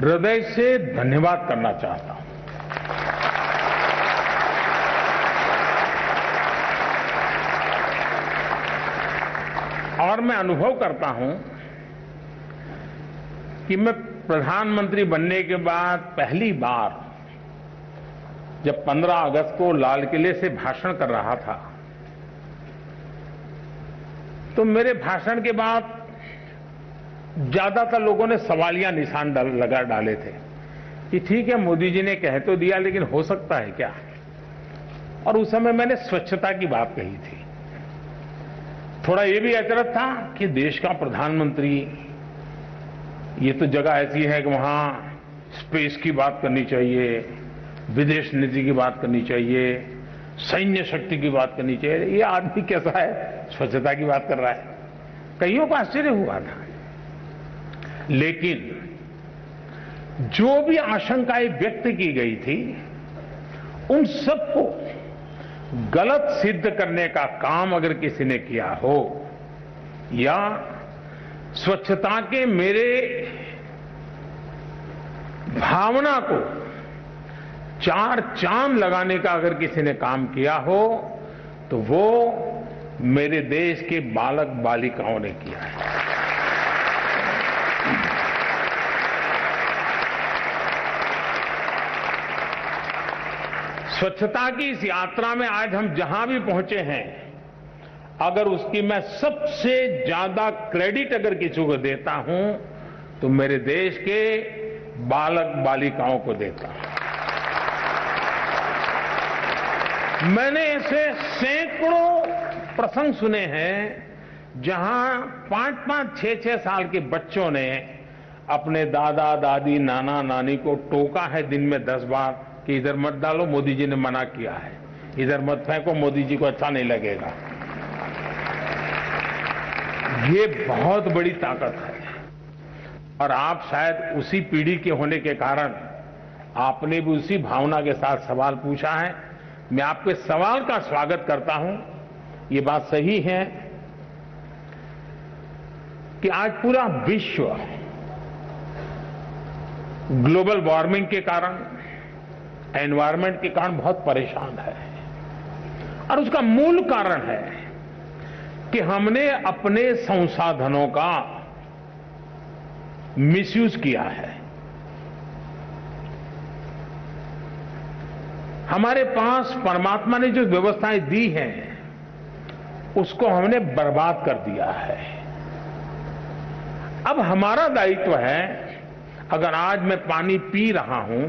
J: हृदय से धन्यवाद करना चाहता हूं। और मैं अनुभव करता हूं कि मैं प्रधानमंत्री बनने के बाद पहली बार जब 15 अगस्त को लाल किले से भाषण कर रहा था, तो मेरे भाषण के बाद ज्यादातर लोगों ने सवालिया निशान लगा डाले थे कि ठीक है, मोदी जी ने कह तो दिया, लेकिन हो सकता है क्या। और उस समय मैंने स्वच्छता की बात कही थी। थोड़ा ये भी अचरज था कि देश का प्रधानमंत्री, ये तो जगह ऐसी है कि वहां स्पेस की बात करनी चाहिए, विदेश नीति की बात करनी चाहिए, सैन्य शक्ति की बात करनी चाहिए। ये आदमी कैसा है, स्वच्छता की बात कर रहा है। कईयों को आश्चर्य हुआ था। लेकिन जो भी आशंकाएं व्यक्त की गई थी, उन सबको गलत सिद्ध करने का काम अगर किसी ने किया हो, या स्वच्छता के मेरे भावना को चार चांद लगाने का अगर किसी ने काम किया हो, तो वो मेरे देश के बालक बालिकाओं ने किया है। स्वच्छता की इस यात्रा में आज हम जहां भी पहुंचे हैं, अगर उसकी मैं सबसे ज्यादा क्रेडिट अगर किसी को देता हूं, तो मेरे देश के बालक बालिकाओं को देता हूं। मैंने ऐसे सैकड़ों प्रसंग सुने हैं जहां 5-5, 6-6 साल के बच्चों ने अपने दादा दादी, नाना नानी को टोका है दिन में 10 बार कि इधर मत डालो, मोदी जी ने मना किया है, इधर मत फेंको, मोदी जी को अच्छा नहीं लगेगा। ये बहुत बड़ी ताकत है। और आप शायद उसी पीढ़ी के होने के कारण आपने भी उसी भावना के साथ सवाल पूछा है। मैं आपके सवाल का स्वागत करता हूं। ये बात सही है कि आज पूरा विश्व ग्लोबल वार्मिंग के कारण, एनवायरनमेंट के कारण बहुत परेशान है। और उसका मूल कारण है कि हमने अपने संसाधनों का मिसयूज किया है। हमारे पास परमात्मा ने जो व्यवस्थाएं दी हैं, उसको हमने बर्बाद कर दिया है। अब हमारा दायित्व है, अगर आज मैं पानी पी रहा हूं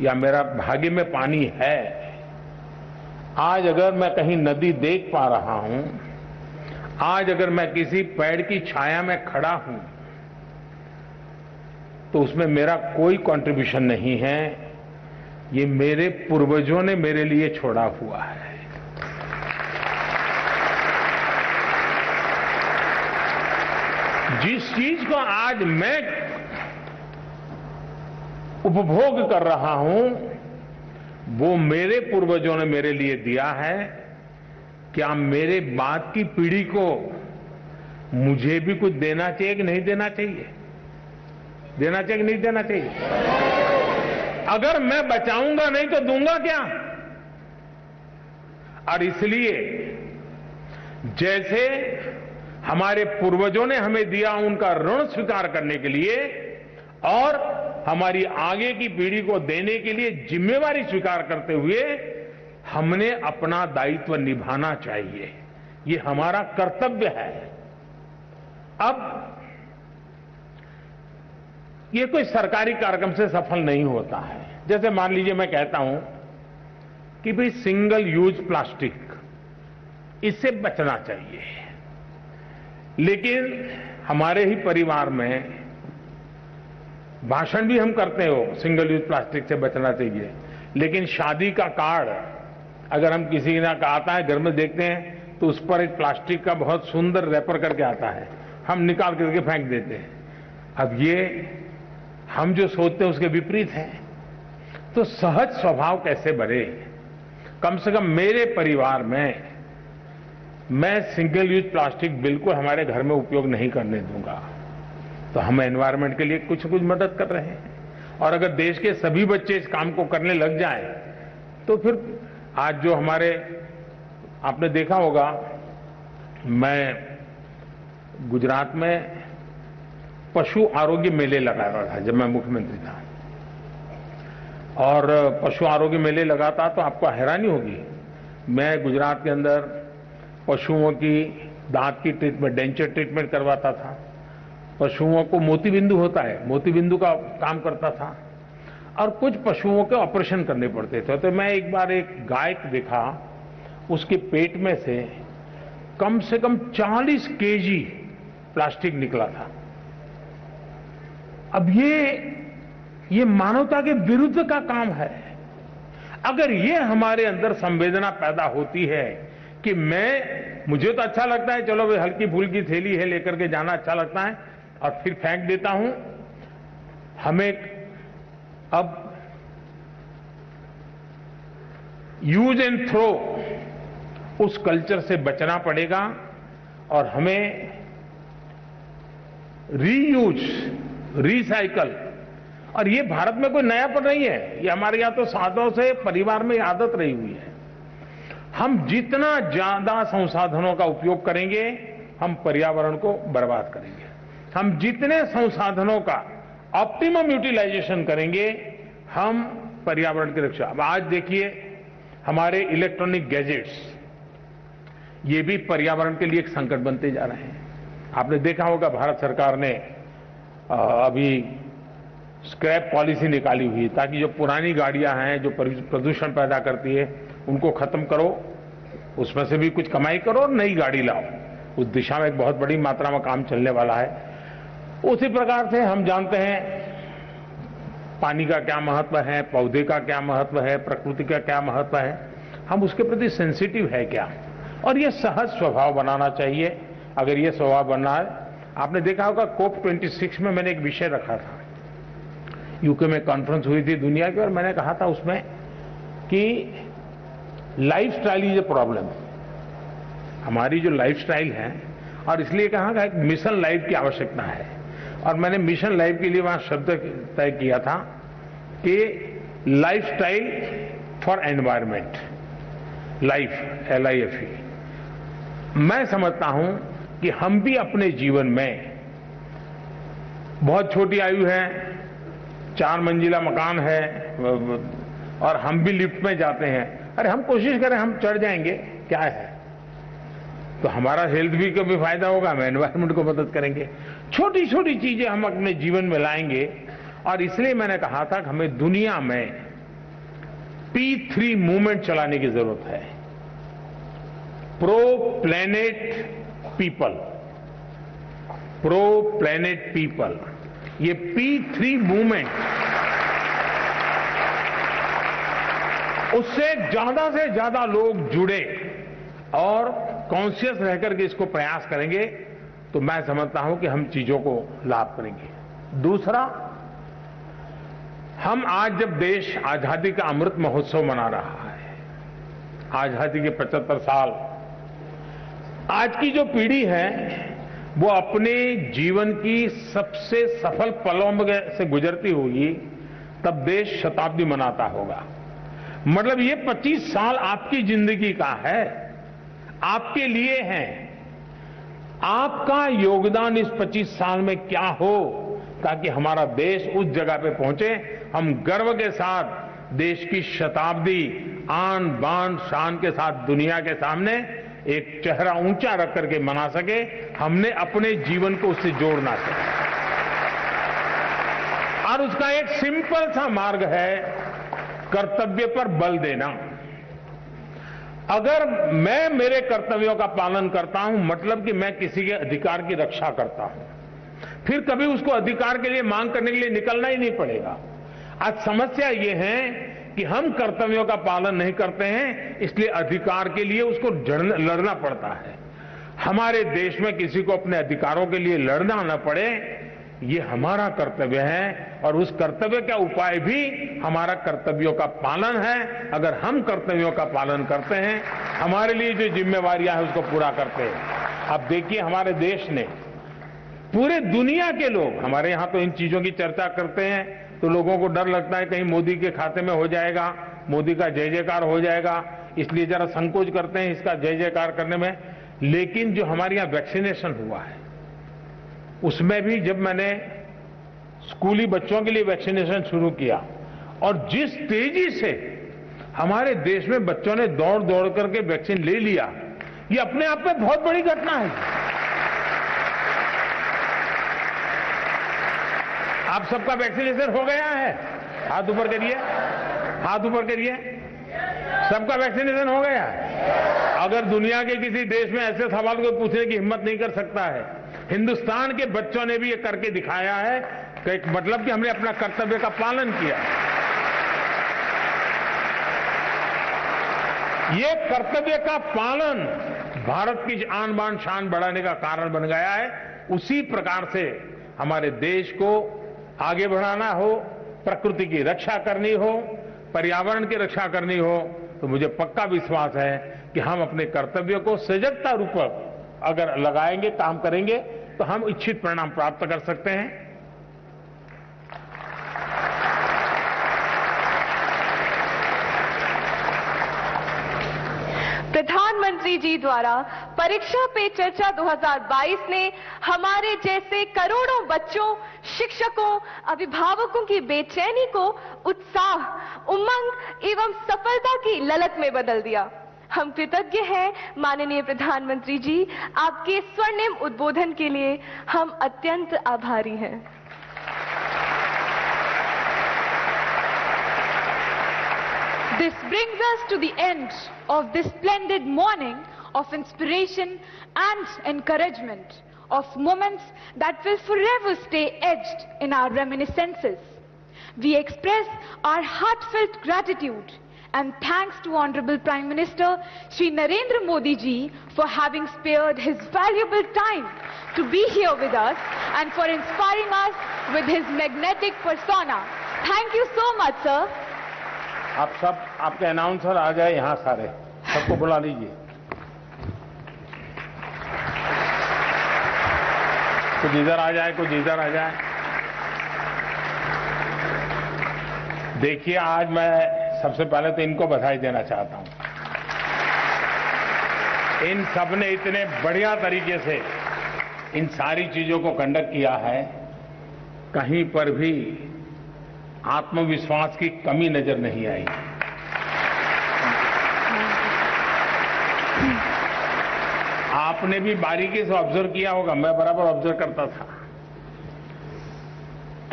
J: या मेरा भाग्य में पानी है, आज अगर मैं कहीं नदी देख पा रहा हूं, आज अगर मैं किसी पेड़ की छाया में खड़ा हूं, तो उसमें मेरा कोई कंट्रीब्यूशन नहीं है। ये मेरे पूर्वजों ने मेरे लिए छोड़ा हुआ है। जिस चीज को आज मैं उपभोग कर रहा हूं, वो मेरे पूर्वजों ने मेरे लिए दिया है। क्या मेरे बाद की पीढ़ी को मुझे भी कुछ देना चाहिए कि नहीं देना चाहिए? देना चाहिए कि नहीं देना चाहिए? अगर मैं बचाऊंगा नहीं तो दूंगा क्या? और इसलिए जैसे हमारे पूर्वजों ने हमें दिया, उनका ऋण स्वीकार करने के लिए और हमारी आगे की पीढ़ी को देने के लिए जिम्मेवारी स्वीकार करते हुए हमने अपना दायित्व निभाना चाहिए। ये हमारा कर्तव्य है। अब ये कोई सरकारी कार्यक्रम से सफल नहीं होता है। जैसे मान लीजिए मैं कहता हूं कि भाई सिंगल यूज प्लास्टिक, इससे बचना चाहिए, लेकिन हमारे ही परिवार में भाषण भी हम करते हो सिंगल यूज प्लास्टिक से बचना चाहिए, लेकिन शादी का कार्ड अगर हम किसी का आता है, घर में देखते हैं तो उस पर एक प्लास्टिक का बहुत सुंदर रैपर करके आता है, हम निकाल करके फेंक देते हैं। अब ये हम जो सोचते हैं उसके विपरीत है। तो सहज स्वभाव कैसे बने? कम से कम मेरे परिवार में मैं सिंगल यूज प्लास्टिक बिल्कुल हमारे घर में उपयोग नहीं करने दूंगा। तो हम एनवायरनमेंट के लिए कुछ न कुछ मदद कर रहे हैं। और अगर देश के सभी बच्चे इस काम को करने लग जाएं, तो फिर आज जो हमारे, आपने देखा होगा, मैं गुजरात में पशु आरोग्य मेले लगा रहा था जब मैं मुख्यमंत्री था, और पशु आरोग्य मेले लगाता तो आपको हैरानी होगी, मैं गुजरात के अंदर पशुओं की दांत की ट्रीटमेंट, डेंचर ट्रीटमेंट करवाता था, पशुओं को मोतीबिंदु होता है, मोतीबिंदु का काम करता था, और कुछ पशुओं के ऑपरेशन करने पड़ते थे। तो मैं एक बार एक गाय देखा, उसके पेट में से कम 40 केजी प्लास्टिक निकला था। अब ये मानवता के विरुद्ध का काम है। अगर ये हमारे अंदर संवेदना पैदा होती है कि मुझे तो अच्छा लगता है, चलो भाई हल्की फुल्की थैली है लेकर के जाना अच्छा लगता है और फिर फेंक देता हूं, हमें अब यूज एंड थ्रो उस कल्चर से बचना पड़ेगा और हमें रीयूज, रिसाइकल, और ये भारत में कोई नयापन नहीं है, ये हमारे यहां तो सालों से परिवार में आदत रही हुई है। हम जितना ज्यादा संसाधनों का उपयोग करेंगे, हम पर्यावरण को बर्बाद करेंगे। हम जितने संसाधनों का ऑप्टिमम यूटिलाइजेशन करेंगे, हम पर्यावरण की रक्षा। अब आज देखिए हमारे इलेक्ट्रॉनिक गैजेट्स, ये भी पर्यावरण के लिए एक संकट बनते जा रहे हैं। आपने देखा होगा भारत सरकार ने अभी स्क्रैप पॉलिसी निकाली हुई, ताकि जो पुरानी गाड़ियां हैं जो प्रदूषण पैदा करती है उनको खत्म करो, उसमें से भी कुछ कमाई करो और नई गाड़ी लाओ। उस दिशा में एक बहुत बड़ी मात्रा में काम चलने वाला है। उसी प्रकार से हम जानते हैं पानी का क्या महत्व है, पौधे का क्या महत्व है, प्रकृति का क्या महत्व है, हम उसके प्रति सेंसिटिव है क्या, और ये सहज स्वभाव बनाना चाहिए। अगर ये स्वभाव बनना है, आपने देखा होगा COP26 में मैंने एक विषय रखा था, यूके में कॉन्फ्रेंस हुई थी दुनिया की, और मैंने कहा था उसमें कि लाइफस्टाइल इज ए प्रॉब्लम। हमारी जो लाइफस्टाइल है, और इसलिए कहा कि एक मिशन लाइफ की आवश्यकता है, और मैंने मिशन लाइफ के लिए वहां शब्द तय किया था कि lifestyle for environment, life LIFE। मैं समझता हूं कि हम भी अपने जीवन में, बहुत छोटी आयु है, 4 मंजिला मकान है और हम भी लिफ्ट में जाते हैं, अरे हम कोशिश करें, हम चढ़ जाएंगे, क्या है, तो हमारा हेल्थ भी को भी फायदा होगा, हम एनवायरनमेंट को मदद करेंगे। छोटी छोटी चीजें हम अपने जीवन में लाएंगे, और इसलिए मैंने कहा था कि हमें दुनिया में P3 मूवमेंट चलाने की जरूरत है, pro planet people, pro planet people. ये P3 मूवमेंट, उससे से ज्यादा लोग जुड़े और कॉन्शियस रहकर के इसको प्रयास करेंगे, तो मैं समझता हूं कि हम चीजों को लाभ करेंगे। दूसरा, हम आज जब देश आजादी का अमृत महोत्सव मना रहा है, आजादी के 75 साल, आज की जो पीढ़ी है वो अपने जीवन की सबसे सफल पलों से गुजरती होगी, तब देश शताब्दी मनाता होगा। मतलब ये 25 साल आपकी जिंदगी का है, आपके लिए है। आपका योगदान इस 25 साल में क्या हो, ताकि हमारा देश उस जगह पे पहुंचे, हम गर्व के साथ देश की शताब्दी आन बान शान के साथ दुनिया के सामने एक चेहरा ऊंचा रख करके मना सके। हमने अपने जीवन को उससे जोड़ना चाहिए, और उसका एक सिंपल सा मार्ग है कर्तव्य पर बल देना। अगर मैं मेरे कर्तव्यों का पालन करता हूं, मतलब कि मैं किसी के अधिकार की रक्षा करता हूं, फिर कभी उसको अधिकार के लिए मांग करने के लिए निकलना ही नहीं पड़ेगा। आज समस्या ये है कि हम कर्तव्यों का पालन नहीं करते हैं, इसलिए अधिकार के लिए उसको लड़ना पड़ता है। हमारे देश में किसी को अपने अधिकारों के लिए लड़ना न पड़े, ये हमारा कर्तव्य है, और उस कर्तव्य का उपाय भी हमारा कर्तव्यों का पालन है। अगर हम कर्तव्यों का पालन करते हैं, हमारे लिए जो जिम्मेवारियां हैं उसको पूरा करते हैं। अब देखिए, हमारे देश ने पूरे दुनिया के लोग, हमारे यहां तो इन चीजों की चर्चा करते हैं तो लोगों को डर लगता है कहीं मोदी के खाते में हो जाएगा, मोदी का जय जयकार हो जाएगा, इसलिए जरा संकोच करते हैं इसका जय जयकार करने में। लेकिन जो हमारे यहां वैक्सीनेशन हुआ है उसमें भी जब मैंने स्कूली बच्चों के लिए वैक्सीनेशन शुरू किया और जिस तेजी से हमारे देश में बच्चों ने दौड़ दौड़ करके वैक्सीन ले लिया, ये अपने आप में बहुत बड़ी घटना है। आप सबका वैक्सीनेशन हो गया है? हाथ ऊपर करिए, हाथ ऊपर करिए। सबका वैक्सीनेशन हो गया है? अगर दुनिया के किसी देश में ऐसे सवाल को पूछने की हिम्मत नहीं कर सकता है, हिंदुस्तान के बच्चों ने भी ये करके दिखाया है कि मतलब कि हमने अपना कर्तव्य का पालन किया। ये कर्तव्य का पालन भारत की आन बान शान बढ़ाने का कारण बन गया है। उसी प्रकार से हमारे देश को आगे बढ़ाना हो, प्रकृति की रक्षा करनी हो, पर्यावरण की रक्षा करनी हो, तो मुझे पक्का विश्वास है कि हम अपने कर्तव्य को सजगता रूपक अगर लगाएंगे, काम करेंगे, तो हम इच्छित परिणाम प्राप्त कर सकते हैं।
D: प्रधानमंत्री जी द्वारा परीक्षा पे चर्चा 2022 ने हमारे जैसे करोड़ों बच्चों, शिक्षकों, अभिभावकों की बेचैनी को उत्साह, उमंग एवं सफलता की ललक में बदल दिया। हम कृतज्ञ हैं माननीय प्रधानमंत्री जी, आपके स्वर्णिम उद्बोधन के लिए हम अत्यंत आभारी हैं। This brings us to the end of this splendid morning of inspiration and encouragement, of moments that will forever stay etched in our reminiscences. We express our heartfelt gratitude and thanks to Honorable Prime Minister Shri Narendra Modi ji for having spared his valuable time to be here with us and for inspiring us with his magnetic persona. Thank you so much, sir.
J: आप सब, आपके announcer आ जाए यहां, सारे सबको बुला लीजिए। कुछ इधर आ जाए, कुछ इधर आ जाए। देखिए, आज मैं सबसे पहले तो इनको बधाई देना चाहता हूं। इन सब ने इतने बढ़िया तरीके से इन सारी चीजों को कंडक्ट किया है, कहीं पर भी आत्मविश्वास की कमी नजर नहीं आई। आपने भी बारीकी से ऑब्जर्व किया होगा, मैं बराबर ऑब्जर्व करता था।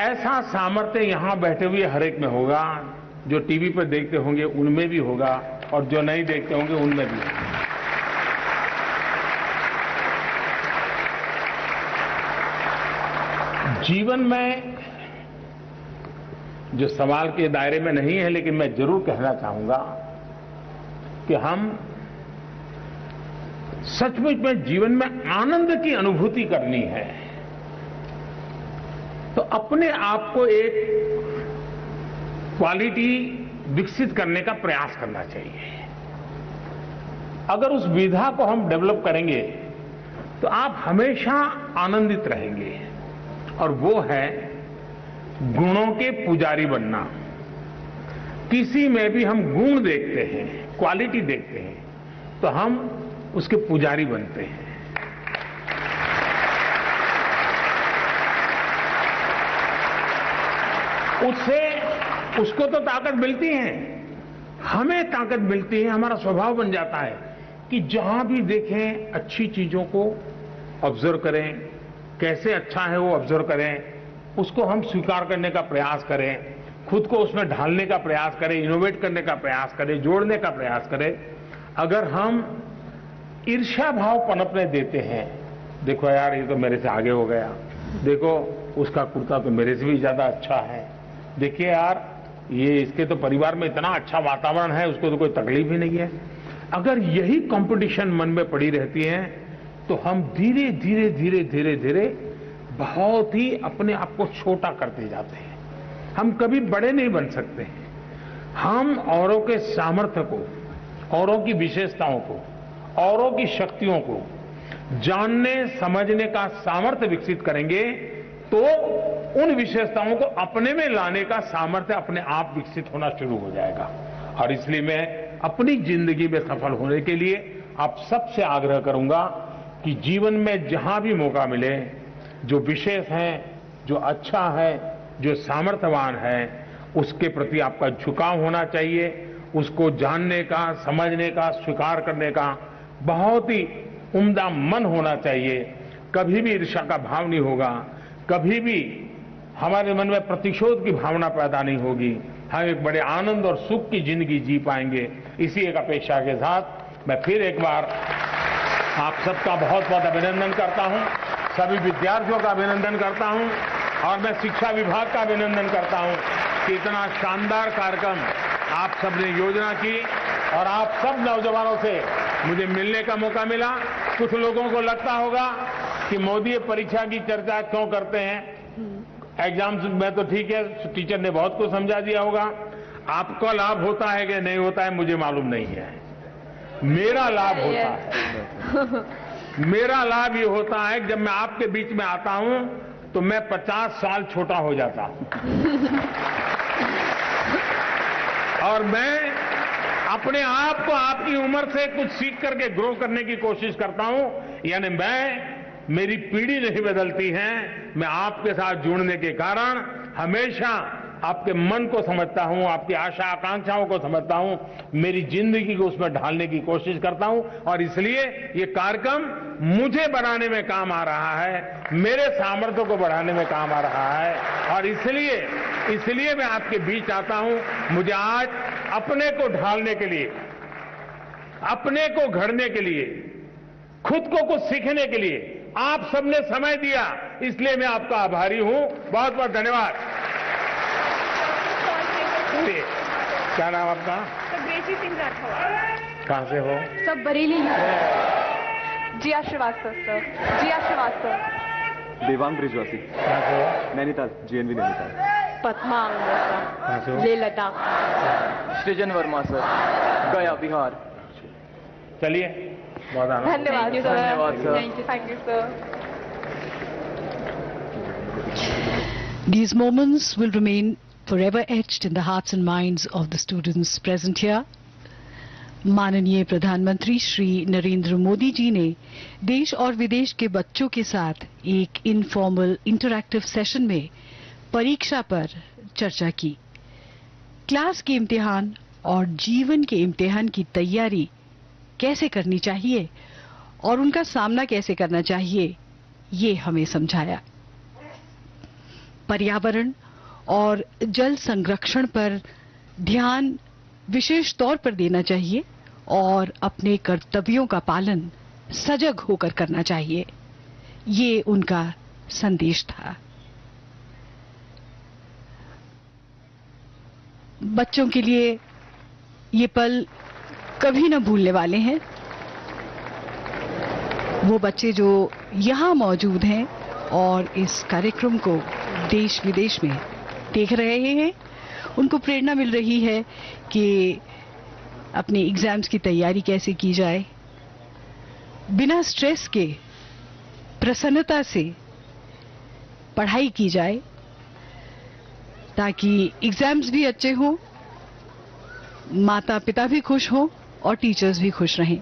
J: ऐसा सामर्थ्य यहां बैठे हुए हर एक में होगा, जो टीवी पर देखते होंगे उनमें भी होगा और जो नहीं देखते होंगे उनमें भी होगा। जीवन में जो सवाल के दायरे में नहीं है, लेकिन मैं जरूर कहना चाहूंगा कि हम सचमुच में जीवन में आनंद की अनुभूति करनी है तो अपने आप को एक क्वालिटी विकसित करने का प्रयास करना चाहिए। अगर उस विधा को हम डेवलप करेंगे तो आप हमेशा आनंदित रहेंगे, और वो है गुणों के पुजारी बनना। किसी में भी हम गुण देखते हैं, क्वालिटी देखते हैं, तो हम उसके पुजारी बनते हैं। उसको तो ताकत मिलती है, हमें ताकत मिलती है, हमारा स्वभाव बन जाता है कि जहां भी देखें अच्छी चीजों को ऑब्जर्व करें, कैसे अच्छा है वो ऑब्जर्व करें, उसको हम स्वीकार करने का प्रयास करें, खुद को उसमें ढालने का प्रयास करें, इनोवेट करने का प्रयास करें, जोड़ने का प्रयास करें। अगर हम ईर्ष्या भाव पनपने देते हैं, देखो यार ये तो मेरे से आगे हो गया, देखो उसका कुर्ता तो मेरे से भी ज्यादा अच्छा है, देखिए यार ये इसके तो परिवार में इतना अच्छा वातावरण है, उसको तो कोई तकलीफ ही नहीं है। अगर यही कंपटीशन मन में पड़ी रहती है तो हम धीरे धीरे धीरे धीरे धीरे बहुत ही अपने आप को छोटा करते जाते हैं। हम कभी बड़े नहीं बन सकते। हम औरों के सामर्थ्य को, औरों की विशेषताओं को, औरों की शक्तियों को जानने समझने का सामर्थ्य विकसित करेंगे तो उन विशेषताओं को अपने में लाने का सामर्थ्य अपने आप विकसित होना शुरू हो जाएगा। और इसलिए मैं अपनी जिंदगी में सफल होने के लिए आप सबसे आग्रह करूंगा कि जीवन में जहां भी मौका मिले, जो विशेष है, जो अच्छा है, जो सामर्थ्यवान है, उसके प्रति आपका झुकाव होना चाहिए। उसको जानने का, समझने का, स्वीकार करने का बहुत ही उम्दा मन होना चाहिए। कभी भी ईर्ष्या का भाव नहीं होगा, कभी भी हमारे मन में प्रतिशोध की भावना पैदा नहीं होगी। हम एक बड़े आनंद और सुख की जिंदगी जी पाएंगे। इसी एक अपेक्षा के साथ मैं फिर एक बार आप सबका बहुत बहुत अभिनंदन करता हूं, सभी विद्यार्थियों का अभिनंदन करता हूं और मैं शिक्षा विभाग का अभिनंदन करता हूं कि इतना शानदार कार्यक्रम आप सबने योजना की और आप सब नौजवानों से मुझे मिलने का मौका मिला। कुछ लोगों को लगता होगा कि मोदी परीक्षा की चर्चा क्यों करते हैं, एग्जाम्स में तो ठीक है, टीचर ने बहुत कुछ समझा दिया होगा। आपका लाभ होता है कि नहीं होता है मुझे मालूम नहीं है, मेरा लाभ होता है। मेरा लाभ ये होता है कि जब मैं आपके बीच में आता हूं तो मैं 50 साल छोटा हो जाता हूं और मैं अपने आप को आपकी उम्र से कुछ सीख करके ग्रो करने की कोशिश करता हूं। यानी मेरी पीढ़ी नहीं बदलती है, मैं आपके साथ जुड़ने के कारण हमेशा आपके मन को समझता हूं, आपकी आशा आकांक्षाओं को समझता हूं, मेरी जिंदगी को उसमें ढालने की कोशिश करता हूं और इसलिए ये कार्यक्रम मुझे बनाने में काम आ रहा है, मेरे सामर्थ्य को बढ़ाने में काम आ रहा है और इसलिए मैं आपके बीच आता हूं। मुझे आज अपने को ढालने के लिए, अपने को घड़ने के लिए, खुद को कुछ सीखने के लिए आप सबने समय दिया, इसलिए मैं आपका आभारी हूं। बहुत बहुत धन्यवाद। क्या नाम आपका?
D: सिंह राठौर।
J: कहां से हो?
D: सब बरेली। जिया श्रीवास्तव सर। जिया श्रीवास्तव।
H: देवांग ब्रिजवासी।
J: कहां से हो?
H: नैनीताल, जीएनवी नैनीताल।
D: पद्मा
J: कहां से हो?
D: लेह लद्दाख।
T: सृजन वर्मा सर, गया बिहार।
J: चलिए, बहुत आनंद।
D: धन्यवाद सर।
T: धन्यवाद sir.
D: Thank you sir.
M: These moments will remain forever etched in the hearts and minds of the students present here. माननीय प्रधानमंत्री श्री नरेंद्र मोदी जी ने देश और विदेश के बच्चों के साथ एक इनफॉर्मल इंटरैक्टिव सेशन में परीक्षा पर चर्चा की। क्लास के इम्तिहान और जीवन के इम्तिहान की तैयारी कैसे करनी चाहिए और उनका सामना कैसे करना चाहिए, ये हमें समझाया। पर्यावरण और जल संरक्षण पर ध्यान विशेष तौर पर देना चाहिए और अपने कर्तव्यों का पालन सजग होकर करना चाहिए, ये उनका संदेश था। बच्चों के लिए ये पल कभी न भूलने वाले हैं। वो बच्चे जो यहाँ मौजूद हैं और इस कार्यक्रम को देश विदेश में देख रहे हैं, उनको प्रेरणा मिल रही है कि अपने एग्जाम्स की तैयारी कैसे की जाए, बिना स्ट्रेस के प्रसन्नता से पढ़ाई की जाए ताकि एग्जाम्स भी अच्छे हों, माता पिता भी खुश हों और टीचर्स भी खुश रहें।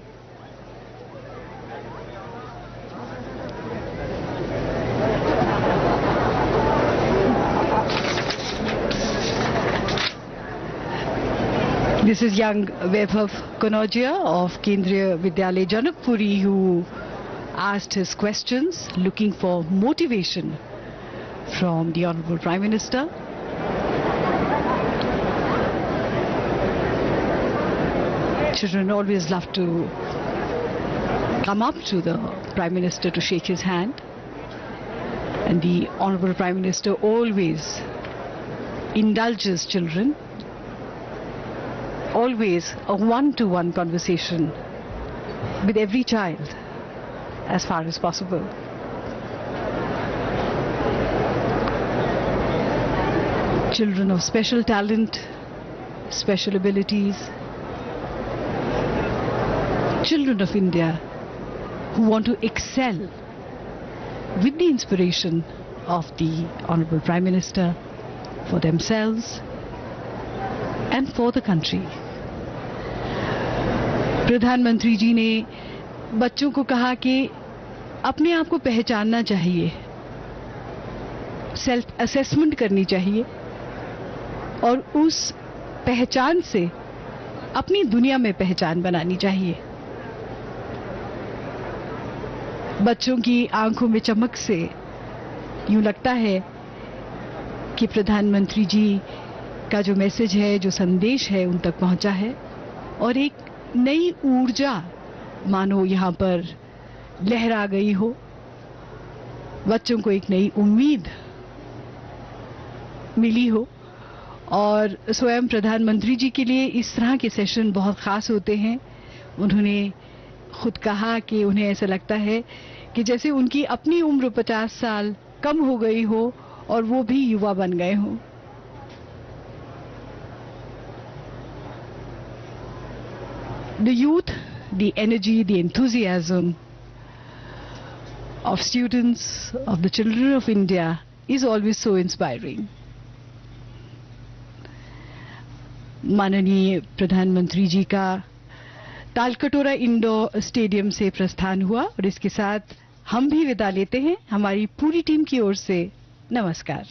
M: This is young Vaibhav Kanojia of Kendriya Vidyalaya Janakpuri, who asked his questions looking for motivation from the Honorable Prime Minister. Children always love to come up to the Prime Minister to shake his hand, and the Honorable Prime Minister always indulges children. Always a one-to-one conversation with every child as far as possible. Children of special talent, special abilities, children of India who want to excel with the inspiration of the Honorable Prime Minister for themselves and for the country. प्रधानमंत्री जी ने बच्चों को कहा कि अपने आप को पहचानना चाहिए, सेल्फ असेसमेंट करनी चाहिए और उस पहचान से अपनी दुनिया में पहचान बनानी चाहिए। बच्चों की आंखों में चमक से यूं लगता है कि प्रधानमंत्री जी का जो मैसेज है, जो संदेश है, उन तक पहुंचा है और एक नई ऊर्जा मानो यहां पर लहरा गई हो। बच्चों को एक नई उम्मीद मिली हो और स्वयं प्रधानमंत्री जी के लिए इस तरह के सेशन बहुत खास होते हैं। उन्होंने खुद कहा कि उन्हें ऐसा लगता है कि जैसे उनकी अपनी उम्र 50 साल कम हो गई हो और वो भी युवा बन गए हों। The youth, the energy, the enthusiasm of students, of the children of India is always so inspiring. माननीय प्रधानमंत्री जी का तालकटोरा इंडोर स्टेडियम से प्रस्थान हुआ और इसके साथ हम भी विदा लेते हैं। हमारी पूरी टीम की ओर से नमस्कार।